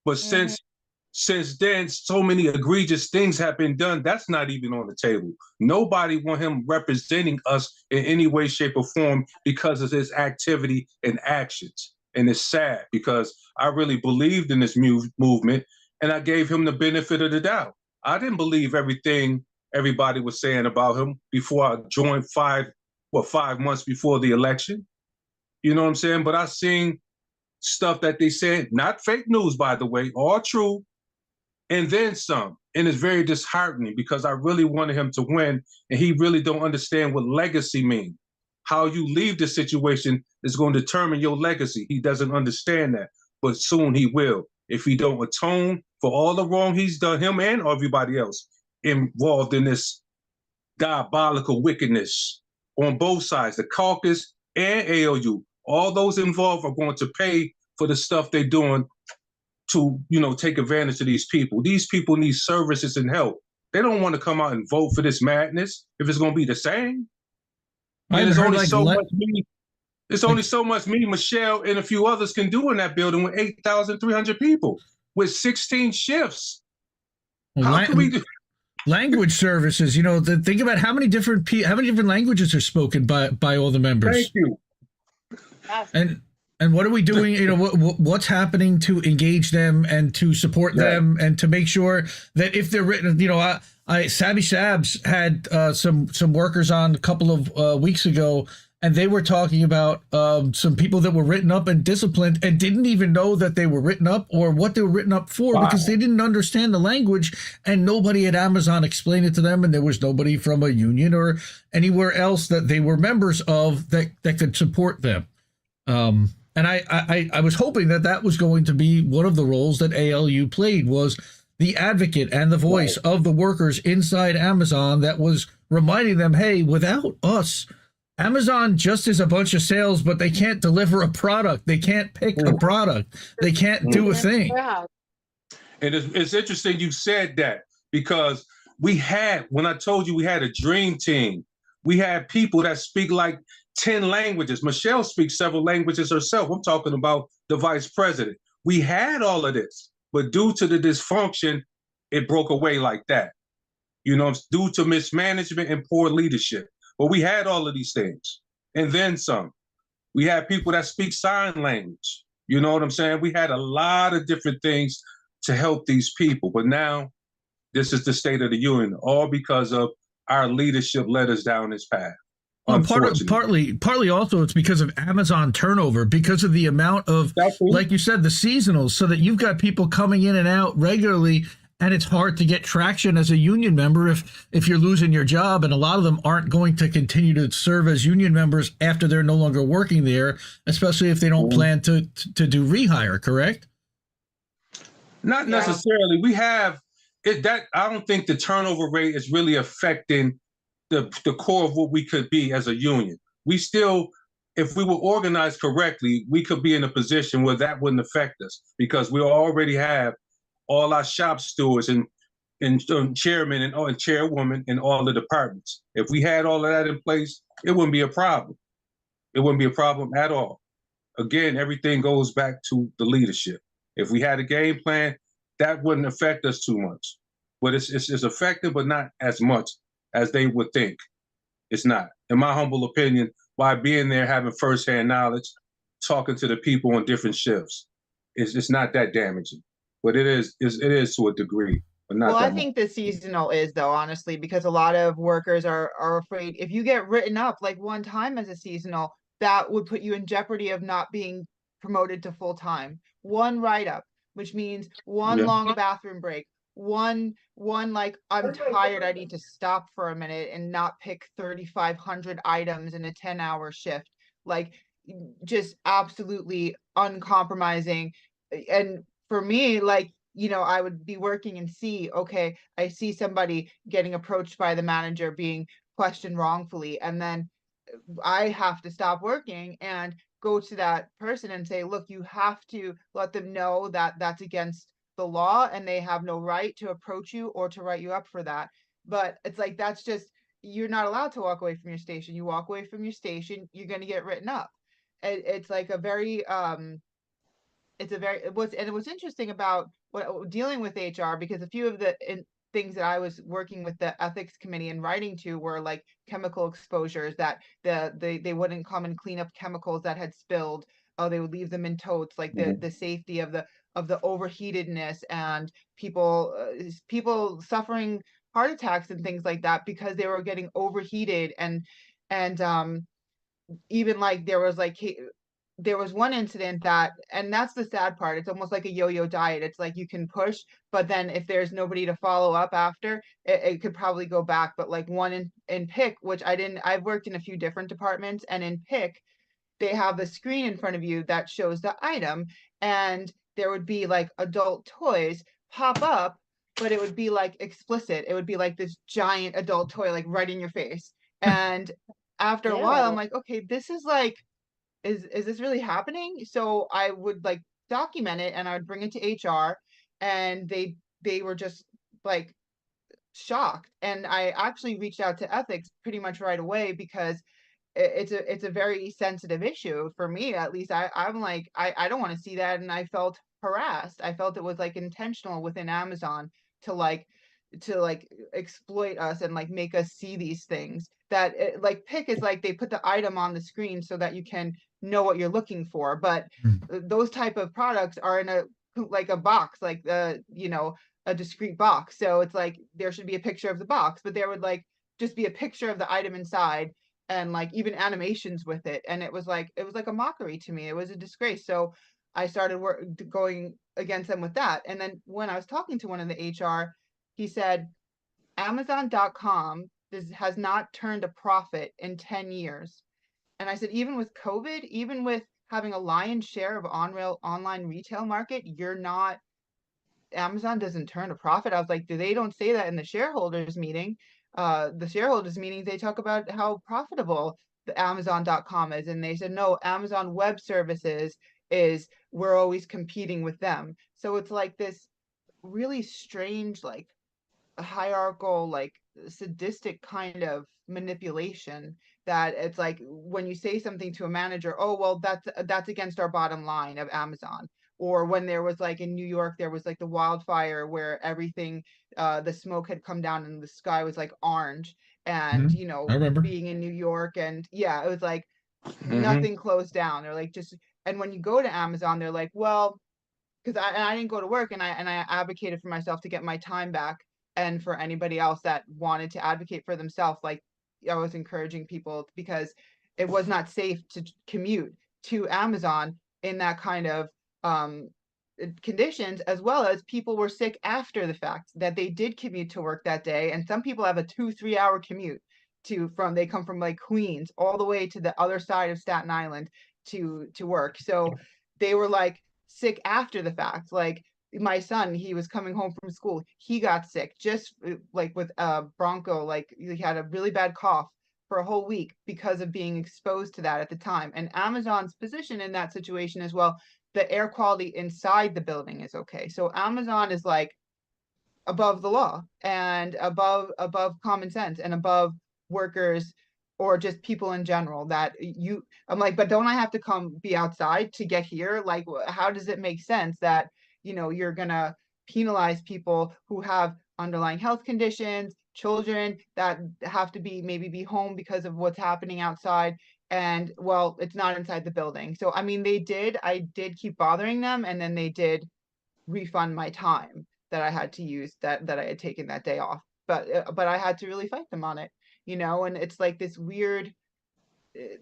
But since then, so many egregious things have been done. That's not even on the table. Nobody want him representing us in any way, shape, or form because of his activity and actions. And it's sad because I really believed in this movement and I gave him the benefit of the doubt. I didn't believe everything everybody was saying about him before I joined 5 months before the election. You know what I'm saying? But I seen stuff that they said, not fake news, by the way, all true, and then some. And it's very disheartening because I really wanted him to win, and he really don't understand what legacy means. How you leave the situation is going to determine your legacy. He doesn't understand that, but soon he will. If he don't atone for all the wrong he's done, him and everybody else involved in this diabolical wickedness on both sides, the caucus and ALU. All those involved are going to pay for the stuff they're doing to, take advantage of these people. These people need services and help. They don't want to come out and vote for this madness if it's going to be the same. And there's only so much me, Michelle, and a few others can do in that building with 8,300 people with 16 shifts. How can we do? Language services, think about how many different languages are spoken by all the members. Thank you. And what are we doing? What's happening to engage them and to support them and to make sure that if they're written, Sabby Sabs had some workers on a couple of weeks ago, and they were talking about some people that were written up and disciplined and didn't even know that they were written up or what they were written up for because they didn't understand the language, and nobody at Amazon explained it to them, and there was nobody from a union or anywhere else that they were members of that could support them. And I was hoping that was going to be one of the roles that ALU played, was the advocate and the voice of the workers inside Amazon that was reminding them, hey, without us, Amazon just is a bunch of sales, but they can't deliver a product. They can't pick a product. They can't do a thing. And it's interesting you said that, because when I told you we had a dream team, we had people that speak like 10 languages. Michelle speaks several languages herself. I'm talking about the vice president. We had all of this, but due to the dysfunction, it broke away like that. Due to mismanagement and poor leadership. But we had all of these things, and then some. We had people that speak sign language. You know what I'm saying? We had a lot of different things to help these people. But now, this is the state of the union, all because of our leadership led us down this path. Well, partly also it's because of Amazon turnover, because of the amount of, like you said, the seasonals, so that you've got people coming in and out regularly. And it's hard to get traction as a union member if you're losing your job, and a lot of them aren't going to continue to serve as union members after they're no longer working there, especially if they don't plan to do rehire, correct? Not necessarily. We have it that I don't think the turnover rate is really affecting the core of what we could be as a union. We still if we were organized correctly, we could be in a position where that wouldn't affect us because we already have all our shop stewards and chairmen and chairwoman in all the departments. If we had all of that in place, it wouldn't be a problem. It wouldn't be a problem at all. Again, everything goes back to the leadership. If we had a game plan, that wouldn't affect us too much. But it's effective, but not as much as they would think. It's not. In my humble opinion, by being there, having firsthand knowledge, talking to the people on different shifts, it's not that damaging. But it is to a degree, but not Well, that I much. think the seasonal is though, honestly, because a lot of workers are afraid if you get written up like one time as a seasonal, that would put you in jeopardy of not being promoted to full time. One write-up, which means one Yeah. long bathroom break, one like I'm tired, I need to stop for a minute and not pick 3,500 items in a 10-hour shift. Like just absolutely uncompromising. And for me, like, you know, I would be working and see, okay, I see somebody getting approached by the manager being questioned wrongfully. And then I have to stop working and go to that person and say, look, you have to let them know that that's against the law and they have no right to approach you or to write you up for that. But it's like, that's just, you're not allowed to walk away from your station. You walk away from your station, you're going to get written up. It's like a very, it's a very, what's interesting about dealing with HR, because a few of the things that I was working with the ethics committee and writing to were like chemical exposures that they wouldn't come and clean up chemicals that had spilled. Oh, they would leave them in totes, like the safety of the overheatedness and people suffering heart attacks and things like that because they were getting overheated and even like there was one incident that, and that's the sad part, it's almost like a yo-yo diet. It's like you can push, but then if there's nobody to follow up after, it could probably go back. But like one in PIC, which I've worked in a few different departments, and in PIC, they have the screen in front of you that shows the item, and there would be like adult toys pop up, but it would be like explicit. It would be like this giant adult toy, like right in your face. And after a while, I'm like, okay, this is like, is this really happening? So I would like document it and I would bring it to HR, and they were just like shocked. And I actually reached out to ethics pretty much right away because it's a very sensitive issue for me. At least I'm like, I don't want to see that. And I felt harassed. I felt it was like intentional within Amazon to like exploit us and like make us see these things that like PIC is like they put the item on the screen so that you can know what you're looking for, but those type of products are in a box, like you know, a discrete box. So it's like there should be a picture of the box, but there would like just be a picture of the item inside and like even animations with it. And it was like a mockery to me. It was a disgrace. So I started going against them with that. And then when I was talking to one of the HR, he said, Amazon.com has not turned a profit in 10 years. And I said, even with COVID, even with having a lion's share of online retail market, Amazon doesn't turn a profit. I was like, they don't say that in the shareholders meeting. The shareholders meetings, they talk about how profitable the Amazon.com is. And they said, no, Amazon Web Services we're always competing with them. So it's like this really strange, like hierarchical, like sadistic kind of manipulation that it's like when you say something to a manager, oh, well, that's against our bottom line of Amazon. Or when there was like in New York, there was like the wildfire where everything, the smoke had come down and the sky was like orange. And, you know, I remember. being in New York, and yeah, it was like nothing closed down. They're like, and when you go to Amazon, they're like, well, because I didn't go to work, and I advocated for myself to get my time back, and for anybody else that wanted to advocate for themselves, like I was encouraging people because it was not safe to commute to Amazon in that kind of conditions, as well as people were sick after the fact that they did commute to work that day, and some people have a 2-3 hour commute they come from like Queens all the way to the other side of Staten Island to work. So they were like sick after the fact. Like my son, he was coming home from school, he got sick just like with broncho, like he had a really bad cough for a whole week because of being exposed to that at the time. And Amazon's position in that situation as well, the air quality inside the building is okay. So Amazon is like above the law and above common sense and above workers or just people in general. That I'm like, but don't I have to come be outside to get here? Like, how does it make sense that, you know, you're gonna penalize people who have underlying health conditions, children that have to maybe be home because of what's happening outside, and well, it's not inside the building. So I mean, I did keep bothering them, and then they did refund my time that I had to use that I had taken that day off. But I had to really fight them on it, you know. And it's like this weird.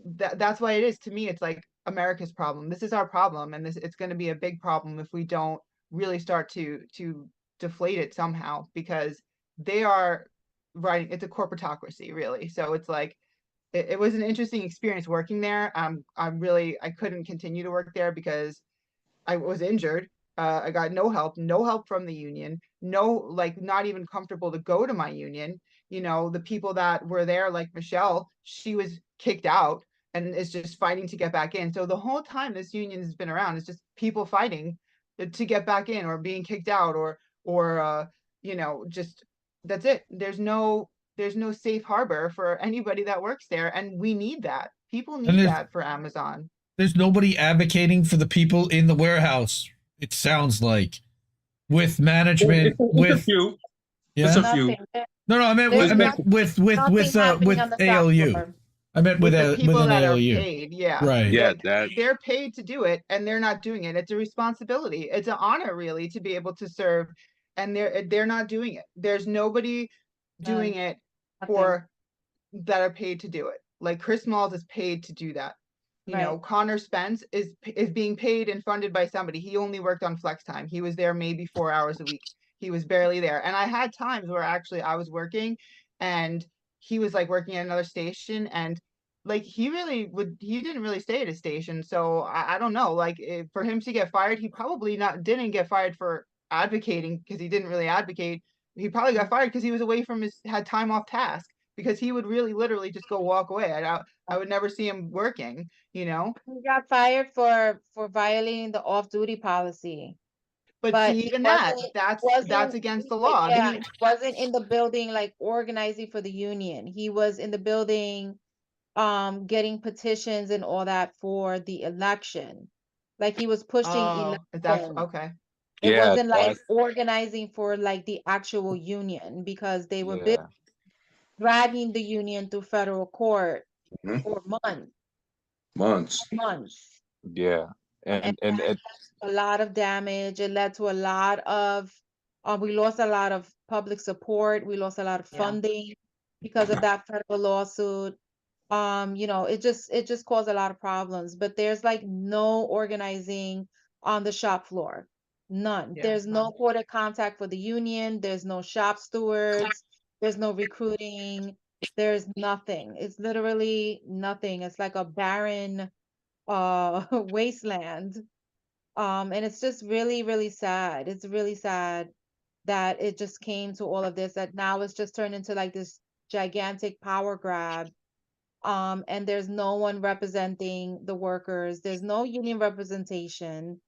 That's why it is to me. It's like America's problem. This is our problem, and it's going to be a big problem if we don't really start to deflate it somehow, because they are writing. It's a corporatocracy, really. So it's like it was an interesting experience working there. I couldn't continue to work there because I was injured. I got no help from the union, like not even comfortable to go to my union. You know, the people that were there, like Michelle, she was kicked out and is just fighting to get back in. So the whole time this union has been around, it's just people fighting to get back in or being kicked out or you know, just that's it. There's no safe harbor for anybody that works there. And we need that. People need that for Amazon. There's nobody advocating for the people in the warehouse. It sounds like with management, It's a few. yeah. It's a few. No, I meant with ALU. I meant with the people within that ALU. are paid, yeah, Right. Yeah, they're paid to do it, and they're not doing it. It's a responsibility. It's an honor, really, to be able to serve, and they're not doing it. There's nobody doing it for that are paid to do it. Like Chris Malls is paid to do that. You know, Connor Spence is being paid and funded by somebody. He only worked on flex time. He was there maybe 4 hours a week. He was barely there. And I had times where actually I was working and he was like working at another station, and like he didn't really stay at a station. So I don't know, like for him to get fired, he probably didn't get fired for advocating, because he didn't really advocate. He probably got fired because he was away from had time off task, because he would really literally just go walk away. I would never see him working, you know. He got fired for violating the off-duty policy. But see, even that's against the law. Yeah, he wasn't in the building like organizing for the union. He was in the building getting petitions and all that for the election. Like he was pushing election. Okay. It wasn't like organizing for like the actual union, because they were dragging the union through federal court for months. Yeah. And a lot of damage. It led to a lot of we lost a lot of public support. We lost a lot of funding because of that federal lawsuit. You know, it just caused a lot of problems. But there's like no organizing on the shop floor. None. There's no point of contact for the union. There's no shop stewards. There's no recruiting. There's nothing. It's literally nothing. It's like a barren wasteland. And it's just really, really sad. It's really sad that it just came to all of this, that now it's just turned into like this gigantic power grab. And there's no one representing the workers. There's no union representation.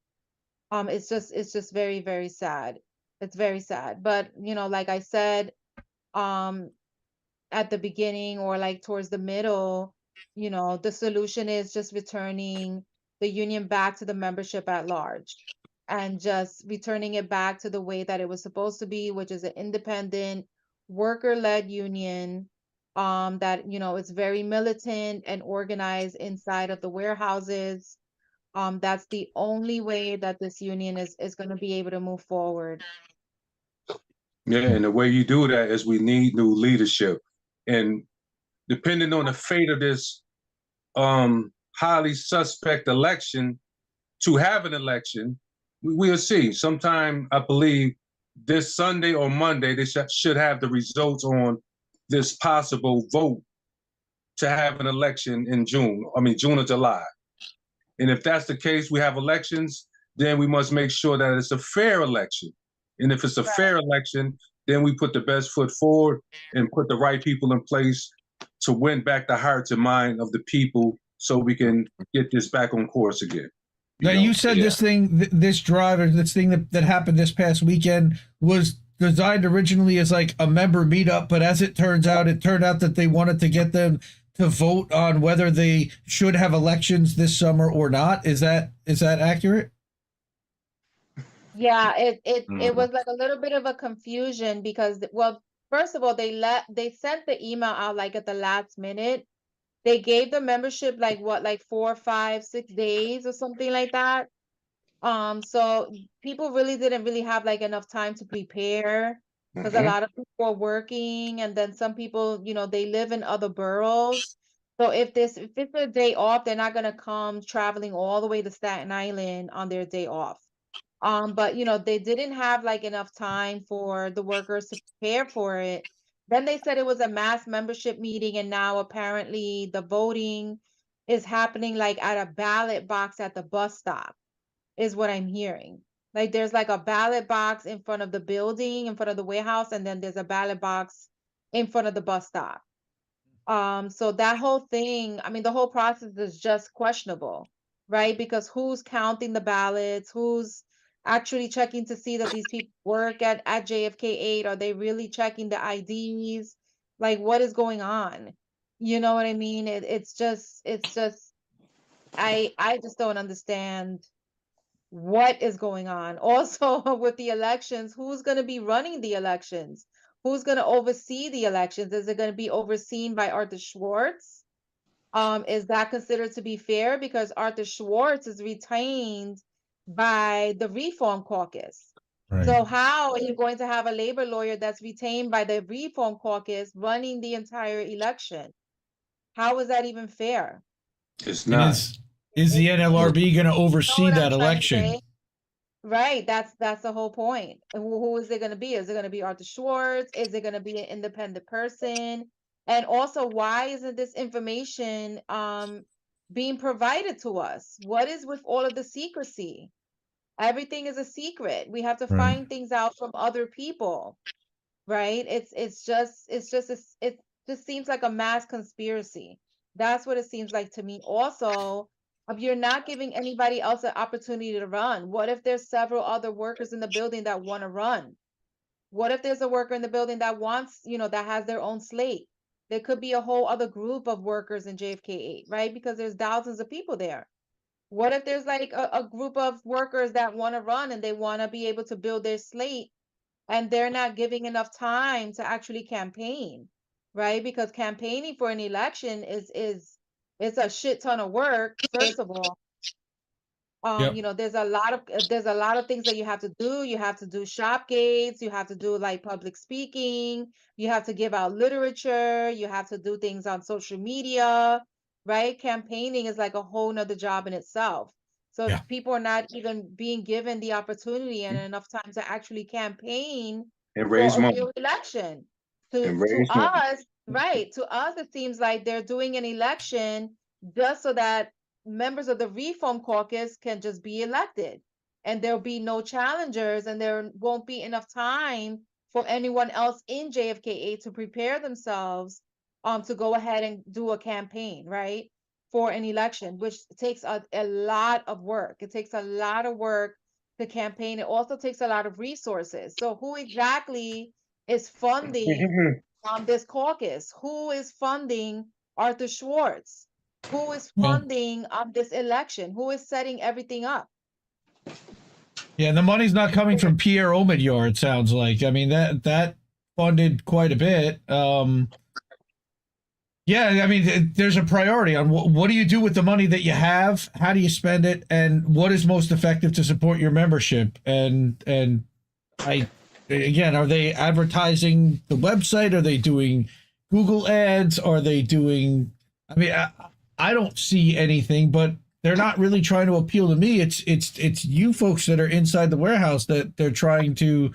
It's just very, very sad. It's very sad. But, you know, like I said, at the beginning or like towards the middle, you know, the solution is just returning the union back to the membership at large and just returning it back to the way that it was supposed to be, which is an independent worker-led union that, you know, it's very militant and organized inside of the warehouses. That's the only way that this union is going to be able to move forward. Yeah, and the way you do that is we need new leadership. And depending on the fate of this highly suspect election, to have an election, we'll see. Sometime, I believe, this Sunday or Monday, they should have the results on this possible vote to have an election in June or July. And if that's the case, we have elections, then we must make sure that it's a fair election. And if it's a fair election, then we put the best foot forward and put the right people in place to win back the hearts and mind of the people so we can get this back on course again. Now, you said Yeah. this thing, this drive, or this thing that happened this past weekend was designed originally as like a member meetup, but as it turned out that they wanted to get them to vote on whether they should have elections this summer or not. Is that accurate? Yeah, it Mhm. was like a little bit of a confusion because, well, first of all, they sent the email out like at the last minute. They gave the membership like what, like 4, 5, 6 days or something like that. So people really didn't really have like enough time to prepare because a Mhm. lot of people are working, and then some people, they live in other boroughs. So if it's a day off, they're not gonna come traveling all the way to Staten Island on their day off. But they didn't have like enough time for the workers to prepare for it. Then they said it was a mass membership meeting, and now apparently the voting is happening like at a ballot box at the bus stop, is what I'm hearing. Like there's like a ballot box in front of the building, in front of the warehouse, and then there's a ballot box in front of the bus stop. So that whole thing, I mean, the whole process is just questionable, right? Because who's counting the ballots? Who's actually checking to see that these people work at JFK 8? Are they really checking the IDs? Like, what is going on? You know what I mean? It's just, I just don't understand what is going on. Also, with the elections, who's going to be running the elections? Who's going to oversee the elections? Is it going to be overseen by Arthur Schwartz? Is that considered to be fair? Because Arthur Schwartz is retained by the Reform Caucus. Right. So how are you going to have a labor lawyer that's retained by the Reform Caucus running the entire election? How is that even fair? It's And not. is the NLRB going to You know oversee what I'm that trying to election? say? Right, that's the whole point. And who is it going to be? Is it going to be Arthur Schwartz? Is it going to be an independent person? And also, why isn't this information being provided to us? What is with all of the secrecy? Everything is a secret. We have to Right. find things out from other people, right? It just seems like a mass conspiracy. That's what it seems like to me. Also, you're not giving anybody else an opportunity to run. What if there's several other workers in the building that want to run? What if there's a worker in the building that wants, that has their own slate? There could be a whole other group of workers in JFK 8, right? Because there's thousands of people there. What if there's like a group of workers that want to run and they want to be able to build their slate, and they're not giving enough time to actually campaign, right? Because campaigning for an election is it's a shit ton of work. First of all, Yep. there's a lot of things that you have to do. You have to do shop gates, you have to do like public speaking, you have to give out literature, you have to do things on social media, right? Campaigning is like a whole nother job in itself. So Yeah. if people are not even being given the opportunity and enough time to actually campaign And for raise a money. real election, And to raise money. us, right? To us, it seems like they're doing an election just so that members of the Reform Caucus can just be elected, and there'll be no challengers, and there won't be enough time for anyone else in JFK8 to prepare themselves to go ahead and do a campaign, right? For an election, which takes a lot of work. It takes a lot of work to campaign. It also takes a lot of resources. So who exactly is funding this caucus? Who is funding Arthur Schwartz? Who is Well, funding this election? Who is setting everything up? yeah, and the money's not coming from Pierre Omidyar, it sounds like. I mean, that funded quite a bit. Yeah, I mean, there's a priority on what do you do with the money that you have? How do you spend it? And what is most effective to support your membership? And again, are they advertising the website? Are they doing Google ads? Are they doing, I mean, I don't see anything, but they're not really trying to appeal to me. It's you folks that are inside the warehouse that they're trying to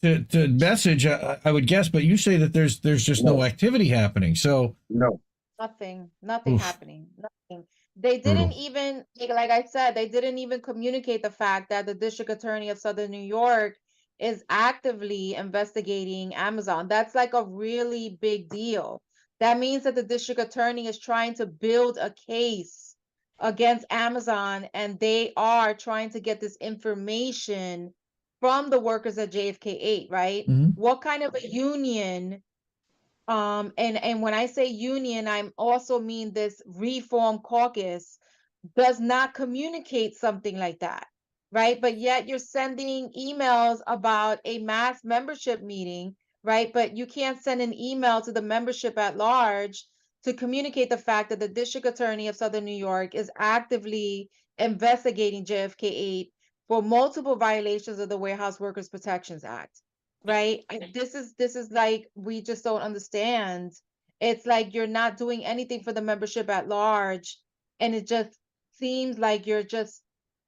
message, I would guess, but you say that there's just no activity happening. So No. Nothing Oof. happening, nothing. They Brutal. didn't even, like I said, they didn't even communicate the fact that the District Attorney of Southern New York is actively investigating Amazon. That's like a really big deal. that means that the district attorney is trying to build a case against Amazon, and they are trying to get this information from the workers at JFK 8, right? Mhm. What kind of a union, and when I say union, I'm also mean this reform caucus does not communicate something like that, right? But yet you're sending emails about a mass membership meeting, right? But you can't send an email to the membership at large to communicate the fact that the district attorney of Southern New York is actively investigating JFK 8 for multiple violations of the Warehouse Workers Protections Act, right? And this is like, we just don't understand. It's like you're not doing anything for the membership at large, and it just seems like you're just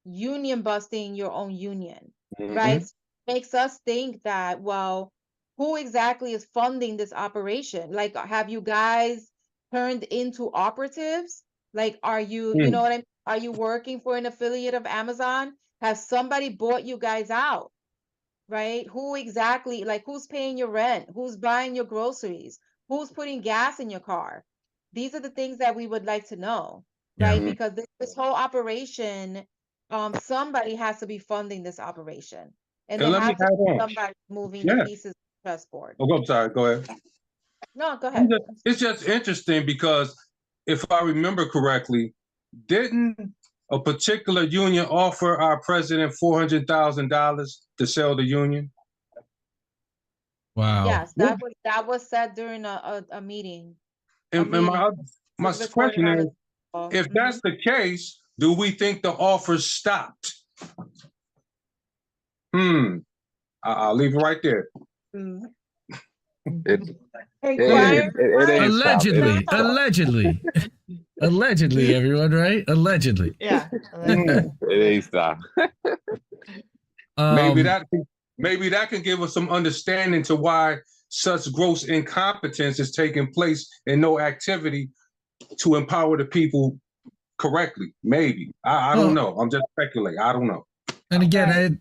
union busting your own union, right? Makes us think that, well, who exactly is funding this operation? Like, have you guys turned into operatives? Like, are you, you know what I mean? Are you working for an affiliate of Amazon? Has somebody bought you guys out? Right? Who exactly, like, who's paying your rent? Who's buying your groceries? Who's putting gas in your car? These are the things that we would like to know, Yeah. right? Because this whole operation, somebody has to be funding this operation, and And there let me has to add be on. somebody moving the Yeah. pieces of the chessboard. Oh, I'm sorry. Go ahead. No, go ahead. It's just interesting because if I remember correctly, didn't a particular union offer our president $400,000 to sell the union? Wow. Yes, that was said during a meeting. And my It's recorded question on is, the call. if that's the case, do we think the offer stopped? I'll leave it right there. Mhm. It Inquire- ain't stopped. It Allegedly, ain't stopped. allegedly, allegedly, everyone, right? Allegedly. Yeah. It ain't stopped. Maybe Um, that can give us some understanding to why such gross incompetence is taking place and no activity to empower the people correctly. Maybe. I don't know. I'm just speculating. I don't know. And again,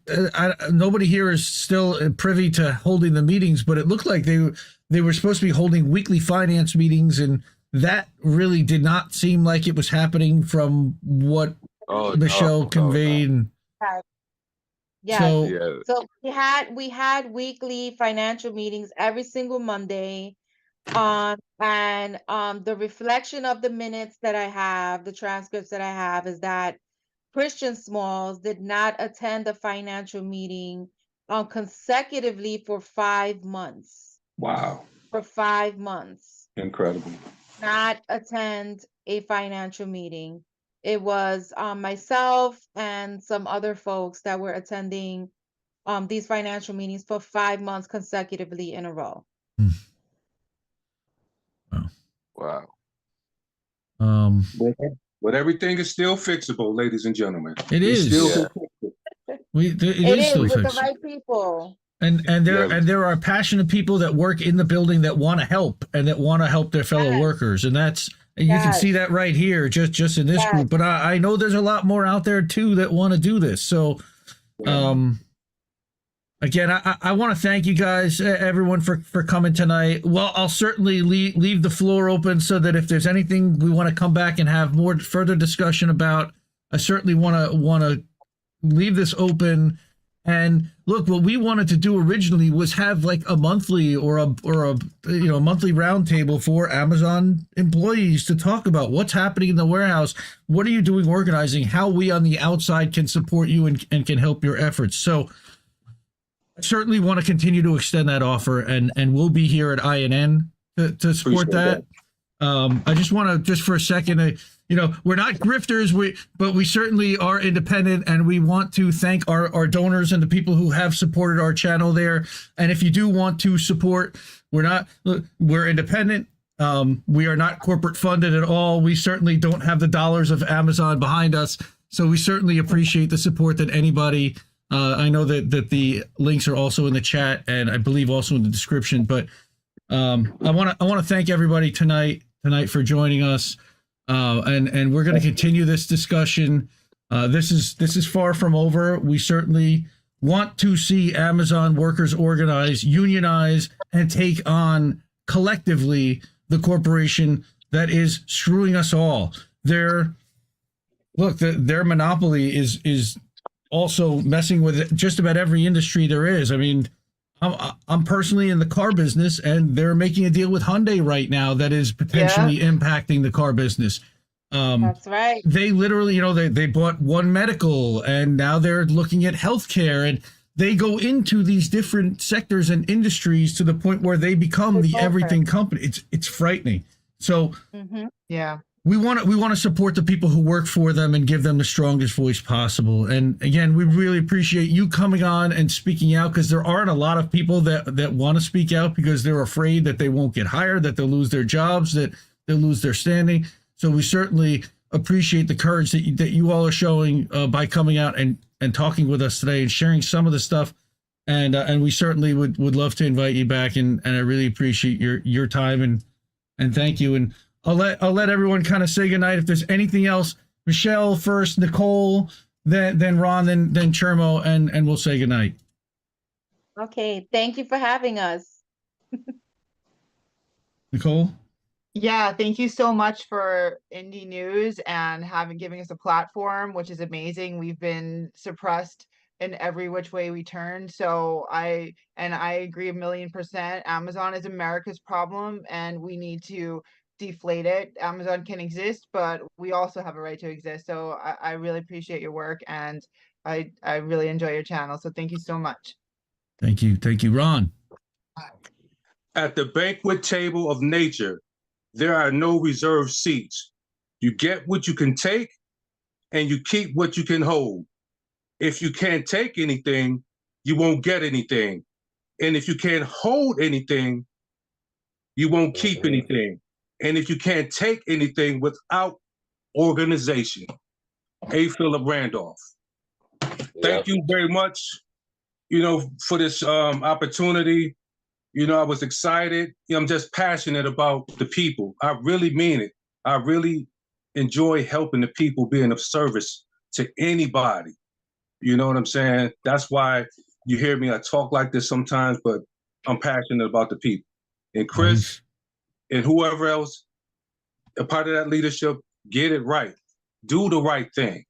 nobody here is still privy to holding the meetings, but it looked like they were supposed to be holding weekly finance meetings, and that really did not seem like it was happening from what Michelle conveyed. Yes. So, So we had weekly financial meetings every single Monday. And the reflection of the minutes that I have, the transcripts that I have, is that Christian Smalls did not attend a financial meeting consecutively for 5 months. Wow. For 5 months. Incredible. Not attend a financial meeting. It was myself and some other folks that were attending these financial meetings for 5 months consecutively in a row. Wow. But everything is still fixable, ladies and gentlemen. It is. Still Yeah. it It is still with the fixed. right people. And there are passionate people that work in the building that want to help and that want to help their fellow Yes. workers, and you can see that right here, just in this Yes. group. But I know there's a lot more out there too that want to do this. So, again, I want to thank you guys, everyone, for coming tonight. Well, I'll certainly leave the floor open so that if there's anything we want to come back and have more further discussion about, I certainly want to leave this open. And look, what we wanted to do originally was have like a monthly or a monthly roundtable for Amazon employees to talk about what's happening in the warehouse. What are you doing organizing? How we on the outside can support you and can help your efforts. So I certainly want to continue to extend that offer, and we'll be here at INN to support that. I just want to, just for a second, we're not grifters, but we certainly are independent, and we want to thank our donors and the people who have supported our channel there. And if you do want to support, we're independent. We are not corporate funded at all. We certainly don't have the dollars of Amazon behind us. So we certainly appreciate the support that anybody, I know that the links are also in the chat, and I believe also in the description, but I want to thank everybody tonight for joining us. And we're going to continue this discussion. This is far from over. We certainly want to see Amazon workers organize, unionize, and take on collectively the corporation that is screwing us all. Their monopoly is also messing with just about every industry there is. I mean, I'm personally in the car business, and they're making a deal with Hyundai right now that is potentially impacting the car business. That's right. They literally, they bought One Medical, and now they're looking at healthcare, and they go into these different sectors and industries to the point where they become the everything company. It's frightening. So Yeah. we want to support the people who work for them and give them the strongest voice possible. And again, we really appreciate you coming on and speaking out, because there aren't a lot of people that want to speak out because they're afraid that they won't get hired, that they'll lose their jobs, that they'll lose their standing. So we certainly appreciate the courage that you all are showing by coming out and talking with us today and sharing some of the stuff. And we certainly would love to invite you back. And I really appreciate your time and thank you. And I'll let everyone kind of say goodnight. If there's anything else, Michelle first, Nicole, then Ron, then Chermo, and we'll say goodnight. Okay. Thank you for having us. Nicole? Yeah, thank you so much for Indie News and giving us a platform, which is amazing. We've been suppressed in every which way we turn. So I agree 1,000,000%. Amazon is America's problem, and we need to deflate it. Amazon can exist, but we also have a right to exist. So I really appreciate your work, and I really enjoy your channel. So thank you so much. Thank you. Thank you, Ron. At the banquet table of nature, there are no reserved seats. You get what you can take, and you keep what you can hold. If you can't take anything, you won't get anything. And if you can't hold anything, you won't keep anything. And if you can't take anything without organization. A. Philip Randolph. Thank you very much, for this opportunity. I was excited. I'm just passionate about the people. I really mean it. I really enjoy helping the people, being of service to anybody. You know what I'm saying? That's why you hear me. I talk like this sometimes, but I'm passionate about the people. And Chris and whoever else, a part of that leadership, get it right. Do the right thing.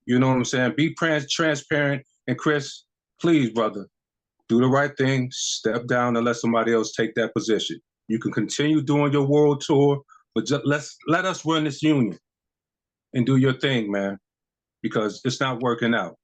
You know what I'm saying? Be transparent. And Chris, please, brother, do the right thing. Step down and let somebody else take that position. You can continue doing your world tour, but just let us run this union and do your thing, man, because it's not working out.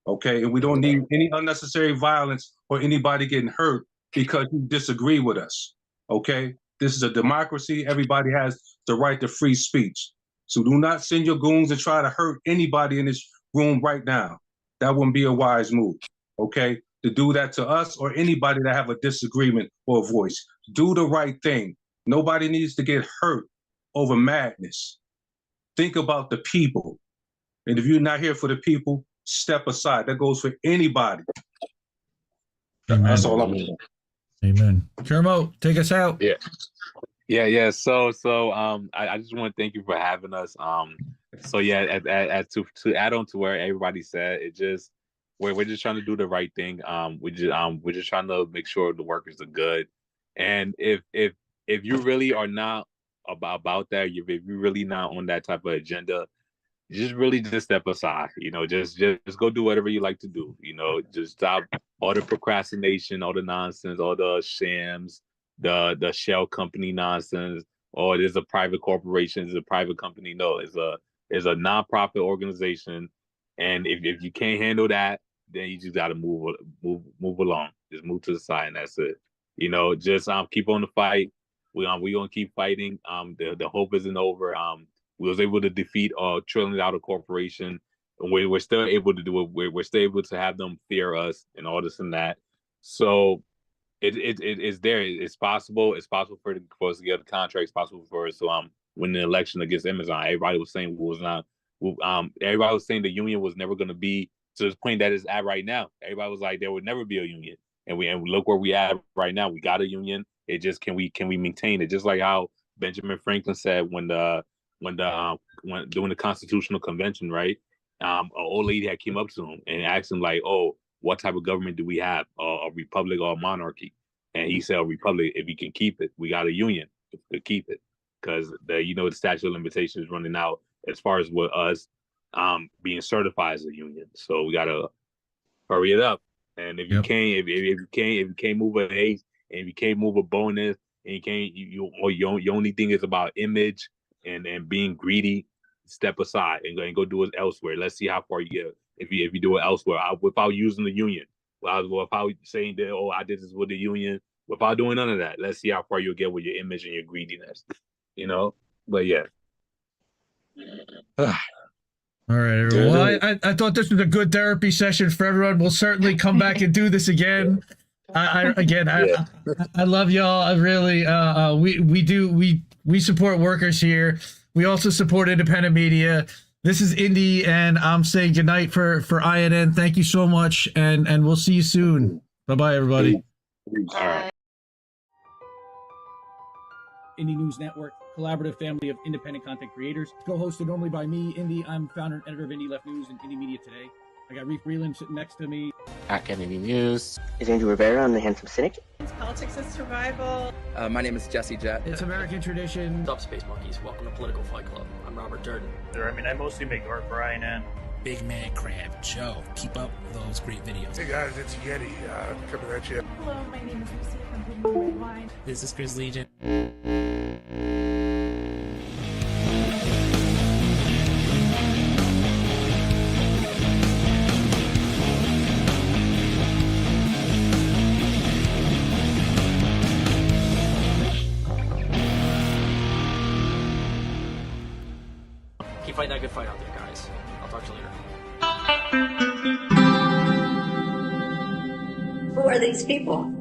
Okay? And we don't need any unnecessary violence or anybody getting hurt because you disagree with us. Okay? This is a democracy. Everybody has the right to free speech. So do not send your goons and try to hurt anybody in this room right now. That wouldn't be a wise move. Okay? To do that to us or anybody that have a disagreement or a voice. Do the right thing. Nobody needs to get hurt over madness. Think about the people. And if you're not here for the people, step aside. That goes for anybody. Amen. That's all I'm saying. Amen. Chermo, take us out. Yeah. So I just want to thank you for having us. So yeah, to add on to where everybody said, we're just trying to do the right thing. We're just trying to make sure the workers are good. And if you really are not about that, if you're really not on that type of agenda, just step aside. Just go do whatever you like to do. Just stop all the procrastination, all the nonsense, all the shams, the shell company nonsense. Or there's a private corporation, it's a private company. No, it's a nonprofit organization. And if you can't handle that, then you just got to move along. Just move to the side, and that's it. Just keep on the fight. We gonna keep fighting. The hope isn't over. We was able to defeat a $1 trillion corporation, and we're still able to do it. We're still able to have them fear us and all this and that. So it's there. It's possible. It's possible for us to get a contract. It's possible for us to win the election against Amazon. Everybody was saying everybody was saying the union was never going to be to the point that it's at right now. Everybody was like, there would never be a union. And we look where we at right now. We got a union. It just can we maintain it? Just like how Benjamin Franklin said when during the Constitutional Convention, right? An old lady had came up to him and asked him like, "Oh, what type of government do we have? A republic or a monarchy?" And he said, "A republic. If we can keep it, we got a union." to keep it, because the statute of limitations is running out as far as with us being certified as a union. So we gotta hurry it up. And if you can't, if you can't move an ace, and if you can't move a bonus, and you can't, your only thing is about image and being greedy, step aside and go do it elsewhere. Let's see how far you get if you do it elsewhere without using the union. Without saying that, oh, I did this with the union, without doing none of that. Let's see how far you'll get with your image and your greediness. But yeah. All right, everyone. Well, I thought this was a good therapy session for everyone. We'll certainly come back and do this again. I love y'all. I really, we support workers here. We also support independent media. This is Indy, and I'm saying goodnight for INN. Thank you so much, and we'll see you soon. Bye-bye, everybody. All right. Indie News Network, collaborative family of independent content creators. Co-hosted normally by me, Indy. I'm founder and editor of Indie Left News and Indie Media Today. I got Reef Breland sitting next to me. At Kennedy News. Is Andrew Rivera, I'm the Handsome Cynic. It's Politics and Survival. My name is Jesse Jett. It's American Tradition. What's up, Space Monkeys? Welcome to Political Fight Club. I'm Robert Durden. I mostly make art for INN. Big Man Crab Joe. Keep up those great videos. Hey guys, it's Yeti coming at you. Hello, my name is Lucy from Hidden Red Wine. This is Chris Legion. Keep fighting that good fight out there, guys. I'll talk to you later. Who are these people?